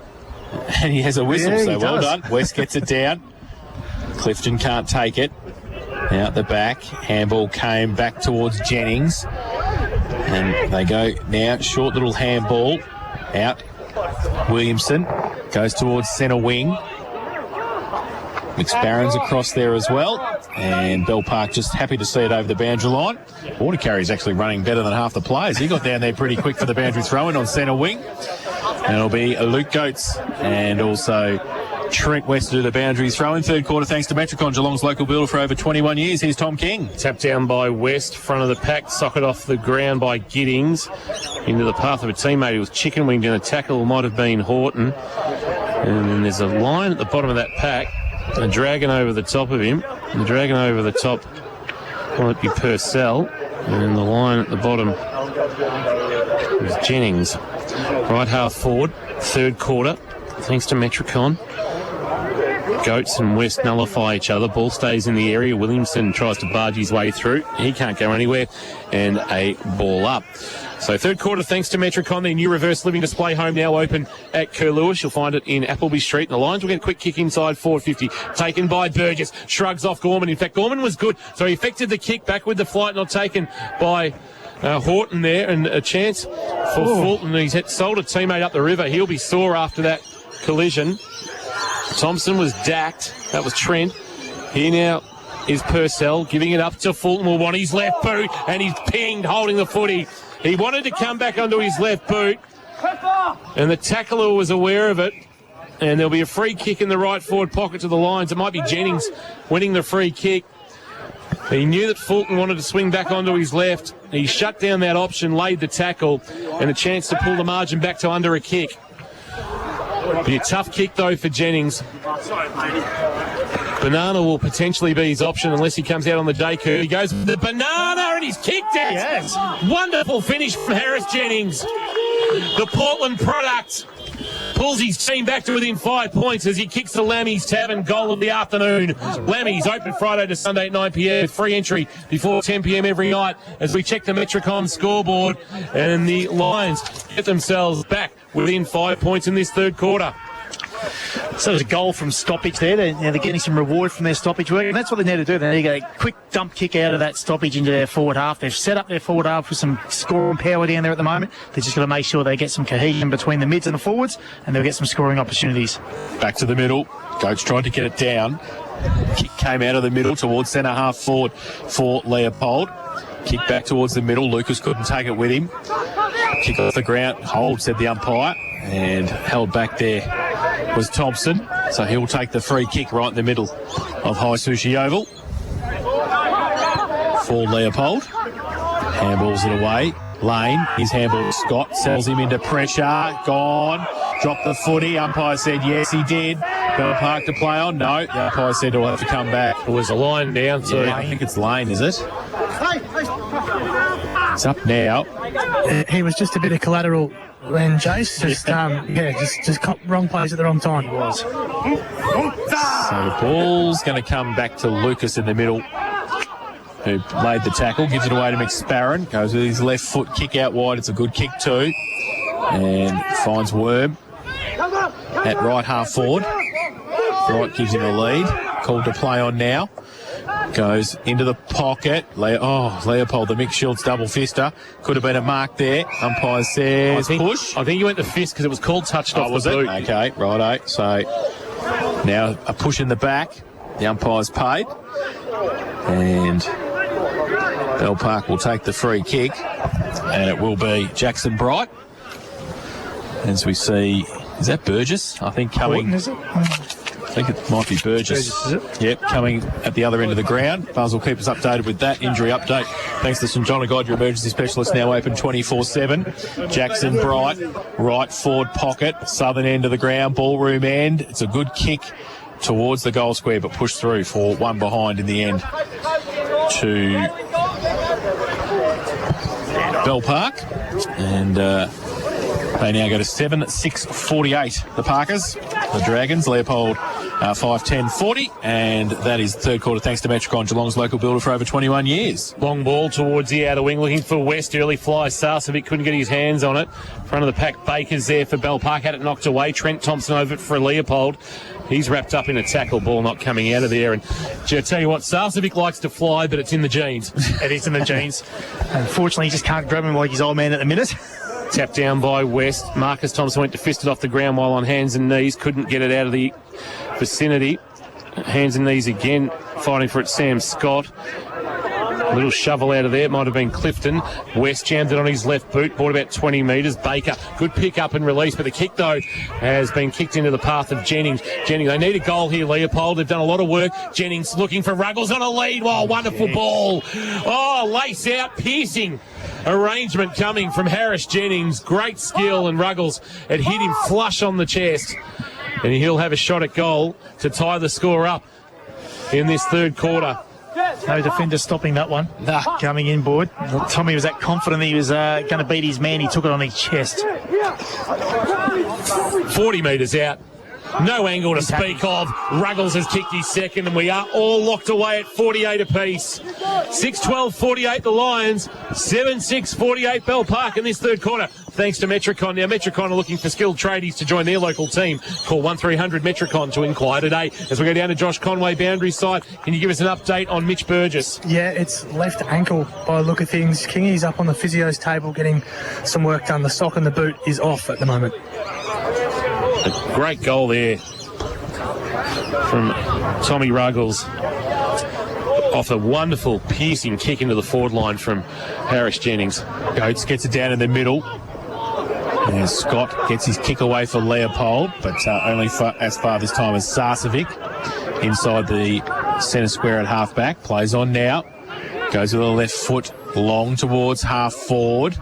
And he has a whistle, yeah, so well done. West gets it down. Clifton can't take it. Out the back. Handball came back towards Jennings. And they go now. Short little handball. Out. Williamson goes towards centre wing. McSparron's across there as well. And Bell Park just happy to see it over the boundary line. Water carrier's actually running better than half the players. He got down there pretty quick for the boundary throw-in on centre wing. And it'll be Luke Goetz and also Trent West to do the boundaries throw in. Third quarter thanks to Metricon, Geelong's local builder for over 21 years. Here's Tom King. Tapped down by West, front of the pack, socket off the ground by Giddings into the path of a teammate who was chicken winged in a tackle. Might have been Horton. And then there's a line at the bottom of that pack, a dragon over the top of him. And the dragon over the top might be Purcell. And the line at the bottom is Jennings. Right half forward, third quarter, thanks to Metricon. Goats and West nullify each other. Ball stays in the area. Williamson tries to barge his way through. He can't go anywhere. And a ball up. So third quarter, thanks to Metricon. Their new reverse living display home now open at Curlewis. You'll find it in Appleby Street. And the Lions will get a quick kick inside 450. Taken by Burgess. Shrugs off Gorman. In fact, Gorman was good. So he effected the kick back with the flight, not taken by Horton there. And a chance for Fulton. He's sold a teammate up the river. He'll be sore after that collision. Thompson was dacked. That was Trent. Here now is Purcell giving it up to Fulton. Will want his left boot, and he's pinged, holding the footy. He wanted to come back onto his left boot, and the tackler was aware of it. And there'll be a free kick in the right forward pocket to the Lions. It might be Jennings winning the free kick. He knew that Fulton wanted to swing back onto his left. He shut down that option, laid the tackle, and a chance to pull the margin back to under a kick. Be a tough kick, though, for Jennings. Banana will potentially be his option unless he comes out on the day curve. He goes with the banana and he's kicked it. Yes. Wonderful finish from Harris Jennings. The Portland product pulls his team back to within 5 points as he kicks the Lammy's Tavern goal of the afternoon. Lammy's open Friday to Sunday at 9 p.m. with free entry before 10 p.m. every night as we check the Metricon scoreboard, and the Lions get themselves back within 5 points in this third quarter. So there's a goal from stoppage there. They're getting some reward from their stoppage work, and that's what they need to do. They need to get a quick dump kick out of that stoppage into their forward half. They've set up their forward half with some scoring power down there at the moment. They're just got to make sure they get some cohesion between the mids and the forwards, and they'll get some scoring opportunities. Back to the middle. Coach tried to get it down. Kick came out of the middle towards centre half forward for Leopold. Kick back towards the middle. Lucas couldn't take it with him. Kick off the ground. Hold, said the umpire. And held back there was Thompson. So he'll take the free kick right in the middle of High Sushi Oval for Leopold. Handballs it away. Lane, his handball to Scott, sells him into pressure. Gone. Dropped the footy. Umpire said yes, he did. Bell Park to play on. No, the umpire said he'll have to come back. It was a line down to... Yeah, I think it's Lane, is it? It's up now. He was just a bit of collateral when Jace just wrong place at the wrong time. He was. So the ball's going to come back to Lucas in the middle, who laid the tackle, gives it away to McSparron, goes with his left foot, kick out wide. It's a good kick too, and finds Worm at right half forward. Right gives him the lead. Called to play on now. Goes into the pocket. Leopold, the Mick Schultz double fister. Could have been a mark there. Umpire says push. I think he went to fist because it was called touched off was the boot. Okay, righto. So now a push in the back. The umpire's paid. And Bell Park will take the free kick. And it will be Jackson Bright. As we see, is that Burgess? I think coming. Horton, is it? I think it might be Burgess. Burgess, is it? Yep, coming at the other end of the ground. Buzz will keep us updated with that injury update. Thanks to St John of God, your emergency specialist, now open 24/7. Jackson Bright, right forward pocket, southern end of the ground, ballroom end. It's a good kick towards the goal square, but pushed through for one behind in the end to Bell Park. And they now go to 7-6-48, the Parkers. The Dragons, Leopold 5-10-40, and that is the third quarter thanks to Metricon, Geelong's local builder for over 21 years. Long ball towards the outer wing, looking for West. Early fly, Sarcevic couldn't get his hands on it. Front of the pack, Baker's there for Bell Park, had it knocked away. Trent Thompson over it for Leopold. He's wrapped up in a tackle, ball not coming out of there. And I tell you what, Sarcevic likes to fly, but it's in the genes. It is in the genes. Unfortunately, he just can't grab him like his old man at the minute. Tapped down by West. Marcus Thompson went to fist it off the ground while on hands and knees. Couldn't get it out of the vicinity. Hands and knees again. Fighting for it, Sam Scott. A little shovel out of there. It might have been Clifton. West jammed it on his left boot. Bought about 20 metres. Baker, good pick up and release. But the kick, though, has been kicked into the path of Jennings. They need a goal here, Leopold. They've done a lot of work. Jennings looking for Ruggles on a lead. Wow, wonderful ball. Oh, lace out, piercing arrangement coming from Harris Jennings. Great skill, and Ruggles, it hit him flush on the chest. And he'll have a shot at goal to tie the score up in this third quarter. No defender stopping that one. Coming in board. Tommy was that confident he was going to beat his man. He took it on his chest. 40 metres out. No angle to speak of. Ruggles has kicked his second, and we are all locked away at 48 apiece. 6-12-48 the Lions. 7-6-48 Bell Park in this third quarter. Thanks to Metricon. Now, Metricon are looking for skilled tradies to join their local team. Call 1300 Metricon to inquire today. As we go down to Josh Conway boundary side, can you give us an update on Mitch Burgess? Yeah, it's left ankle by the look of things. Kingy's up on the physio's table getting some work done. The sock and the boot is off at the moment. A great goal there from Tommy Ruggles off a wonderful piercing kick into the forward line from Harris Jennings. Goats gets it down in the middle. And Scott gets his kick away for Leopold, but only as far this time as Sarcevic inside the centre square at half-back. Plays on now. Goes with the left foot long towards half-forward.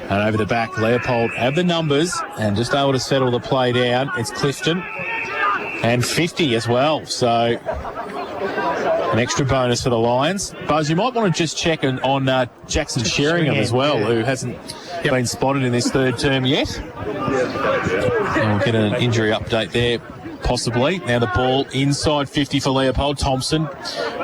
And over the back, Leopold have the numbers and just able to settle the play down. It's Clifton and 50 as well. So an extra bonus for the Lions. Buzz, you might want to just check on Jackson Sheringham as well, who hasn't been spotted in this third term yet. And we'll get an injury update there possibly. Now the ball inside 50 for Leopold. Thompson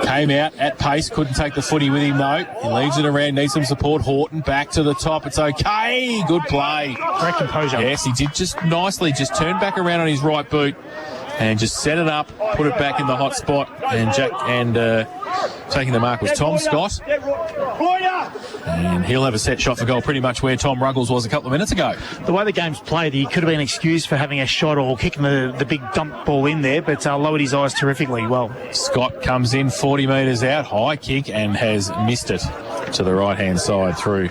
came out at pace, couldn't take the footy with him though. He leaves it around, needs some support. Horton back to the top. It's okay. Good play. Great composure. Yes, he did just nicely. Just turn back around on his right boot and just set it up, put it back in the hot spot. And taking the mark was Tom Scott. And he'll have a set shot for goal pretty much where Tom Ruggles was a couple of minutes ago. The way the game's played, he could have been excused for having a shot or kicking the big dump ball in there, but lowered his eyes terrifically well. Scott comes in 40 metres out, high kick, and has missed it to the right-hand side through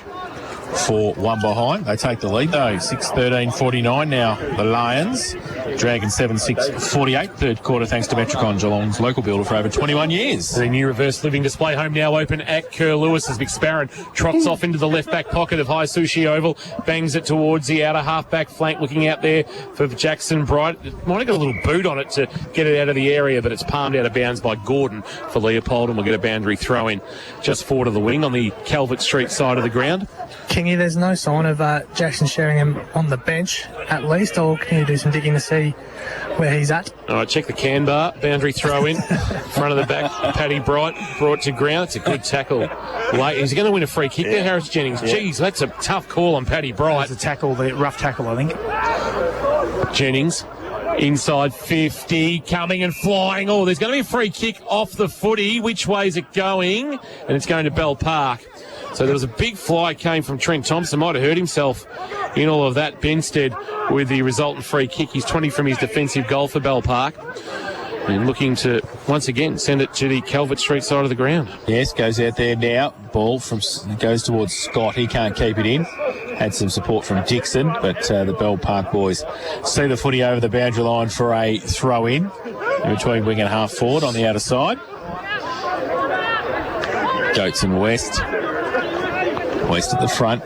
for one behind. They take the lead though, 6-13-49 now. The Lions, Dragons 7-6-48, third quarter thanks to Metricon, Geelong's local builder for over 21 years. The new reverse living display home now open at Kerr Lewis as McSparron trots off into the left back pocket of High Sushi Oval, bangs it towards the outer half back flank, looking out there for Jackson Bright. Might have got a little boot on it to get it out of the area, but it's palmed out of bounds by Gordon for Leopold, and we'll get a boundary throw in just forward of the wing on the Calvert Street side of the ground. Kingy, there's no sign of Jackson Sheringham on the bench, at least, or can you do some digging to see where he's at? All right, check the can bar. Boundary throw in. Front of the back, Paddy Bright brought to ground. It's a good tackle. Late. He's going to win a free kick there, Harris Jennings. Yeah. Geez, that's a tough call on Paddy Bright. It's a tackle, the rough tackle, I think. Jennings. Inside 50, coming and flying. Oh, there's going to be a free kick off the footy. Which way is it going? And it's going to Bell Park. So there was a big fly came from Trent Thompson. Might have hurt himself in all of that. Benstead with the resultant free kick. He's 20 from his defensive goal for Bell Park. And looking to, once again, send it to the Calvert Street side of the ground. Yes, goes out there now. Ball goes towards Scott. He can't keep it in. Had some support from Dixon, but the Bell Park boys see the footy over the boundary line for a throw-in between wing and half forward on the outer side. Goats and West. West at the front.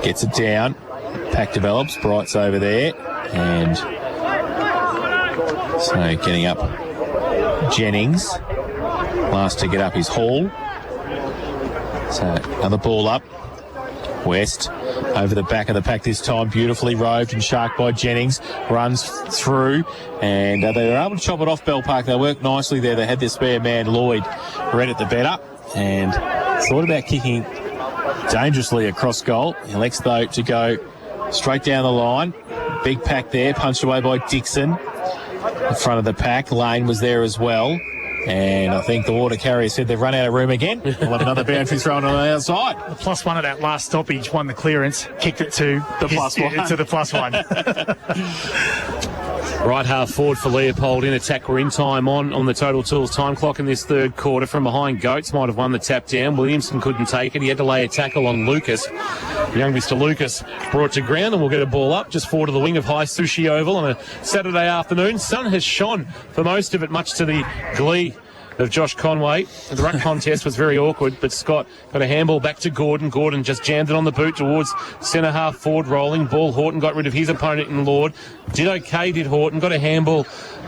Gets it down. Pack develops. Bright's over there. And so getting up Jennings. Last to get up is Hall. So another ball up. West over the back of the pack this time, beautifully roved and sharked by Jennings, runs through, and they were able to chop it off Bell Park. They worked nicely there. They had their spare man, Lloyd, read it the better, and thought about kicking dangerously across goal. He elects, though, to go straight down the line. Big pack there, punched away by Dixon. In front of the pack, Lane was there as well. And I think the water carrier said they've run out of room again. We'll have another boundary thrown on the outside. The +1 at that last stoppage won the clearance, kicked it to the +1. To the +1. Right half forward for Leopold in attack. We're in time on the Total Tools time clock in this third quarter. From behind, Goats might have won the tap down. Williamson couldn't take it. He had to lay a tackle on Lucas. Young Mr. Lucas brought to ground, and we'll get a ball up just forward of the wing of High Sushi Oval on a Saturday afternoon. Sun has shone for most of it, much to the glee of Josh Conway. The ruck contest was very awkward, but Scott got a handball back to Gordon. Gordon just jammed it on the boot towards centre half forward, rolling ball. Horton got rid of his opponent in Lord. Did okay, did Horton. Got a handball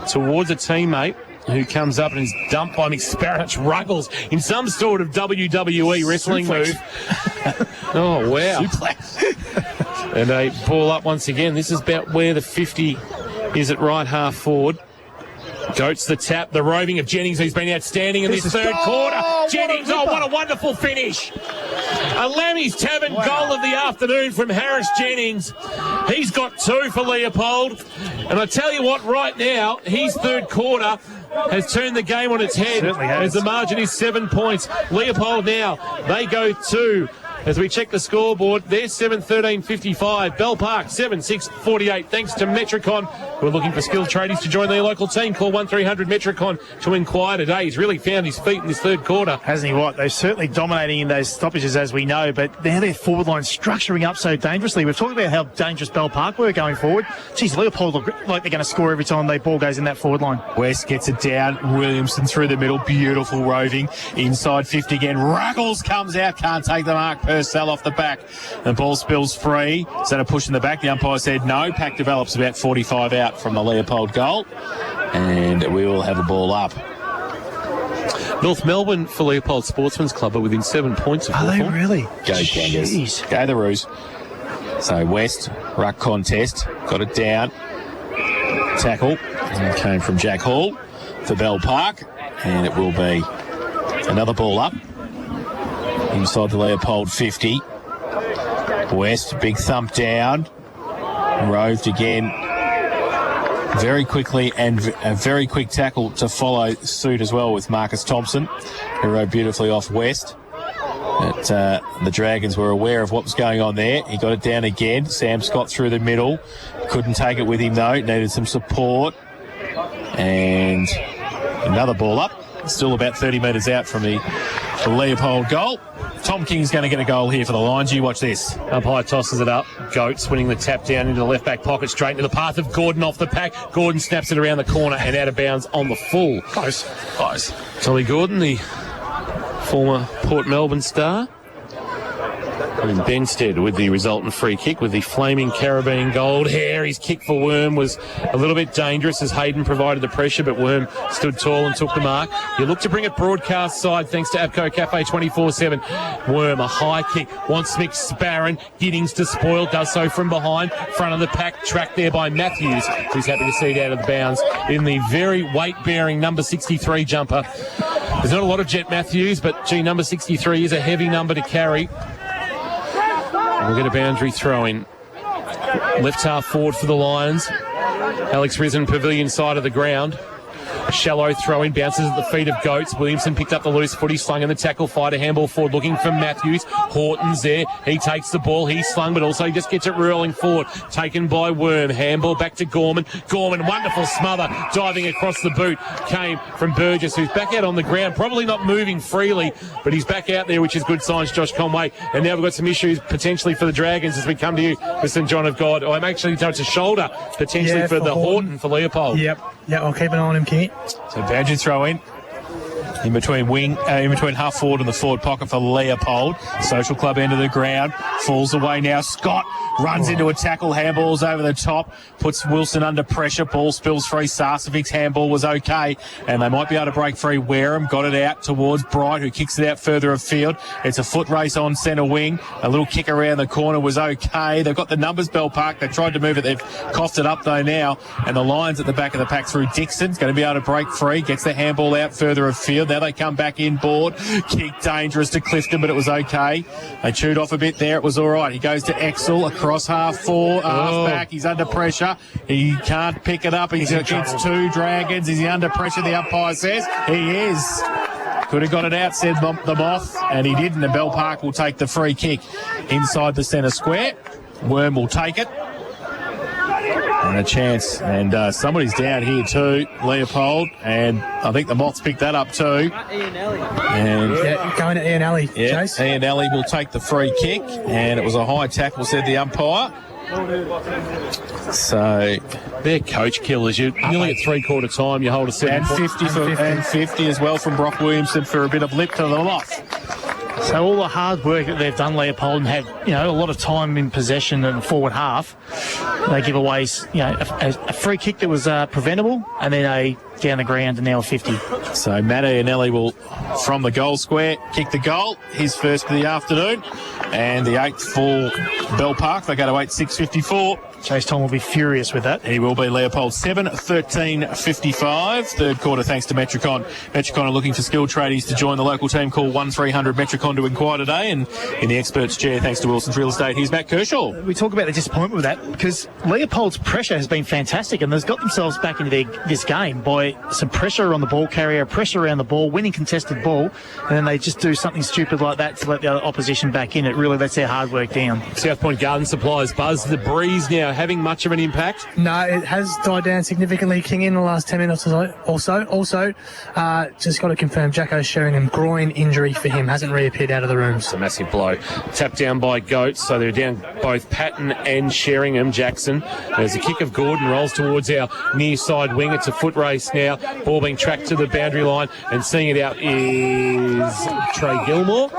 towards a teammate who comes up and is dumped by McSparrow. Ruggles in some sort of WWE wrestling move. Oh, wow. Suplex. And a ball up once again. This is about where the 50 is at right half forward. Goats the tap, the roving of Jennings, who's been outstanding in this third quarter. Jennings, what a wonderful finish. A Lammy's Tavern goal of the afternoon from Harris Jennings. He's got 2 for Leopold. And I tell you what, right now, his third quarter has turned the game on its head as the margin is 7 points. Leopold now, they go 2. As we check the scoreboard, they're 7-13-55. Bell Park 7-6-48. Thanks to Metricon, who are looking for skilled tradies to join their local team. Call 1300 Metricon to inquire today. He's really found his feet in this third quarter. Hasn't he what? They're certainly dominating in those stoppages, as we know, but now their forward line structuring up so dangerously. We've talked about how dangerous Bell Park were going forward. Geez, Leopold look like they're going to score every time the ball goes in that forward line. West gets it down. Williamson through the middle. Beautiful roving. Inside 50 again. Ruggles comes out. Can't take the mark. Purcell off the back. The ball spills free. Is that a push in the back? The umpire said no. Pack develops about 45 out from the Leopold goal. And we will have a ball up. North Melbourne for Leopold Sportsman's Club are within 7 points of Hawthorn. Are they really? Go Kangas. Go the Roos. So West, ruck contest. Got it down. Tackle. And it came from Jack Hall for Bell Park, and it will be another ball up inside the Leopold 50. West, big thump down, roved again very quickly, and a very quick tackle to follow suit as well with Marcus Thompson, who rode beautifully off West. But the Dragons were aware of what was going on there. He got it down again. Sam Scott through the middle. Couldn't take it with him though. Needed some support. And another ball up. Still about 30 metres out from the Leopold goal. Tom King's going to get a goal here for the Lions. You watch this. Umpire tosses it up. Goats winning the tap down into the left back pocket, straight into the path of Gordon off the pack. Gordon snaps it around the corner and out of bounds on the full. Close. Tommy Gordon, the former Port Melbourne star. And Benstead with the resultant free kick with the flaming Caribbean gold hair. His kick for Worm was a little bit dangerous as Hayden provided the pressure, but Worm stood tall and took the mark. You look to bring it broadcast side thanks to Abco Cafe 24/7. Worm, a high kick, wants McSparron. Giddings to spoil, does so from behind. Front of the pack, tracked there by Matthews, who's happy to see it out of the bounds in the very weight-bearing number 63 jumper. There's not a lot of Jet Matthews, but gee, number 63 is a heavy number to carry. We'll get a boundary throw-in. Left half forward for the Lions. Alex Risen, pavilion side of the ground. A shallow throw-in, bounces at the feet of Goats. Williamson picked up the loose footy, slung in the tackle, fight a handball forward, looking for Matthews. Horton's there. He takes the ball. He's slung, but also he just gets it rolling forward. Taken by Worm. Handball back to Gorman. Gorman, wonderful smother, diving across the boot. Came from Burgess, who's back out on the ground, probably not moving freely, but he's back out there, which is good signs, Josh Conway. And now we've got some issues potentially for the Dragons as we come to you with St John of God. I'm actually told it's a shoulder potentially for the Horton for Leopold. Yep, I'll keep an eye on him, Kingy. So boundary throw in between half forward and the forward pocket for Leopold. Social Club end of the ground, falls away now. Scott runs into a tackle, handballs over the top, puts Wilson under pressure. Ball spills free. Sarsevic's handball was okay, and they might be able to break free. Wareham got it out towards Bright, who kicks it out further afield. It's a foot race on centre wing. A little kick around the corner was okay. They've got the numbers, Bell Park. They tried to move it. They've coughed it up though now, and the Lions at the back of the pack through Dixon's going to be able to break free. Gets the handball out further afield. Now they come back inboard. Kick dangerous to Clifton, but it was okay. They chewed off a bit there. It was all right. He goes to Exel across half back. He's under pressure. He can't pick it up. He's against two Dragons. Is he under pressure, the umpire says? He is. Could have got it out, said the Moth, and he didn't. And Bell Park will take the free kick inside the centre square. Worm will take it. And a chance, and somebody's down here too, Leopold, and I think the Moths picked that up too. And going to Ian Alley, Chase. Ian Alley will take the free kick, and it was a high tackle, said the umpire. So they're coach killers. You're nearly at three-quarter time. You hold a 7 and 50 as well from Brock Williamson for a bit of lip to the Moth. So all the hard work that they've done, Leopold, and had a lot of time in possession and forward half, they give away a free kick that was preventable, and then a down the ground and now a 50. So Matt Iannelli will, from the goal square, kick the goal. His first of the afternoon, and the 8th for Bell Park. They go to 8:6:54. Chase Tom will be furious with that. He will be. Leopold 7:13:55. Third quarter thanks to Metricon. Metricon are looking for skilled tradies to join the local team. Call 1300 Metricon to inquire today. And in the experts chair, thanks to Wilson's Real Estate, here's Matt Kershaw. We talk about the disappointment with that because Leopold's pressure has been fantastic, and they've got themselves back into this game by some pressure on the ball carrier, pressure around the ball, winning contested ball, and then they just do something stupid like that to let the opposition back in. It really lets their hard work down. South Point Garden Supplies, Buzz, the breeze now having much of an impact? No, it has died down significantly, King, in the last 10 minutes also. Also, just got to confirm Jacko Sheringham, groin injury for him, hasn't reappeared out of the room. It's a massive blow. Tapped down by Goats, so they're down both Patton and Sheringham. Jackson. There's a kick of Gordon, rolls towards our near side wing. It's a foot race now. Ball being tracked to the boundary line, and seeing it out is Trey Gilmore.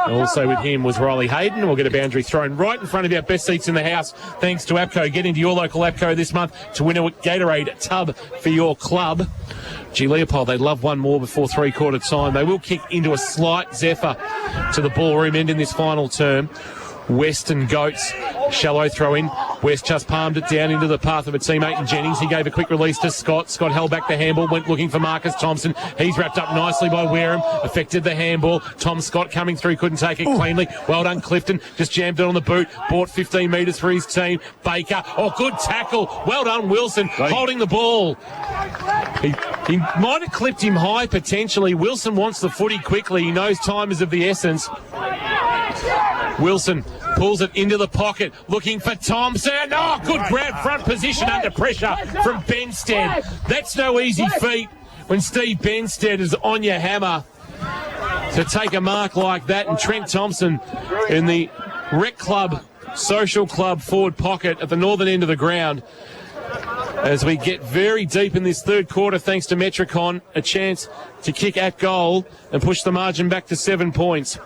And also with him was Riley Hayden. We'll get a boundary thrown right in front of our best seats in the house, thanks to APCO. Get into your local APCO this month to win a Gatorade tub for your club. Gee, Leopold, they'd love one more before three-quarter time. They will kick into a slight zephyr to the ballroom end in this final term. Western Goats, shallow throw in. West just palmed it down into the path of a teammate in Jennings. He gave a quick release to Scott. Scott held back the handball, went looking for Marcus Thompson. He's wrapped up nicely by Wareham, affected the handball. Tom Scott coming through, couldn't take it cleanly. Well done, Clifton. Just jammed it on the boot, bought 15 metres for his team. Baker, good tackle. Well done, Wilson, holding the ball. He might have clipped him high, potentially. Wilson wants the footy quickly. He knows time is of the essence. Wilson pulls it into the pocket, looking for Thompson. Good grab, front position under pressure from Benstead. That's no easy feat when Steve Benstead is on your hammer to take a mark like that. And Trent Thompson in the Rec Club, Social Club forward pocket at the northern end of the ground. As we get very deep in this third quarter, thanks to Metricon, a chance to kick at goal and push the margin back to 7 points.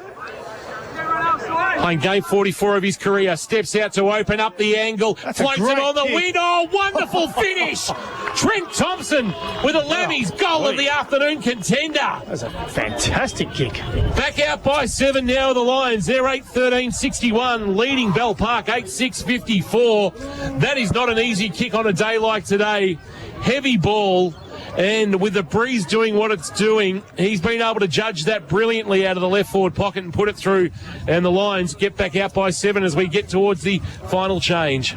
Playing game 44 of his career, steps out to open up the angle, floats it on the wing. Wonderful finish! Trent Thompson with a Lammy's goal of the afternoon contender. That's a fantastic kick. Back out by 7 now, the Lions. They're 8-13-61, leading Bell Park 8-6-54. That is not an easy kick on a day like today. Heavy ball. And with the breeze doing what it's doing, he's been able to judge that brilliantly out of the left forward pocket and put it through. And the Lions get back out by 7 as we get towards the final change.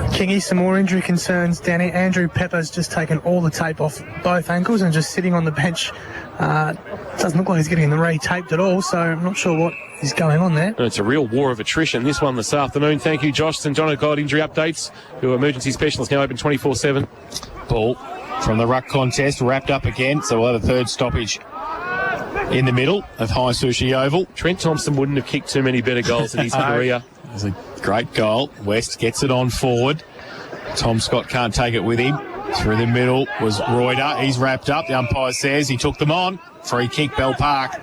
Kingy, some more injury concerns. Danny, Andrew Pepper's just taken all the tape off both ankles and just sitting on the bench. Doesn't look like he's getting the re-taped at all, so I'm not sure what is going on there. It's a real war of attrition, this one this afternoon. Thank you, Josh. St John got injury updates. Your emergency specialist now open 24/7. Ball from the ruck contest, wrapped up again, so we'll have a third stoppage in the middle of High Sushi Oval. Trent Thompson wouldn't have kicked too many better goals in his career. It was a great goal. West gets it on forward. Tom Scott can't take it with him. Through the middle was Reuter. He's wrapped up. The umpire says he took them on. Free kick, Bell Park.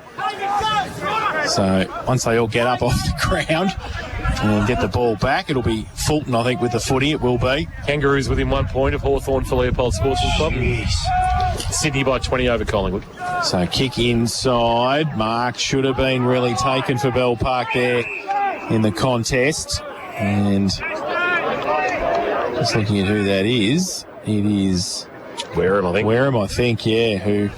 So once they all get up off the ground and get the ball back, it'll be Fulton, I think, with the footy. It will be. Kangaroos within 1 point of Hawthorn for Leopold Sportsman Club. Sydney by 20 over Collingwood. So kick inside. Mark should have been really taken for Bell Park there in the contest. And just looking at who that is, it is Wareham, I think. Wareham, I think, yeah, who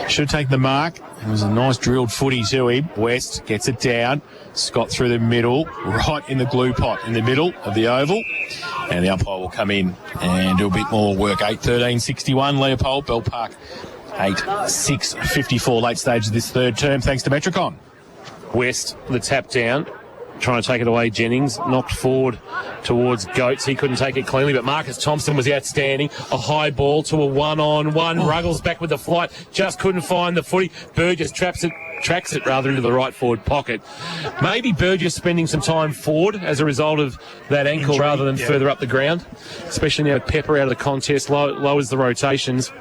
should take the mark. It was a nice drilled footy to him. West gets it down. Scott through the middle, right in the glue pot in the middle of the oval. And the umpire will come in and do a bit more work. 8-13-61, Leopold. Bell Park 8-6-54, late stage of this third term, thanks to Metricon. West, the tap down, trying to take it away. Jennings knocked forward towards Goats. He couldn't take it cleanly, but Marcus Thompson was outstanding. A high ball to a one-on-one. Ruggles back with the flight, just couldn't find the footy. Burgess tracks it into the right forward pocket. Maybe Burgess spending some time forward as a result of that ankle injury, rather than further up the ground, especially now with Pepper out of the contest, lowers the rotations.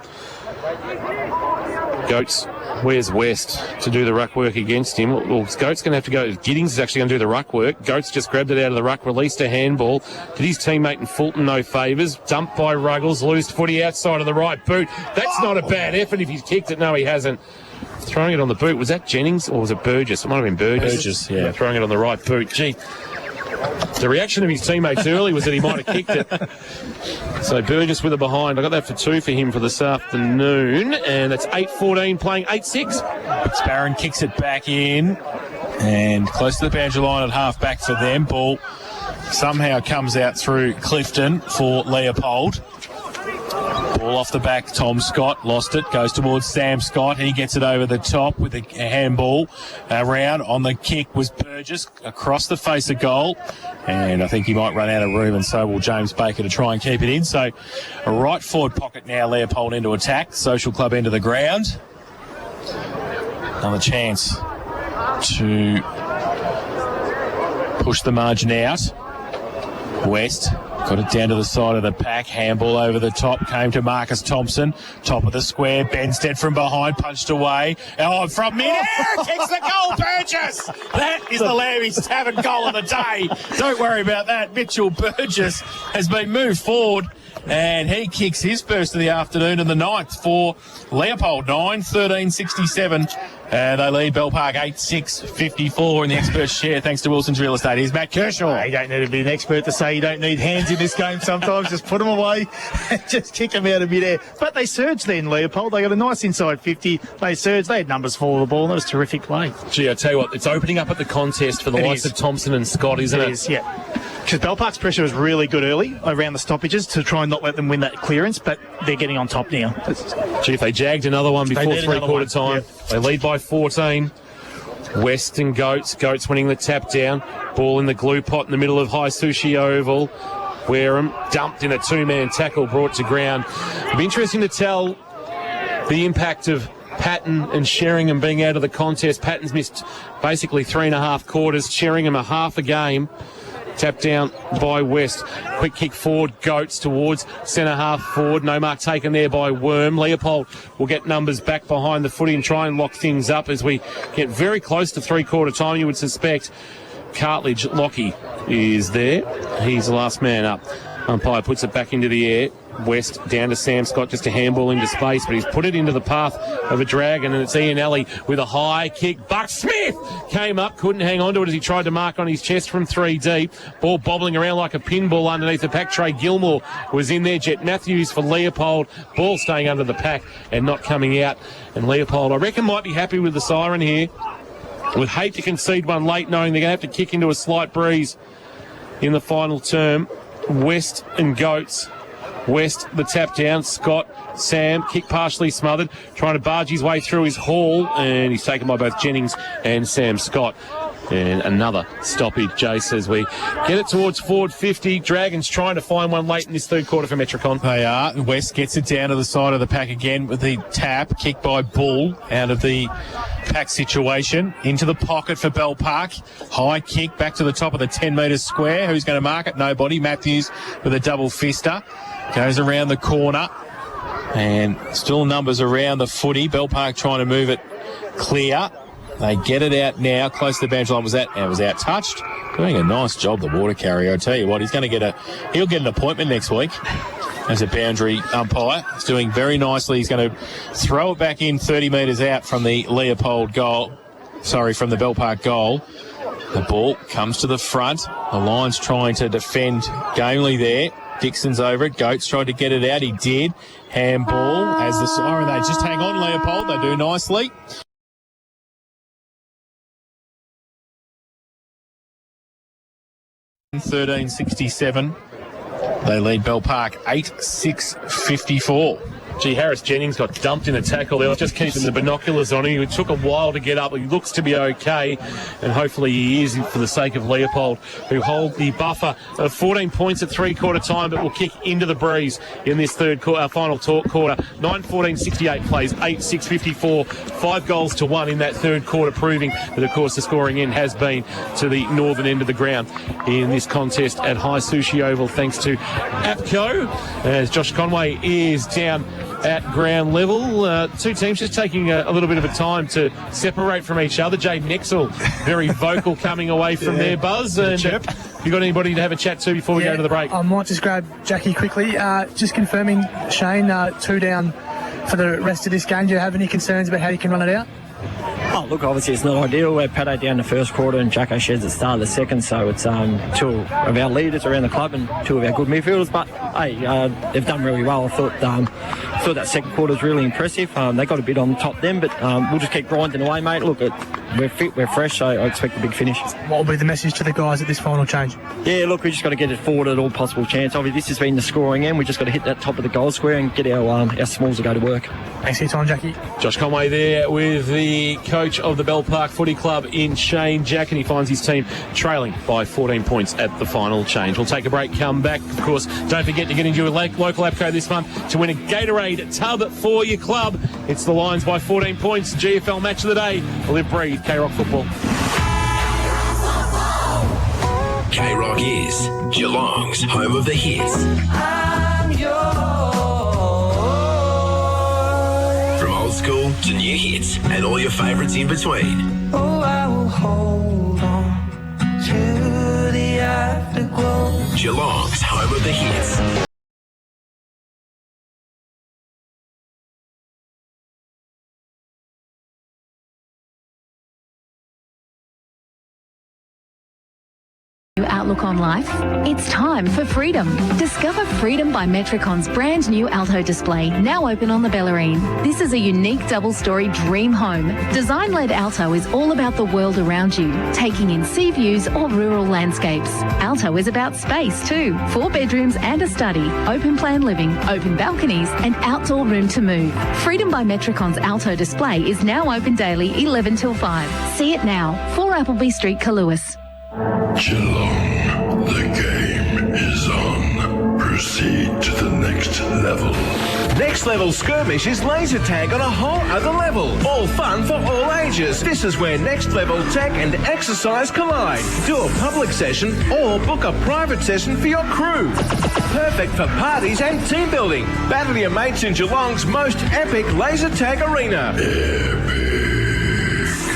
Goats, where's West to do the ruck work against him? Well, Goats going to have to go. Giddings is actually going to do the ruck work. Goats just grabbed it out of the ruck, released a handball. Did his teammate in Fulton no favours. Dumped by Ruggles, loose footy outside of the right boot. That's not a bad effort if he's kicked it. No, he hasn't. Throwing it on the boot. Was that Jennings or was it Burgess? It might have been Burgess. Burgess, yeah. Throwing it on the right boot. Gee. The reaction of his teammates early was that he might have kicked it. So Burgess with a behind. I got that for 2 for him for this afternoon. And that's 8-14 playing 8-6. Sparron kicks it back in. And close to the boundary line at half back for them. Ball somehow comes out through Clifton for Leopold. Ball off the back, Tom Scott lost it, goes towards Sam Scott. He gets it over the top with a handball around. On the kick was Burgess across the face of goal. And I think he might run out of room, and so will James Baker to try and keep it in. So a right forward pocket now, Leopold into attack. Social Club into the ground. Another chance to push the margin out. West got it down to the side of the pack. Handball over the top. Came to Marcus Thompson. Top of the square. Benstead from behind. Punched away. Oh, from mid-air. Kicks the goal, Burgess. That is the Lambie's Tavern goal of the day. Don't worry about that. Mitchell Burgess has been moved forward And he kicks his first of the afternoon in the ninth for Leopold, 9-13-67. They lead Bell Park 8-6-54 in the expert's share thanks to Wilson's Real Estate. Here's Matt Kershaw. You don't need to be an expert to say you don't need hands in this game sometimes. Just put them away and just kick them out of midair. But they surged then, Leopold. They got a nice inside 50. They surged. They had numbers for the ball, and it was terrific play. Gee, I tell you what, it's opening up at the contest for the likes of Thompson and Scott, isn't it? It is, yeah. Because Bell Park's pressure was really good early around the stoppages to try and not let them win that clearance, but they're getting on top now. Gee, if they jagged another one before three-quarter time, they lead by 14. West and Goats winning the tap down. Ball in the glue pot in the middle of High Sushi Oval. Wareham dumped in a two-man tackle, brought to ground. It'll be interesting to tell the impact of Patton and Sheringham being out of the contest. Patton's missed basically 3.5 quarters. Sheringham a half a game. Tap down by West. Quick kick forward. Goats towards centre half forward. No mark taken there by Worm. Leopold will get numbers back behind the footy and try and lock things up as we get very close to three-quarter time, you would suspect. Cartledge Lockie is there. He's the last man up. Umpire puts it back into the air. West down to Sam Scott, just a handball into space, but he's put it into the path of a dragon, and it's Ian Alley with a high kick. Buck Smith came up, couldn't hang on to it as he tried to mark on his chest from 3 deep. Ball bobbling around like a pinball underneath the pack. Trey Gilmore was in there. Jet Matthews for Leopold. Ball staying under the pack and not coming out. And Leopold, I reckon, might be happy with the siren here. Would hate to concede one late, knowing they're going to have to kick into a slight breeze in the final term. West and Goats. West, the tap down. Scott, Sam, kick partially smothered, trying to barge his way through his haul, and he's taken by both Jennings and Sam Scott. And another stoppage, Jace, as we get it towards forward 50. Dragons trying to find one late in this third quarter for Metricon. They are. West gets it down to the side of the pack again with the tap, kicked by Bull out of the pack situation. Into the pocket for Bell Park. High kick back to the top of the 10 metre square. Who's going to mark it? Nobody. Matthews with a double fister. Goes around the corner. And still numbers around the footy. Bell Park trying to move it clear. They get it out now. Close to the boundary line. Was out touched. Doing a nice job, the water carrier. I tell you what, he'll get an appointment next week as a boundary umpire. He's doing very nicely. He's going to throw it back in 30 metres out from the Leopold goal. From the Bell Park goal. The ball comes to the front. The Lions trying to defend gamely there. Dixon's over it. Goats tried to get it out. He did. Handball as the siren. They just hang on, Leopold. They do nicely. $13.67. They lead Bell Park 8-6-54. Gee, Harris Jennings got dumped in a tackle there. I was just keeping the binoculars on him. It took a while to get up. He looks to be okay, and hopefully he is for the sake of Leopold, who hold the buffer of 14 points at three-quarter time, but will kick into the breeze in this third quarter, final quarter. 9-14-68 plays, 8-6-54, 5 goals to 1 in that third quarter, proving that, of course, the scoring end has been to the northern end of the ground in this contest at High Sushi Oval, thanks to APCO, as Josh Conway is down at ground level. Two teams just taking a little bit of a time to separate from each other. Jade Nexel, very vocal coming away from their buzz. And you got anybody to have a chat to before we go to the break? I might just grab Jackie quickly. Just confirming, Shane, 2 down for the rest of this game. Do you have any concerns about how you can run it out? Oh, look, obviously it's not ideal. We're Pato down the first quarter and Jacko Sheds at the start of the second, so it's 2 of our leaders around the club and 2 of our good midfielders. But, hey, they've done really well. I thought that second quarter was really impressive. They got a bit on top then, but we'll just keep grinding away, mate. Look, we're fit, we're fresh, so I expect a big finish. What will be the message to the guys at this final change? Yeah, look, we just got to get it forward at all possible chance. Obviously, this has been the scoring end. We just got to hit that top of the goal square and get our smalls to go to work. Thanks for your time, Jackie. Josh Conway there with the coach of the Bell Park Footy Club in Shane Jack, and he finds his team trailing by 14 points at the final change. We'll take a break, come back. Of course, don't forget to get into your local APCO this month to win a Gatorade tub for your club. It's the Lions by 14 points. GFL match of the day. Live, breathe, K-Rock football. K-Rock is Geelong's home of the hits. From old school to new hits and all your favourites in between. Oh, I will hold on to the afterglow. Geelong's home of the hits. Outlook on life? It's time for freedom. Discover Freedom by Metricon's brand new Alto display, now open on the Bellarine. This is a unique double-storey dream home. Design-led Alto is all about the world around you, taking in sea views or rural landscapes. Alto is about space too. 4 bedrooms and a study, open plan living, open balconies and outdoor room to move. Freedom by Metricon's Alto display is now open daily 11 till 5. See it now. 4 Appleby Street, Kaluas. Geelong, the game is on. Proceed to the next level. Next Level Skirmish is laser tag on a whole other level. All fun for all ages. This is where Next Level tech and exercise collide. Do a public session or book a private session for your crew. Perfect for parties and team building. Battle your mates in Geelong's most epic laser tag arena.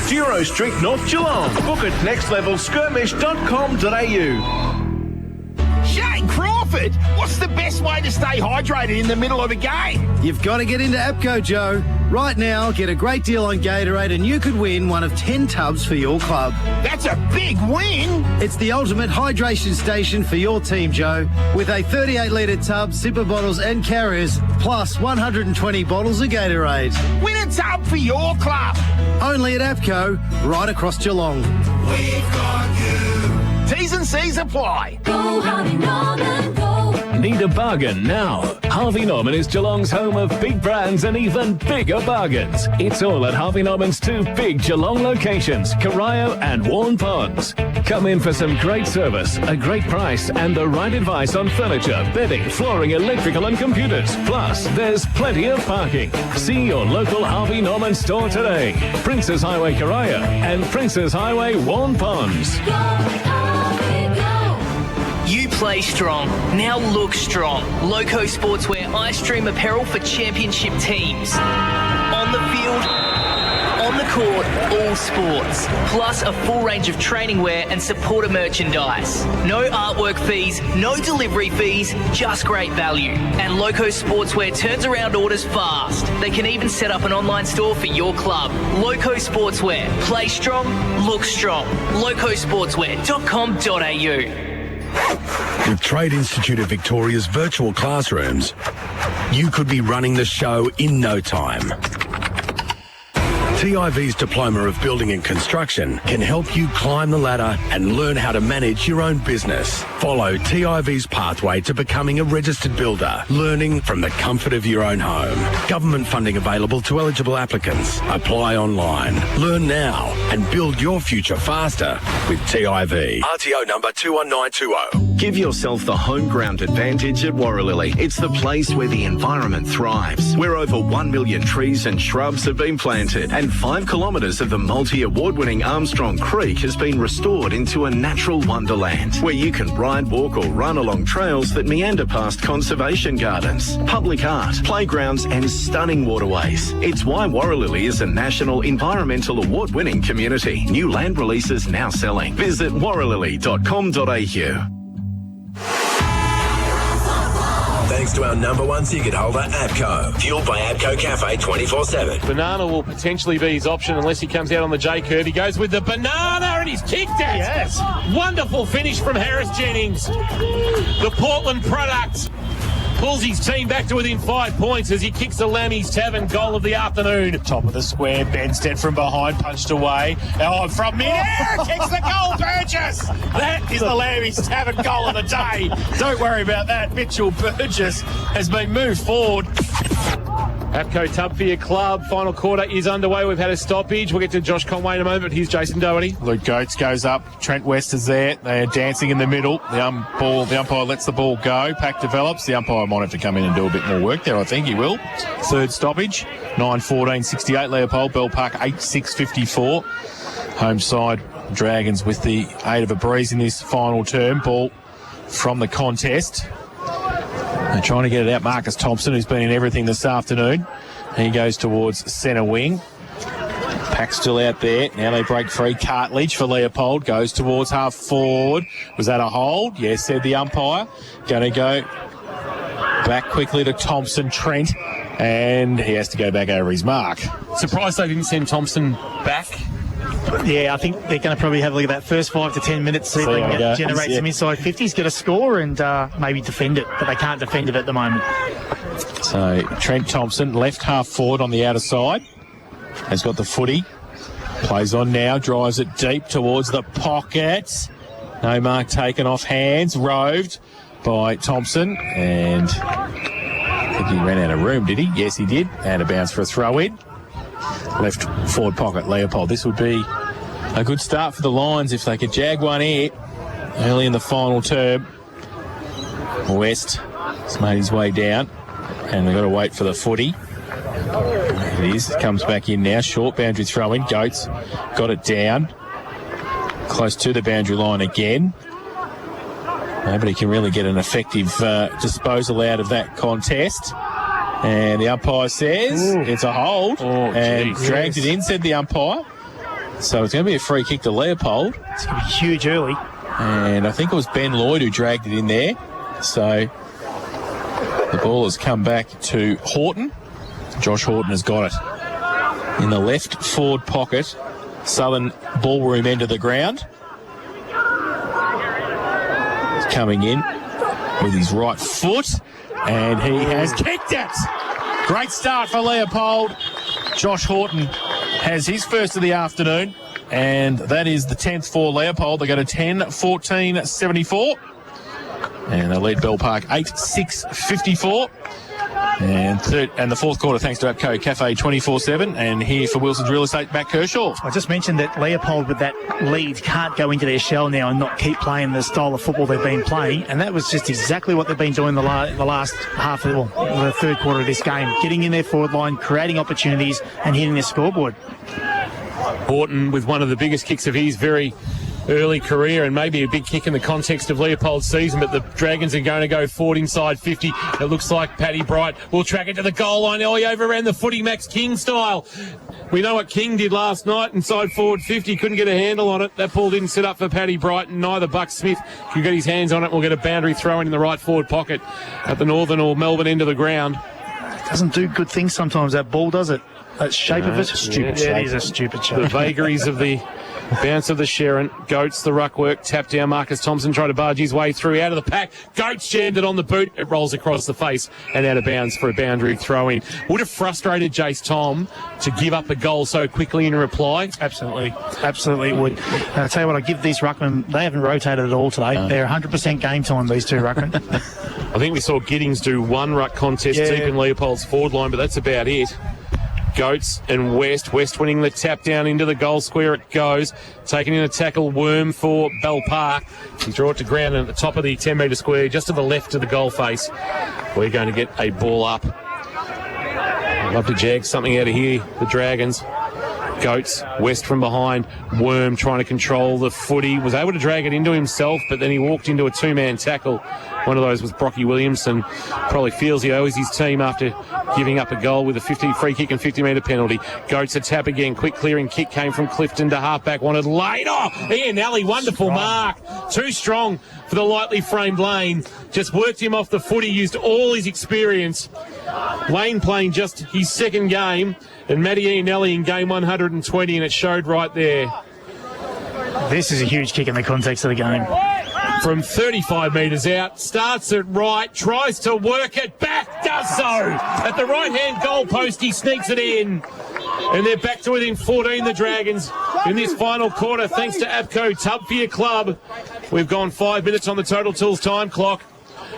Duro Street, North Geelong. Book at nextlevelskirmish.com.au. Shane Crawford, what's the best way to stay hydrated in the middle of a game? You've got to get into APCO, Joe. Right now, get a great deal on Gatorade and you could win one of 10 tubs for your club. That's a big win. It's the ultimate hydration station for your team, Joe, with a 38-litre tub, sipper bottles and carriers, plus 120 bottles of Gatorade. Win a tub for your club. Only at APCO, right across Geelong. We've got you. T's and C's apply. Go Harvey Norman, go. Need a bargain now? Harvey Norman is Geelong's home of big brands and even bigger bargains. It's all at Harvey Norman's 2 big Geelong locations, Corio and Warren Ponds. Come in for some great service, a great price and the right advice on furniture, bedding, flooring, electrical and computers. Plus, there's plenty of parking. See your local Harvey Norman store today. Princes Highway Corio and Princes Highway Warren Ponds. You play strong. Now look strong. Loco Sportswear Ice Dream apparel for championship teams. On the field, on the court, all sports. Plus a full range of training wear and supporter merchandise. No artwork fees, no delivery fees, just great value. And Loco Sportswear turns around orders fast. They can even set up an online store for your club. Loco Sportswear. Play strong, look strong. locosportswear.com.au. With Trade Institute of Victoria's virtual classrooms, you could be running the show in no time. TIV's Diploma of Building and Construction can help you climb the ladder and learn how to manage your own business. Follow TIV's pathway to becoming a registered builder, learning from the comfort of your own home. Government funding available to eligible applicants. Apply online. Learn now and build your future faster with TIV. RTO number 21920. Give yourself the home ground advantage at Warralilly. It's the place where the environment thrives, where over 1 million trees and shrubs have been planted and 5 kilometres of the multi-award-winning Armstrong Creek has been restored into a natural wonderland, where you can ride, walk or run along trails that meander past conservation gardens, public art, playgrounds and stunning waterways. It's why Warralilly is a national environmental award-winning community. New land releases now selling. Visit warralilly.com.au. Thanks to our number 1 ticket holder, APCO. Fueled by APCO Cafe 24/7. Banana will potentially be his option unless he comes out on the J curve. He goes with the banana and he's kicked it. Yes. Wonderful finish from Harris Jennings. The Portland product pulls his team back to within 5 points as he kicks the Lammy's Tavern goal of the afternoon. Top of the square, Benstead from behind, punched away. Oh, from mid-air, kicks the goal, Burgess. That is the Lammy's Tavern goal of the day. Don't worry about that. Mitchell Burgess has been moved forward. APCO Tub for your club. Final quarter is underway. We've had a stoppage. We'll get to Josh Conway in a moment. Here's Jason Doherty. Luke Goetz goes up. Trent West is there. They are dancing in the middle. The umpire lets the ball go. Pack develops. The umpire might have to come in and do a bit more work there. I think he will. Third stoppage. 9:14:68. Leopold. Bell Park 8:6:54. Home side Dragons with the aid of a breeze in this final term. Ball from the contest. They're trying to get it out. Marcus Thompson, who's been in everything this afternoon. He goes towards centre wing. Pack still out there. Now they break free. Cartledge for Leopold. Goes towards half forward. Was that a hold? Yes, said the umpire. Going to go back quickly to Thompson. Trent. And he has to go back over his mark. Surprised they didn't send Thompson back Yeah, I think they're going to probably have a look at that first 5 to 10 minutes, see if they can generate some inside 50s, get a score, and maybe defend it. But they can't defend it at the moment. So Trent Thompson, left half forward on the outer side, has got the footy. Plays on now, drives it deep towards the pocket. No mark taken off hands, roved by Thompson, and I think he ran out of room, did he? Yes, he did. And a bounce for a throw-in. Left forward pocket, Leopold. This would be a good start for the Lions if they could jag one here early in the final term. West has made his way down, and we've got to wait for the footy. It is. It comes back in now. Short boundary throw-in. Goats got it down. Close to the boundary line again. Nobody can really get an effective disposal out of that contest. And the umpire says it's a hold. And dragged it in, said the umpire. So it's going to be a free kick to Leopold. It's going to be huge early. And I think it was Ben Lloyd who dragged it in there. So the ball has come back to Horton. Josh Horton has got it in the left forward pocket, southern ballroom end of the ground. He's coming in with his right foot, and he has kicked it. Great start for Leopold. Josh Horton has his first of the afternoon, and that is the 10th for Leopold. They go to 10-14-74, and they lead Bell Park 8-6-54. And the fourth quarter, thanks to APCO Cafe 24/7, and here for Wilson's Real Estate, Matt Kershaw. I just mentioned that Leopold, with that lead, can't go into their shell now and not keep playing the style of football they've been playing, and that was just exactly what they've been doing the last half of the third quarter of this game, getting in their forward line, creating opportunities, and hitting their scoreboard. Horton with one of the biggest kicks of his very early career, and maybe a big kick in the context of Leopold's season, but the Dragons are going to go forward inside 50. It looks like Paddy Bright will track it to the goal line. Oh, he overran the footy, Max King style. We know what King did last night inside forward 50, couldn't get a handle on it. That ball didn't sit up for Paddy Bright, and neither Buck Smith can get his hands on it. We'll get a boundary throw in the right forward pocket at the northern or Melbourne end of the ground. Doesn't do good things sometimes, that ball, does it? That shape of it? Stupid shape. It is a stupid shape. The vagaries of the bounce of the Sharon. Goats, the ruck work, tap down. Marcus Thompson tried to barge his way through out of the pack. Goats jammed it on the boot. It rolls across the face and out of bounds for a boundary throw-in. Would have frustrated Jace Tom to give up a goal so quickly in reply. Absolutely. Absolutely would. I'll tell you what, I give these ruckmen, they haven't rotated at all today. They're 100% game time, these two ruckmen. I think we saw Giddings do one ruck contest deep in Leopold's forward line, but that's about it. Goats and West. West winning the tap down into the goal square. It goes. Taking in a tackle, Worm for Bell Park. He drew it to ground at the top of the 10-metre square, just to the left of the goal face. We're going to get a ball up. I'd love to jag something out of here, the Dragons. Goats, West from behind. Worm trying to control the footy. Was able to drag it into himself, but then he walked into a two-man tackle. One of those was Brocky Williamson. Probably feels he owes his team after giving up a goal with a 50 free kick and 50-metre penalty. Goats a tap again. Quick clearing kick came from Clifton to halfback. Wanted Lane. Oh, Ian Alley, wonderful mark. Too strong for the lightly framed Lane. Just worked him off the footy, used all his experience. Lane playing just his second game, and Matty Ianelli in game 120, and it showed right there. This is a huge kick in the context of the game. From 35 metres out, starts it right, tries to work it back, does so. At the right-hand goal post, he sneaks it in. And they're back to within 14, the Dragons, in this final quarter, thanks to APCO Tub for your club. We've gone 5 minutes on the Total Tools time clock,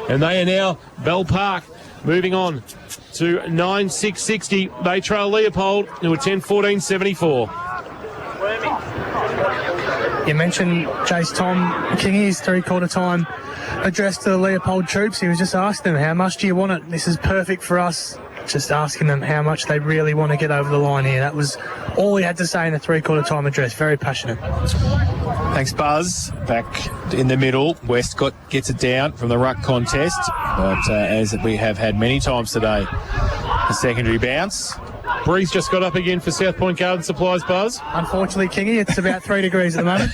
and they are now Bell Park moving on to 9-6-60. They trail Leopold, who are 10-14-74. You mentioned Jace Tom, Kingy's three-quarter time address to the Leopold troops. He was just asking them, how much do you want it? This is perfect for us. Just asking them how much they really want to get over the line here. That was all he had to say in the three-quarter time address. Very passionate. Thanks, Buzz. Back in the middle. West gets it down from the ruck contest. But as we have had many times today, a secondary bounce. Breeze just got up again for South Point Garden Supplies, Buzz. Unfortunately, Kingy, it's about 3 degrees at the moment.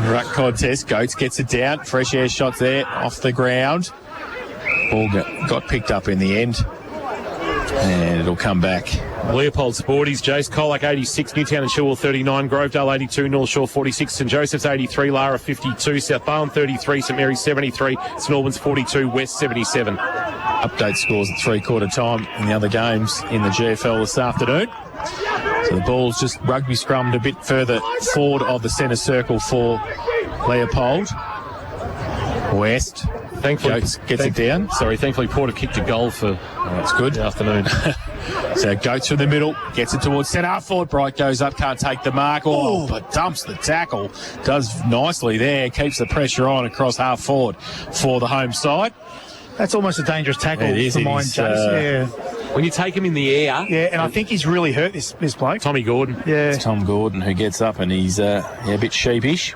Ruck contest. Goats gets it down. Fresh air shots there off the ground. Ball got picked up in the end. And it'll come back Leopold Sporties, Jace Colac 86, Newtown and Chilwell 39, Grovedale 82, North Shore 46, St Joseph's 83, Lara 52, South Barwon 33, St Mary's 73, St Albans 42, West 77. Update scores at three-quarter time in the other games in the GFL this afternoon. So the ball's just rugby scrummed a bit further forward of the centre circle for Leopold. West. Thankfully, gets it down. Thankfully Port have kicked a goal for that's good. The afternoon. So Goats from the middle, gets it towards centre half forward. Bright goes up, can't take the mark. But dumps the tackle. Does nicely there, keeps the pressure on across half forward for the home side. That's almost a dangerous tackle for mine, Jace. When you take him in the air. Yeah, and I think he's really hurt this bloke. Tommy Gordon. Yeah. It's Tom Gordon who gets up and he's a bit sheepish.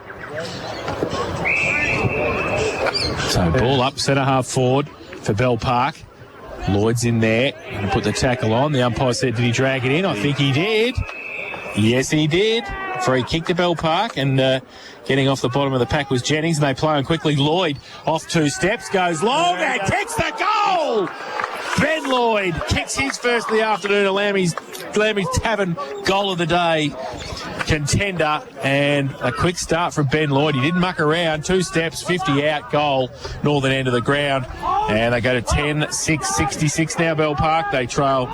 So ball up, centre half forward for Bell Park. Lloyd's in there. Going to put the tackle on. The umpire said, did he drag it in? I think he did. Yes, he did. Free kick to Bell Park, and getting off the bottom of the pack was Jennings, and they play on quickly. Lloyd off 2 steps, goes long, and kicks the goal! Ben Lloyd kicks his first of the afternoon, a Lammy's Tavern goal of the day contender, and a quick start from Ben Lloyd. He didn't muck around. 2 steps, 50 out, goal, northern end of the ground. And they go to 10-6-66 now, Bell Park. They trail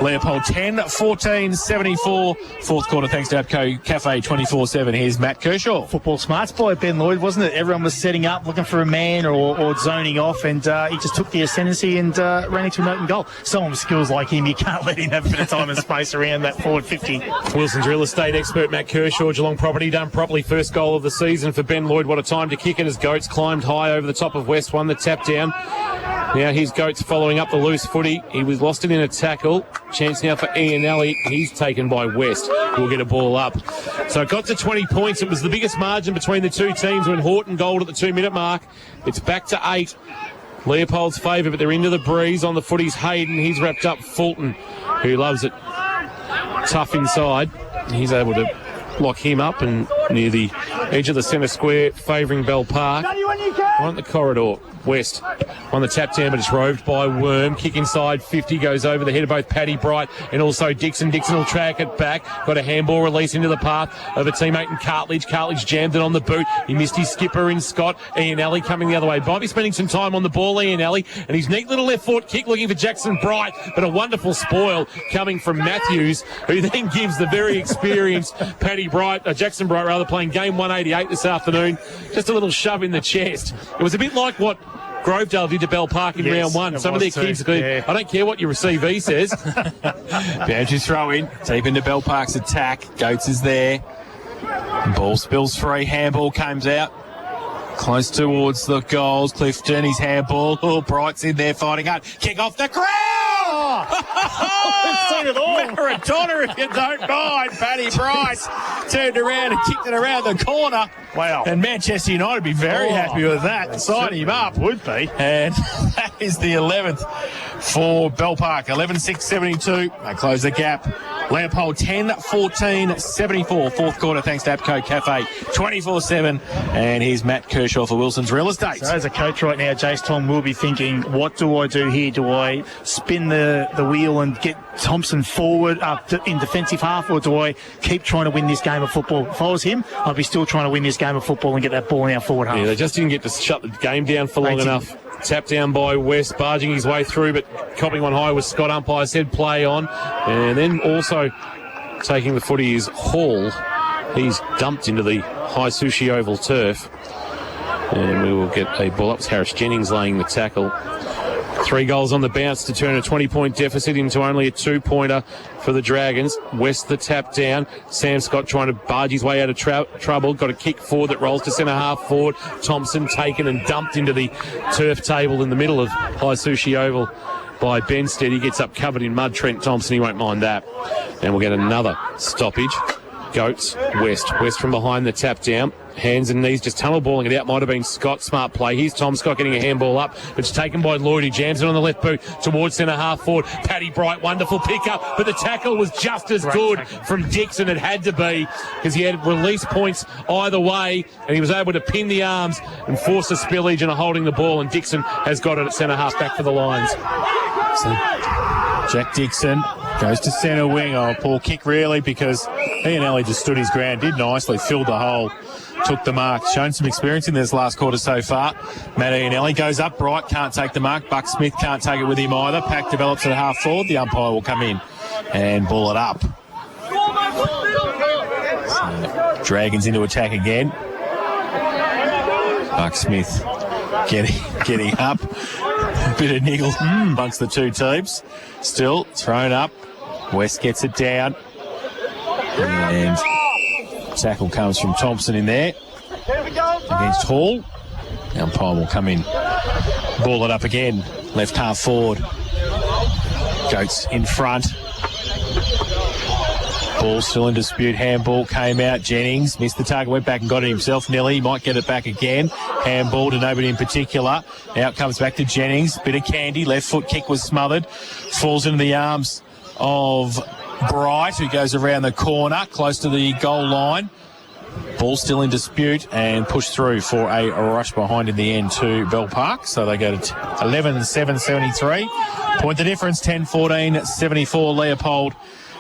Leopold 10-14-74. Fourth quarter, thanks to Abco Cafe 24/7. Here's Matt Kershaw. Football smarts by Ben Lloyd, wasn't it? Everyone was setting up, looking for a man or zoning off, and he just took the ascendancy and ran into an open goal. Someone with skills like him, you can't let him have a bit of time and space around that forward 50. Wilson's real estate expert, Matt Kershaw, Geelong property, done properly. First goal of the season for Ben Lloyd. What a time to kick it as Goats climbed high over the top of West, won the tap down. Now here's Goats following up the loose footy. He was lost it in a tackle. Chance now for Ian Alley. He's taken by West. We'll get a ball up. So it got to 20 points. It was the biggest margin between the two teams when Horton goaled at the 2-minute mark. It's back to 8. Leopold's favour, but they're into the breeze. On the footy's Hayden. He's wrapped up Fulton, who loves it tough inside. He's able to lock him up and near the edge of the centre square, favouring Bell Park. On the corridor, West on the tap down, but it's roved by Worm. Kick inside 50, goes over the head of both Paddy Bright and also Dixon. Dixon will track it back. Got a handball release into the path of a teammate in Cartledge. Cartledge jammed it on the boot. He missed his skipper in Scott. Ian Alley coming the other way. Might be spending some time on the ball, Ian Alley, and his neat little left foot kick looking for Jackson Bright, but a wonderful spoil coming from Matthews, who then gives the very experienced Jackson Bright rather, playing game 188 this afternoon, just a little shove in the chest. It was a bit like what Grovedale did to Bell Park in round 1. Some of their kids are going, I don't care what your receiver says. Boundaries throw in, deep into Bell Park's attack. Goats is there. Ball spills free, handball comes out. Close towards the goals. Clifton, his handball. Bright's in there fighting hard. Kick off the ground! Maradona, if you don't mind. Paddy Bright turned around and kicked it around the corner. Wow. And Manchester United would be very happy with that. Sign him up. Would be. And that is the 11th for Bell Park. 11-6-72. They close the gap. Leopold 10-14-74. Fourth quarter, thanks to Abco Cafe 24/7. And here's Matt Kershaw for Wilson's Real Estate. So as a coach right now, Jace Tom will be thinking, what do I do here? Do I spin the wheel and get Thompson forward up in defensive half, or do I keep trying to win this game of football? If I was him, I'd be still trying to win this game of football and get that ball in our forward half. Yeah, they just didn't get to shut the game down for long enough. Tap down by West, barging his way through, but copping one high was Scott. Umpire said play on. And then also taking the footy is Hall. He's dumped into the high sushi oval turf. And we will get a ball up. It's Harris Jennings laying the tackle. 3 goals on the bounce to turn a 20-point deficit into only a 2-pointer for the Dragons. West the tap down. Sam Scott trying to barge his way out of trouble. Got a kick forward that rolls to centre half forward. Thompson taken and dumped into the turf table in the middle of High Sushi Oval by Benstead. He gets up covered in mud. Trent Thompson, he won't mind that. And we'll get another stoppage. Goats, West. West from behind the tap down. Hands and knees, just tunnel balling it out. Might have been Scott. Smart play. Here's Tom Scott getting a handball up. It's taken by Lloyd. He jams it on the left boot towards centre half forward. Paddy Bright, wonderful pickup, but the tackle was just as good from Dixon. It had to be, because he had release points either way, and he was able to pin the arms and force a spillage and a holding the ball, and Dixon has got it at centre half back for the Lions. So Jack Dixon Goes to centre wing. Oh, poor kick really, because Ianelli just stood his ground, did nicely, filled the hole, took the mark. Shown some experience in this last quarter so far. Matt Ianelli goes up, Bright can't take the mark. Buck Smith can't take it with him either. Pack develops at half forward. The umpire will come in and ball it up. So, Dragons into attack again. Buck Smith getting up. A bit of niggle amongst the two teams. Still thrown up. West gets it down. And tackle comes from Thompson in there. Against Hall. The umpire will come in. Ball it up again. Left half forward. Goats in front. Ball still in dispute. Handball came out. Jennings missed the target, went back and got it himself. Nelly might get it back again. Handball to nobody in particular. Out comes back to Jennings. Bit of candy. Left foot kick was smothered. Falls into the arms of Bright, who goes around the corner close to the goal line. Ball still in dispute and pushed through for a rush behind in the end to Bell Park. So they go to 11-7-73. Point the difference, 10-14-74 Leopold.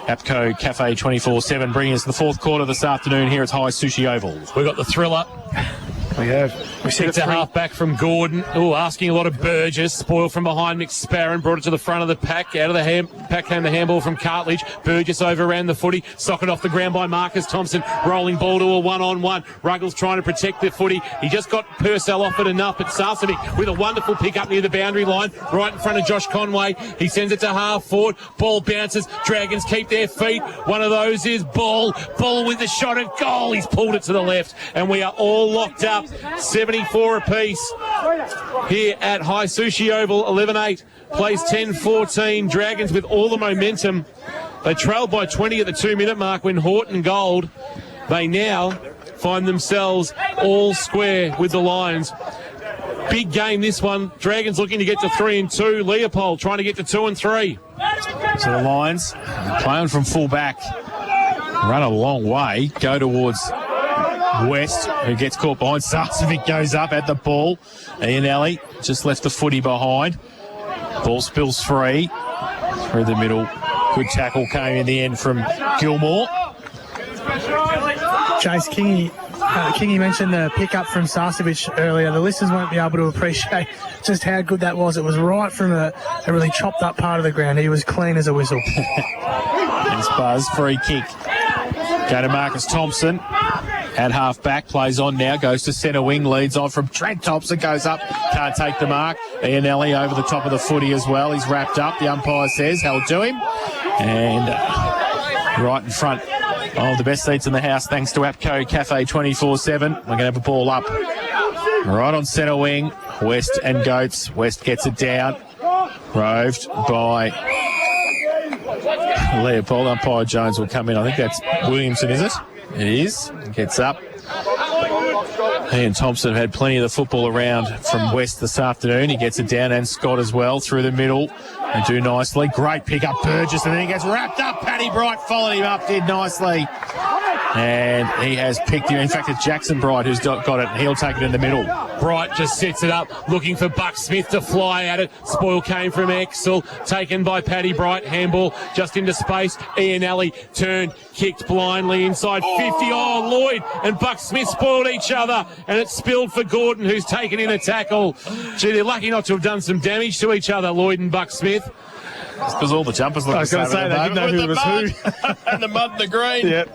APCO Cafe 24/7 bringing us the fourth quarter this afternoon here at High Sushi Oval. We've got the thriller. We have. We see it's a half back from Gordon. Oh, asking a lot of Burgess. Spoiled from behind McSparron. Brought it to the front of the pack. Out of the pack came the handball from Cartledge. Burgess overran the footy. Socket off the ground by Marcus Thompson. Rolling ball to a one-on-one. Ruggles trying to protect the footy. He just got Purcell off it enough. But Sarcevic with a wonderful pick up near the boundary line. Right in front of Josh Conway. He sends it to half forward. Ball bounces. Dragons keep their feet. One of those is Ball. Ball with the shot at goal. He's pulled it to the left. And we are all locked up. 74 apiece here at High Sushi Oval. 11-8 plays 10-14. Dragons with all the momentum. They trailed by 20 at the 2-minute mark when Horton goaled. They now find themselves all square with the Lions. Big game this one. Dragons looking to get to 3-2. Leopold trying to get to 2-3. So the Lions playing from full back. Run a long way. Go towards West, who gets caught behind. Sarcevic goes up at the ball. Ianelli just left the footy behind. Ball spills free through the middle. Good tackle came in the end from Gilmore. Chase Kingy mentioned the pick-up from Sarcevic earlier. The listeners won't be able to appreciate just how good that was. It was right from a really chopped-up part of the ground. He was clean as a whistle. Thanks, Buzz. Free kick. Go to Marcus Thompson. At half-back, plays on now, goes to centre wing, leads on from Trent Thompson, goes up, can't take the mark. Ianelli over the top of the footy as well. He's wrapped up, the umpire says, held to him. And right in front of the best seats in the house, thanks to APCO Cafe 24/7. We're going to have a ball up. Right on centre wing, West and Goats. West gets it down. Roved by Leopold. Umpire Jones will come in. I think that's Williamson, is it? It is. Gets up. He and Thompson have had plenty of the football around from West this afternoon. He gets it down, and Scott as well through the middle. They do nicely. Great pick up Burgess, and then he gets wrapped up. Paddy Bright followed him up, did nicely. And he has picked him. In fact, it's Jackson Bright who's got it, and he'll take it in the middle. Bright just sets it up, looking for Buck Smith to fly at it. Spoil came from Exel, taken by Paddy Bright. Handball just into space. Ianelli turned, kicked blindly inside 50. Oh, Lloyd and Buck Smith spoiled each other, and it spilled for Gordon, who's taken in a tackle. Gee, they're lucky not to have done some damage to each other, Lloyd and Buck Smith. It's because all the jumpers look the same. I was going to say, they didn't know who was who. And the mud and the green. Yep.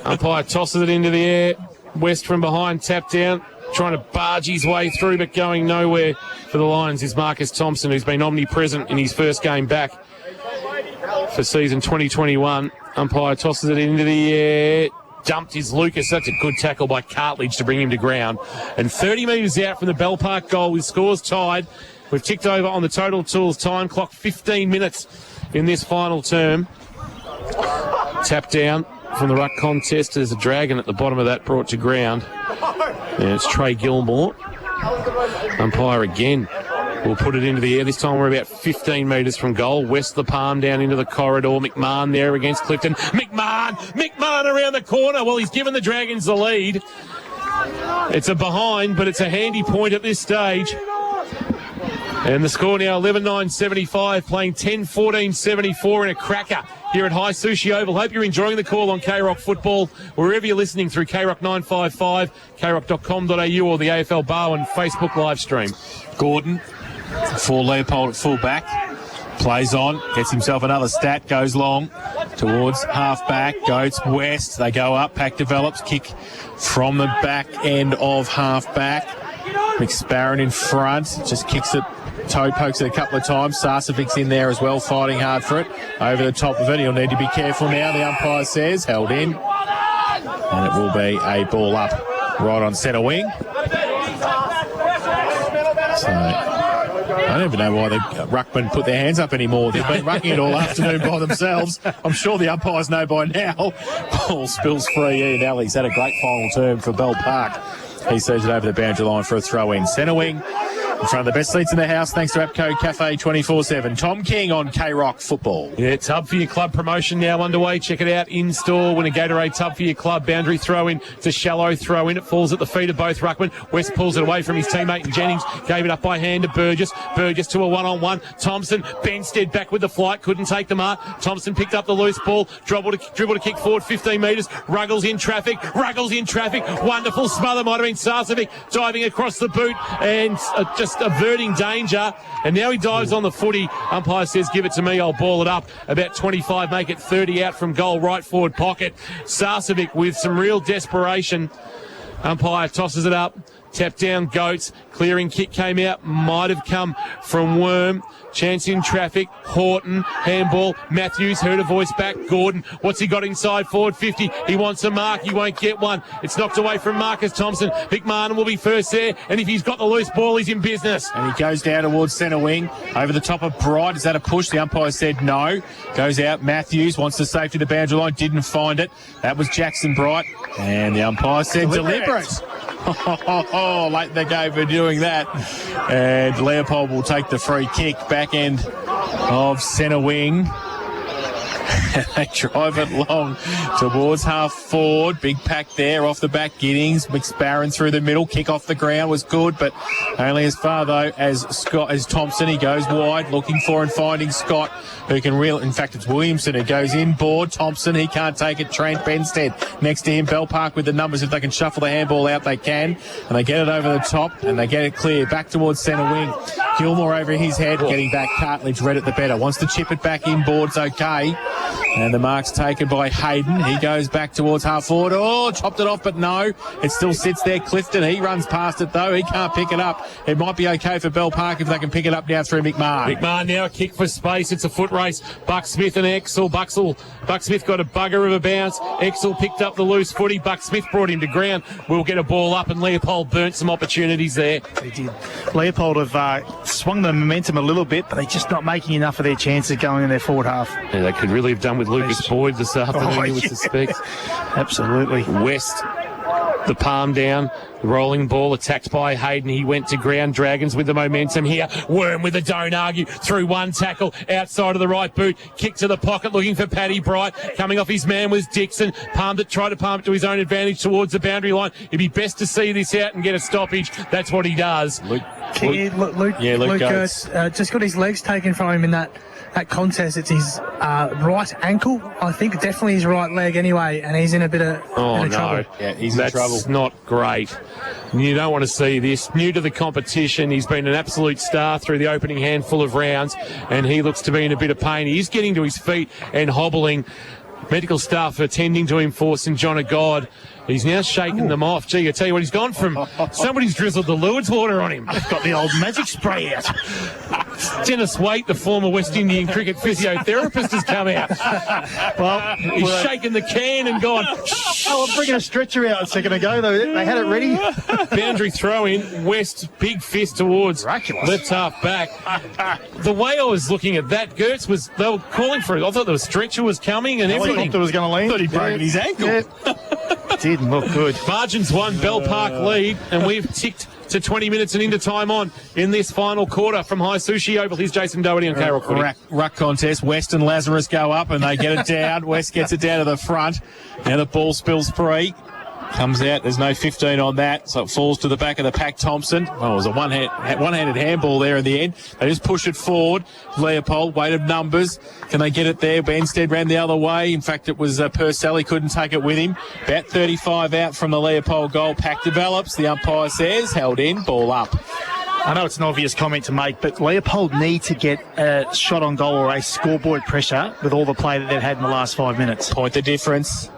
Umpire tosses it into the air. West from behind, tapped down, trying to barge his way through, but going nowhere for the Lions is Marcus Thompson, who's been omnipresent in his first game back for season 2021. Umpire tosses it into the air. Dumped is Lucas. That's a good tackle by Cartledge to bring him to ground. And 30 metres out from the Bell Park goal with scores tied. We've ticked over on the Total Tools time clock, 15 minutes in this final term. Tap down from the ruck contest. There's a Dragon at the bottom of that, brought to ground. And it's Trey Gilmore. Umpire again will put it into the air. This time we're about 15 metres from goal. West the palm down into the corridor. McMahon there against Clifton. McMahon around the corner. Well, he's given the Dragons the lead. It's a behind, but it's a handy point at this stage. And the score now 11-9-75, playing 10-14-74 in a cracker here at High Sushi Oval. Hope you're enjoying the call on K-Rock Football, wherever you're listening through K-Rock 955, krock.com.au or the AFL Barwon Facebook live stream. Gordon for Leopold at full-back. Plays on, gets himself another stat, goes long towards half-back, Goats west, they go up, pack develops, kick from the back end of half-back. McSparron in front, just kicks it, toe pokes it a couple of times. Sarsevic's in there as well, fighting hard for it. Over the top of it, he'll need to be careful now, the umpire says, held in. And it will be a ball up right on centre wing. So I don't even know why the ruckmen put their hands up anymore. They've been rucking it all afternoon by themselves. I'm sure the umpires know by now. Ball spills free. Ian Alley's had a great final term for Bell Park. He sees it over the boundary line for a throw-in. Centre wing. In front of the best seats in the house, thanks to APCO Cafe 24/7. Tom King on K-Rock Football. Yeah, Tub for Your Club promotion now underway. Check it out in-store. Win a Gatorade Tub for Your Club. Boundary throw-in. It's a shallow throw-in. It falls at the feet of both ruckmen. West pulls it away from his teammate and Jennings. Gave it up by hand to Burgess. Burgess to a one-on-one. Thompson, Benstead back with the flight. Couldn't take the mark. Thompson picked up the loose ball. Dribble to kick forward 15 metres. Ruggles in traffic. Wonderful smother. Might have been Sarcevic diving across the boot and just averting danger. And now he dives on the footy. Umpire says, give it to me, I'll ball it up. About 25, make it 30 out from goal, right forward pocket. Sarcevic with some real desperation. Umpire tosses it up. Tap down, Goats. Clearing kick came out. Might have come from Worm. Chance in traffic. Horton. Handball. Matthews heard a voice back. Gordon. What's he got inside? Forward 50. He wants a mark. He won't get one. It's knocked away from Marcus Thompson. McMahon will be first there. And if he's got the loose ball, he's in business. And he goes down towards centre wing. Over the top of Bright. Is that a push? The umpire said no. Goes out. Matthews wants the safety to the boundary line. Didn't find it. That was Jackson Bright. And the umpire said deliberate. Late in the game for doing that. And Leopold will take the free kick, back end of centre wing. They drive it long towards half forward. Big pack there off the back. Giddings, McSparron through the middle. Kick off the ground was good, but only as far though as Thompson. He goes wide, looking for and finding Scott, who can reel. In fact, it's Williamson who goes inboard. Thompson, he can't take it. Trent Benstead next to him. Bell Park with the numbers. If they can shuffle the handball out, they can. And they get it over the top and they get it clear back towards centre wing. Gilmore over his head, getting back. Cartledge read it the better. Wants to chip it back inboards. Okay. And the mark's taken by Hayden. He goes back towards half forward. Oh, chopped it off, but no. It still sits there. Clifton, he runs past it, though. He can't pick it up. It might be okay for Bell Park if they can pick it up now through McMahon. McMahon now a kick for space. It's a foot race. Buck Smith and Exel. Buck Smith got a bugger of a bounce. Exel picked up the loose footy. Buck Smith brought him to ground. We'll get a ball up, and Leopold burnt some opportunities there. They did. Leopold have swung the momentum a little bit, but they're just not making enough of their chances going in their forward half. Yeah, they could really have done with Lucas Boyd this afternoon, you would suspect. Absolutely. West, the palm down, rolling ball attacked by Hayden. He went to ground. Dragons with the momentum here. Worm with a don't argue through one tackle outside of the right boot. Kick to the pocket looking for Paddy Bright. Coming off his man was Dixon. Tried to palm it to his own advantage towards the boundary line. It'd be best to see this out and get a stoppage. That's what he does. Luke just got his legs taken from him in that contest. It's his right ankle, I think, definitely his right leg anyway, and he's in a bit of trouble. Yeah, he's in trouble. That's not great. You don't want to see this. New to the competition, he's been an absolute star through the opening handful of rounds, and he looks to be in a bit of pain. He's getting to his feet and hobbling. Medical staff attending to him for St John of God. He's now shaking them off. Gee, I tell you what, he's gone from somebody's drizzled the Lourdes water on him. Got the old magic spray out. Dennis Waite, the former West Indian cricket physiotherapist, has come out. Well, he's shaken the can and gone. Oh, I'm bringing a stretcher out a second ago, though. They had it ready. Boundary throw in. West, big fist towards left half back. The way I was looking at that, Gertz, was they were calling for it. I thought the stretcher was coming and everything. Helicopter was going to land. I thought he'd broken his ankle. Yeah. Didn't look good. Margins 1, Bell Park lead, and we've ticked to 20 minutes and into time on in this final quarter from High Sushi Oval. Here's Jason Doherty on K-Rock footy. Ruck contest. West and Lazarus go up and they get it down. West gets it down to the front. Now the ball spills free. comes out. There's no 15 on that, so it falls to the back of the pack. Thompson. Oh, it was a one-handed handball there in the end. They just push it forward. Leopold, weight of numbers. Can they get it there? Benstead ran the other way. In fact, it was Purcell. He couldn't take it with him. About 35 out from the Leopold goal. Pack develops. The umpire says, held in, ball up. I know it's an obvious comment to make, but Leopold need to get a shot on goal or a scoreboard pressure with all the play that they've had in the last 5 minutes. Point the difference.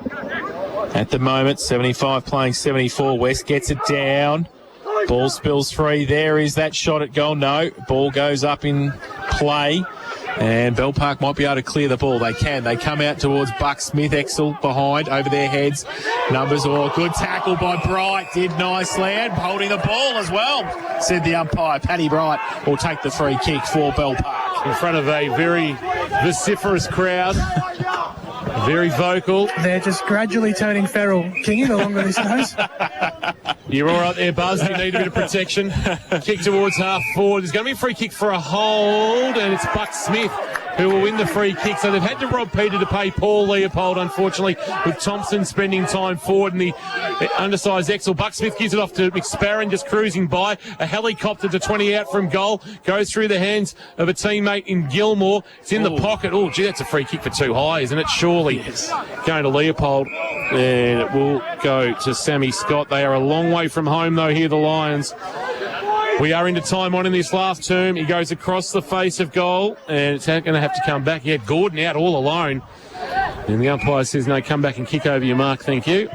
At the moment, 75 playing 74. West gets it down. Ball spills free. There is that shot at goal. No. Ball goes up in play. And Bell Park might be able to clear the ball. They can. They come out towards Buck Smith. Exel behind, over their heads. Numbers all good. Tackle by Bright. Did nicely. And holding the ball as well, said the umpire. Paddy Bright will take the free kick for Bell Park. In front of a very vociferous crowd. Very vocal. They're just gradually turning feral, Kingy, the longer this goes. You're all right there, Buzz. You need a bit of protection. Kick towards half forward. There's going to be a free kick for a hold, and it's Buck Smith who will win the free kick. So they've had to rob Peter to pay Paul Leopold, unfortunately, with Thompson spending time forward and the undersized Exel. Buck Smith gives it off to McSparron, just cruising by. A helicopter to 20 out from goal. Goes through the hands of a teammate in Gilmore. It's in the pocket. Oh, gee, that's a free kick for too high, isn't it? Surely. Yes. Going to Leopold. And it will go to Sammy Scott. They are a long way from home, though, here, the Lions. We are into time on in this last term. He goes across the face of goal, and it's going to have to come back. He had Gordon out all alone. And the umpire says, no, come back and kick over your mark, thank you.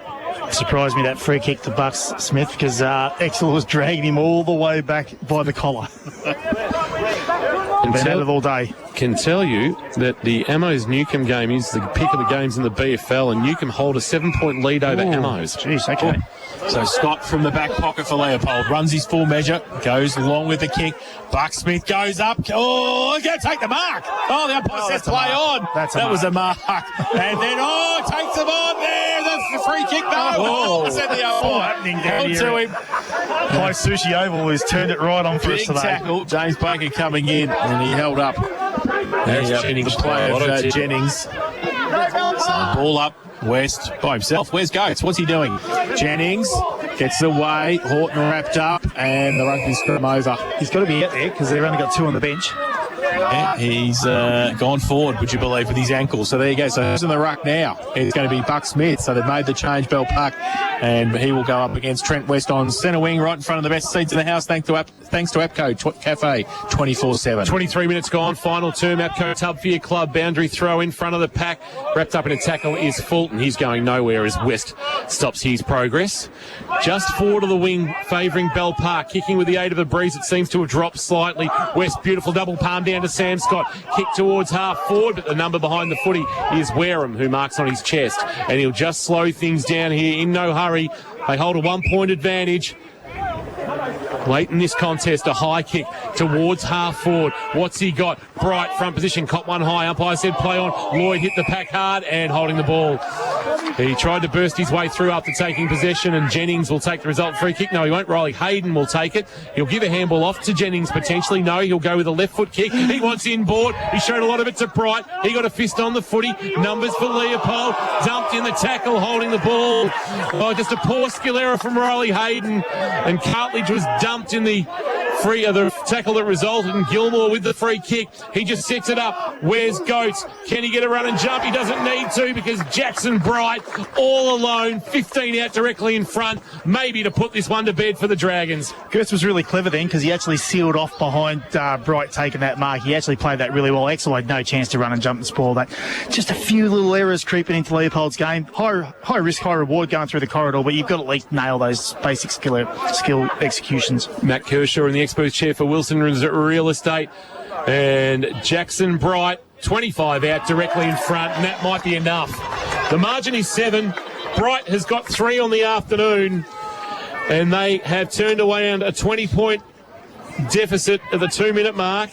Surprised me that free kick to Bucks Smith because Exel was dragging him all the way back by the collar. Been at it all day. Can tell you that the Ammos Newcombe game is the pick of the games in the BFL, and Newcombe hold a 7-point lead over Ammos. Jeez, okay. So Scott from the back pocket for Leopold runs his full measure, goes along with the kick. Buck Smith goes up. Oh, he's going to take the mark. Oh, the umpire says play on. That was a mark. And then, takes him on there. The free kick. No, said the umpire. Happening down here. To him. Close Sushi Oval has turned it right on for us today. Big tackle. James Baker coming in, and he held up. There's Jennings, the play of Jennings. So ball up. West by himself. Where's Goats? What's he doing? Jennings gets away. Horton wrapped up, and the rugby scrum over. He's got to be out there because they've only got two on the bench. Yeah, he's gone forward, would you believe, with his ankle. So there you go. So who's in the ruck now? It's going to be Buck Smith. So they've made the change, Bell Park, and he will go up against Trent West on centre wing, right in front of the best seats in the house, thanks to APCO Cafe 24/7. 23 minutes gone, final term. APCO Tub for your club. Boundary throw in front of the pack. Wrapped up in a tackle is Fulton. He's going nowhere as West stops his progress. Just forward of the wing, favouring Bell Park. Kicking with the aid of the breeze. It seems to have dropped slightly. West, beautiful double palm down to Sam Scott. Kick towards half forward, but the number behind the footy is Wareham, who marks on his chest. And he'll just slow things down here in no hurry. They hold a 1-point advantage. Late in this contest, a high kick towards half forward. What's he got? Bright front position, caught one high. Umpire said play on. Lloyd hit the pack hard and holding the ball. He tried to burst his way through after taking possession, and Jennings will take the result free kick. No, he won't. Riley Hayden will take it. He'll give a handball off to Jennings potentially. No, he'll go with a left foot kick. He wants inboard. He showed a lot of it to Bright. He got a fist on the footy. Numbers for Leopold. Dumped in the tackle, holding the ball. Oh, just a poor skill error from Riley Hayden. And Cartledge was dumped in the tackle that resulted in Gilmore with the free kick. He just sets it up. Where's Goats? Can he get a run and jump? He doesn't need to because Jackson Bright all alone, 15 out directly in front, maybe to put this one to bed for the Dragons. Gertz was really clever then because he actually sealed off behind Bright taking that mark. He actually played that really well. Exel had no chance to run and jump and spoil that. Just a few little errors creeping into Leopold's game. High risk, high reward going through the corridor, but you've got to at least nail those basic skill executions. Matt Kershaw in the Expos chair for Wilson Real Estate. And Jackson Bright, 25 out directly in front, and that might be enough. The margin is 7. Bright has got 3 on the afternoon, and they have turned around a 20-point deficit at the 2-minute mark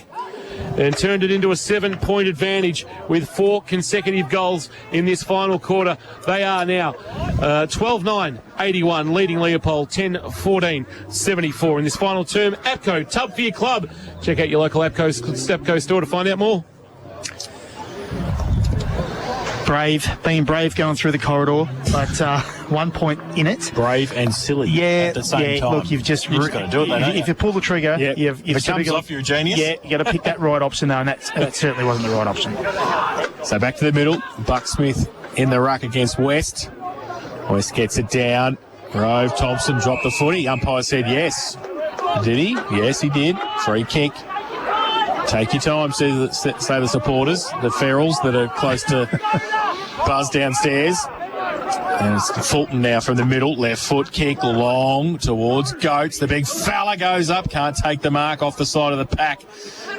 and turned it into a 7-point advantage with 4 consecutive goals in this final quarter. They are now 12-9, 81, leading Leopold 10-14, 74 in this final term. APCO, Tub for your club. Check out your local APCO store to find out more. Being brave going through the corridor, but 1 point in it. Brave and silly at the same time. Look, you've just got to do it, though, if you pull the trigger, you've if it comes off, you're a genius. Yeah, you got to pick that right option, though, and that certainly wasn't the right option. So back to the middle. Bucksmith in the ruck against West. West gets it down. Rove Thompson dropped the footy. Umpire said yes. Did he? Yes, he did. Free kick. Take your time, say the supporters, the ferals that are close to Buzz downstairs. And it's Fulton now from the middle. Left foot kick long towards Goats. The big fella goes up. Can't take the mark off the side of the pack.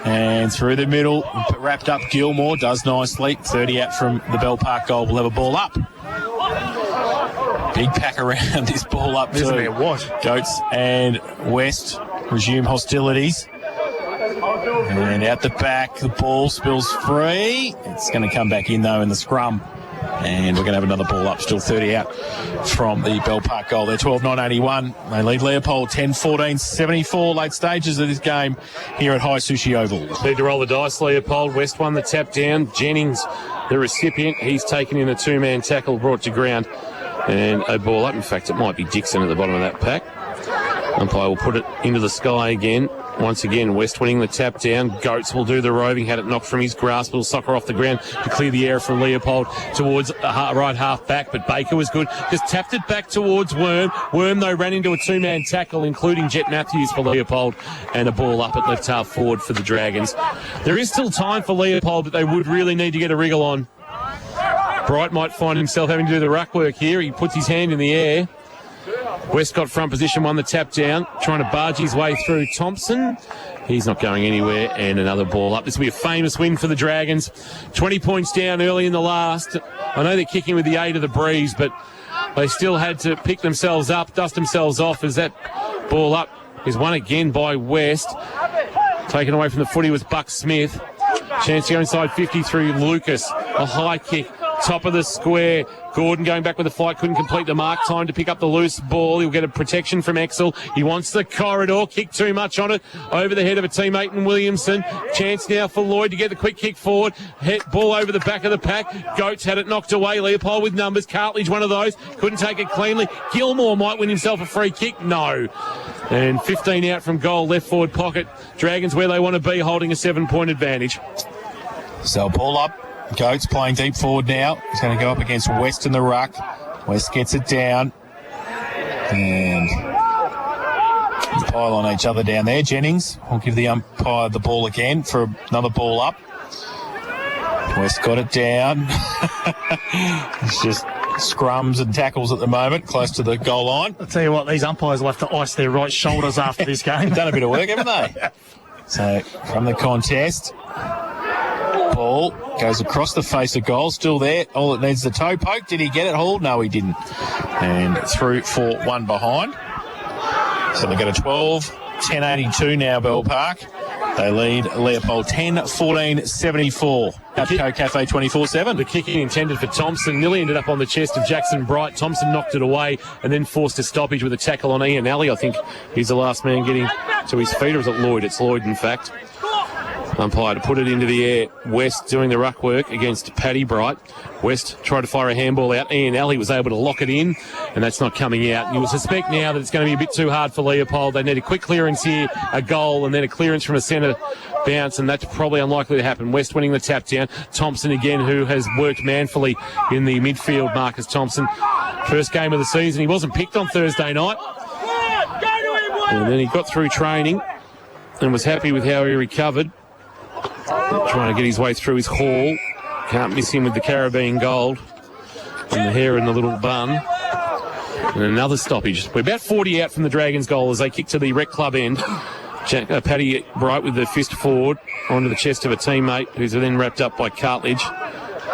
And through the middle, wrapped up Gilmore. Does nicely. 30 out from the Bell Park goal. Will have a ball up. Big pack around this ball up Isn't too. it what? Goats and West resume hostilities. And out the back, the ball spills free. It's going to come back in, though, in the scrum. And we're going to have another ball up, still 30 out from the Bell Park goal. They're 12-9-81. They lead Leopold 10-14-74. Late stages of this game here at High Sushi Oval. Need to roll the dice, Leopold. West won the tap down. Jennings, the recipient, he's taken in a two-man tackle, brought to ground. And a ball up. In fact, it might be Dixon at the bottom of that pack. Umpire will put it into the sky again. Once again, West winning the tap down. Goats will do the roving. Had it knocked from his grasp. Will soccer off the ground to clear the air from Leopold towards the right half back. But Baker was good. Just tapped it back towards Worm. Worm, though, ran into a two-man tackle, including Jet Matthews for Leopold. And a ball up at left half forward for the Dragons. There is still time for Leopold, but they would really need to get a wriggle on. Bright might find himself having to do the ruck work here. He puts his hand in the air. West got front position, won the tap down, trying to barge his way through Thompson. He's not going anywhere, and another ball up. This will be a famous win for the Dragons. 20 points down early in the last. I know they're kicking with the aid of the breeze, but they still had to pick themselves up, dust themselves off as that ball up is won again by West. Taken away from the footy was Buck Smith. Chance to go inside 50 through Lucas. A high kick. Top of the square. Gordon going back with the fight, couldn't complete the mark. Time to pick up the loose ball. He'll get a protection from Exel. He wants the corridor. Kick too much on it. Over the head of a teammate in Williamson. Chance now for Lloyd to get the quick kick forward. Hit ball over the back of the pack. Goats had it knocked away. Leopold with numbers. Cartledge one of those. Couldn't take it cleanly. Gilmore might win himself a free kick. No. And 15 out from goal. Left forward pocket. Dragons where they want to be, holding a 7-point advantage. So ball up. Goats playing deep forward now. He's going to go up against West in the ruck. West gets it down. And pile on each other down there. Jennings will give the umpire the ball again for another ball up. West got it down. It's just scrums and tackles at the moment, close to the goal line. I'll tell you what, these umpires will have to ice their right shoulders after this game. Done a bit of work, haven't they? So from the contest, ball goes across the face of goal, still there. All it needs the toe poke. Did he get it hauled? No, he didn't. And through for one behind. So they've got a 12-10-82 now, Bell Park. They lead Leopold 10-14-74. Upco Cafe 24/7. The kicking intended for Thompson nearly ended up on the chest of Jackson Bright. Thompson knocked it away and then forced a stoppage with a tackle on Ian Alley. I think he's the last man getting to his feet, or is it Lloyd? It's Lloyd, in fact. Umpire to put it into the air. West doing the ruck work against Paddy Bright. West tried to fire a handball out. Ian Alley was able to lock it in, and that's not coming out. You will suspect now that it's going to be a bit too hard for Leopold. They need a quick clearance here, a goal, and then a clearance from a centre bounce, and that's probably unlikely to happen. West winning the tap down. Thompson again, who has worked manfully in the midfield, Marcus Thompson. First game of the season. He wasn't picked on Thursday night. And then he got through training and was happy with how he recovered. Trying to get his way through his haul. Can't miss him with the Caribbean gold and the hair in the little bun. And another stoppage. We're about 40 out from the Dragons' goal as they kick to the rec club end. Paddy Bright with the fist forward onto the chest of a teammate, who's then wrapped up by Cartledge.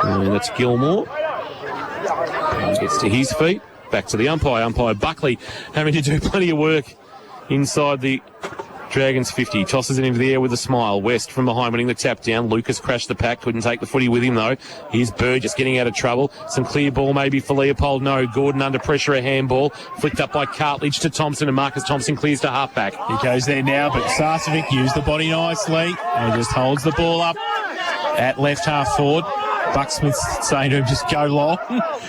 And that's Gilmore. And he gets to his feet. Back to the umpire. Umpire Buckley having to do plenty of work inside the Dragons 50. Tosses it into the air with a smile. West from behind winning the tap down. Lucas crashed the pack. Couldn't take the footy with him, though. Here's Burgess getting out of trouble. Some clear ball maybe for Leopold. No. Gordon under pressure. A handball. Flicked up by Cartledge to Thompson, and Marcus Thompson clears to halfback. He goes there now, but Sarcevic used the body nicely and just holds the ball up at left half forward. Bucksmith's saying to him, just go long.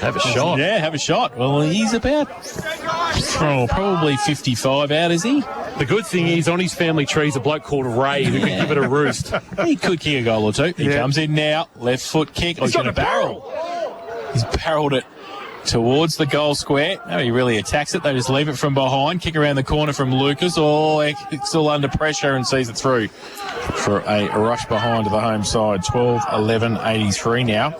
Have a shot. Yeah, have a shot. Well, he's about probably 55 out, is he? The good thing is, on his family tree is a bloke called Ray who could give it a roost. He could kick a goal or two. He comes in now, left foot kick. He's got a barrel. He's barreled it towards the goal square. No, he really attacks it. They just leave it from behind. Kick around the corner from Lucas. Oh, it's still under pressure and sees it through for a rush behind to the home side. 12-11-83 now.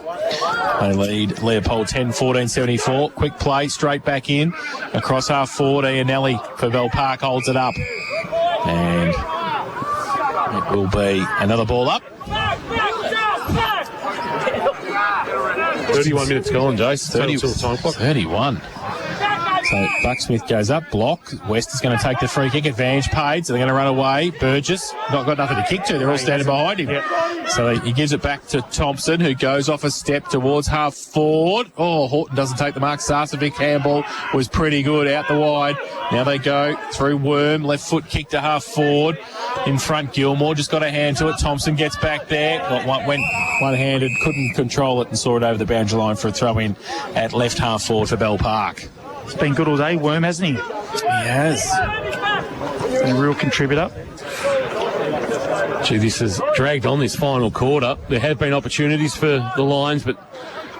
They lead Leopold 10-14-74. Quick play, straight back in. Across half forward, Ianelli for Bell Park holds it up. And it will be another ball up. 31 minutes gone, Jace. 31. So Bucksmith goes up, block. West is going to take the free kick advantage paid, so they're going to run away. Burgess, not got nothing to kick to. They're all standing behind him. So he gives it back to Thompson, who goes off a step towards half forward. Oh, Horton doesn't take the mark. Sarcevic handball was pretty good out the wide. Now they go through Worm, left foot kick to half forward. In front, Gilmore just got a hand to it. Thompson gets back there. Went one-handed, couldn't control it and saw it over the boundary line for a throw-in at left half forward for Bell Park. He's been good all day, Worm, hasn't he? He has. A real contributor. Gee, this has dragged on this final quarter. There have been opportunities for the Lions, but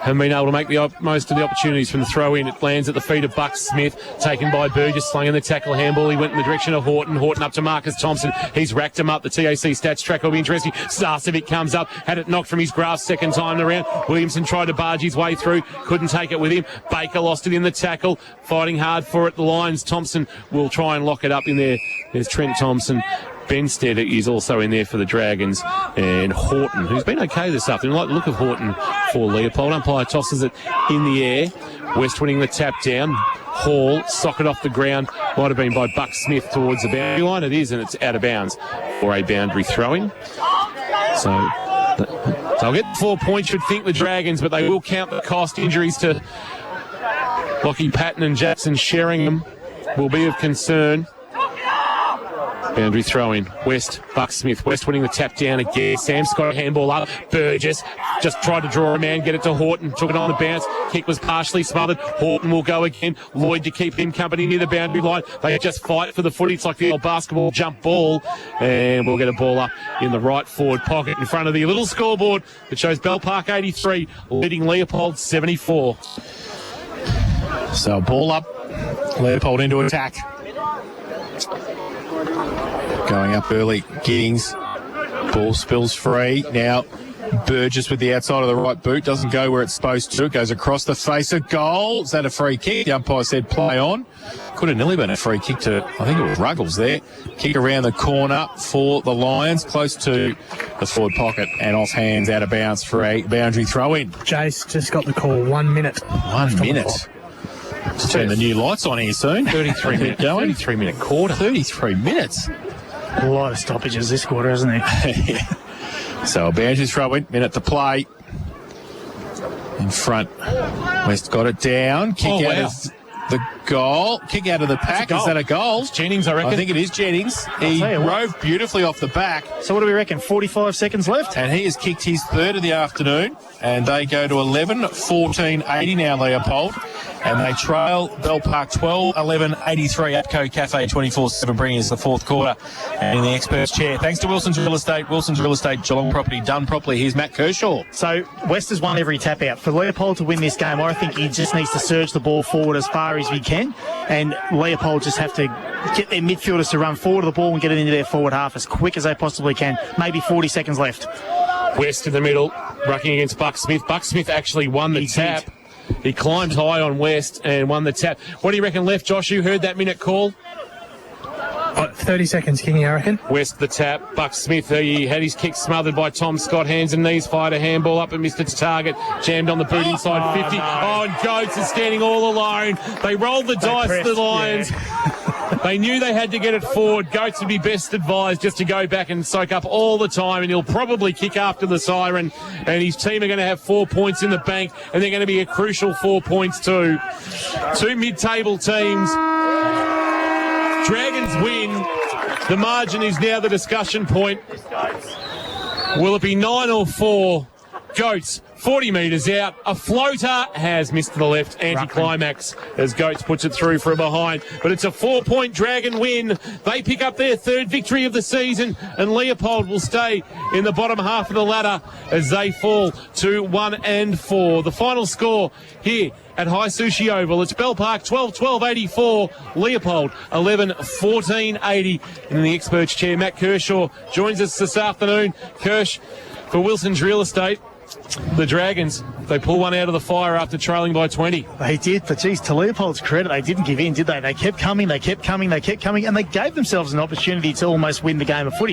haven't been able to make the most of the opportunities from the throw-in. It lands at the feet of Buck Smith, taken by Burgess, slung the tackle handball. He went in the direction of Horton. Horton up to Marcus Thompson. He's racked him up. The TAC stats track will be interesting. Sarcevic comes up, had it knocked from his grasp second time around. Williamson tried to barge his way through, couldn't take it with him. Baker lost it in the tackle, fighting hard for it. The Lions, Thompson will try and lock it up in there. There's Trent Thompson. Benstead is also in there for the Dragons, and Horton, who's been okay this afternoon. I like the look of Horton for Leopold. Umpire tosses it in the air. West winning the tap down. Hall, socket off the ground. Might have been by Buck Smith towards the boundary line. It is, and it's out of bounds for a boundary throw-in. So they'll get 4 points, you'd think, the Dragons, but they will count the cost. Injuries to Lockie Patton and Jackson Sheringham will be of concern. Boundary throw-in. West, Buck Smith. West winning the tap down again. Sam Scott handball up. Burgess just tried to draw a man, get it to Horton. Took it on the bounce. Kick was partially smothered. Horton will go again. Lloyd to keep him company near the boundary line. They just fight for the footy. It's like the old basketball jump ball. And we'll get a ball up in the right forward pocket in front of the little scoreboard that shows Bell Park 83 leading Leopold 74. So ball up. Leopold into attack. Going up early, Giddings. Ball spills free. Now Burgess with the outside of the right boot. Doesn't go where it's supposed to. It goes across the face of goal. Is that a free kick? The umpire said play on. Could have nearly been a free kick to, I think it was Ruggles there. Kick around the corner for the Lions. Close to the forward pocket and off hands out of bounds for a boundary throw-in. Jace just got the call. 1 minute. 1 minute. Just turn the new lights on here soon. 33 minute going. 33 minute quarter. 33 minutes. A lot of stoppages this quarter, hasn't he? So a boundary throw-in, minute to play. In front, West got it down. Kick out of the goal. Kick out of the pack. Is that a goal? It's Jennings, I reckon. I think it is Jennings. He rove beautifully off the back. So what do we reckon? 45 seconds left? And he has kicked his third of the afternoon. And they go to 11-14-80 now, Leopold. And they trail Bell Park 12-11-83. Atco Cafe 24/7 bringing us the fourth quarter. And in the experts chair, thanks to Wilson's Real Estate. Wilson's Real Estate, Geelong property done properly. Here's Matt Kershaw. So West has won every tap out. For Leopold to win this game, I think he just needs to surge the ball forward as far as he can. And Leopold just have to get their midfielders to run forward of the ball and get it into their forward half as quick as they possibly can. Maybe 40 seconds left. West in the middle, rucking against Buck Smith. Buck Smith actually won the tap. He climbed high on West and won the tap. What do you reckon left, Josh? You heard that minute call? 30 seconds, Kingy, I reckon. West the tap. Buck Smith, he had his kick smothered by Tom Scott. Hands and knees, fired a handball up and missed its target. Jammed on the boot inside 50. No. Oh, and Goats is standing all alone. They rolled the dice, the Lions. Yeah. They knew they had to get it forward. Goats would be best advised just to go back and soak up all the time, and he'll probably kick after the siren. And his team are going to have 4 points in the bank, and they're going to be a crucial 4 points too. Two mid-table teams. Dragons win. The margin is now the discussion point. Will it be 9 or 4? Goats 40 metres out. A floater has missed to the left. Anticlimax as Goats puts it through from behind. But it's a 4-point Dragon win. They pick up their third victory of the season, and Leopold will stay in the bottom half of the ladder as they fall to 1-4. The final score here at High Sushi Oval. It's Bell Park 12-12-84, Leopold 11-14-80. And in the experts chair, Matt Kershaw joins us this afternoon. Kirsch, for Wilson's Real Estate, the Dragons, they pull one out of the fire after trailing by 20. They did, but geez, to Leopold's credit, they didn't give in, did they? They kept coming, and they gave themselves an opportunity to almost win the game of footy.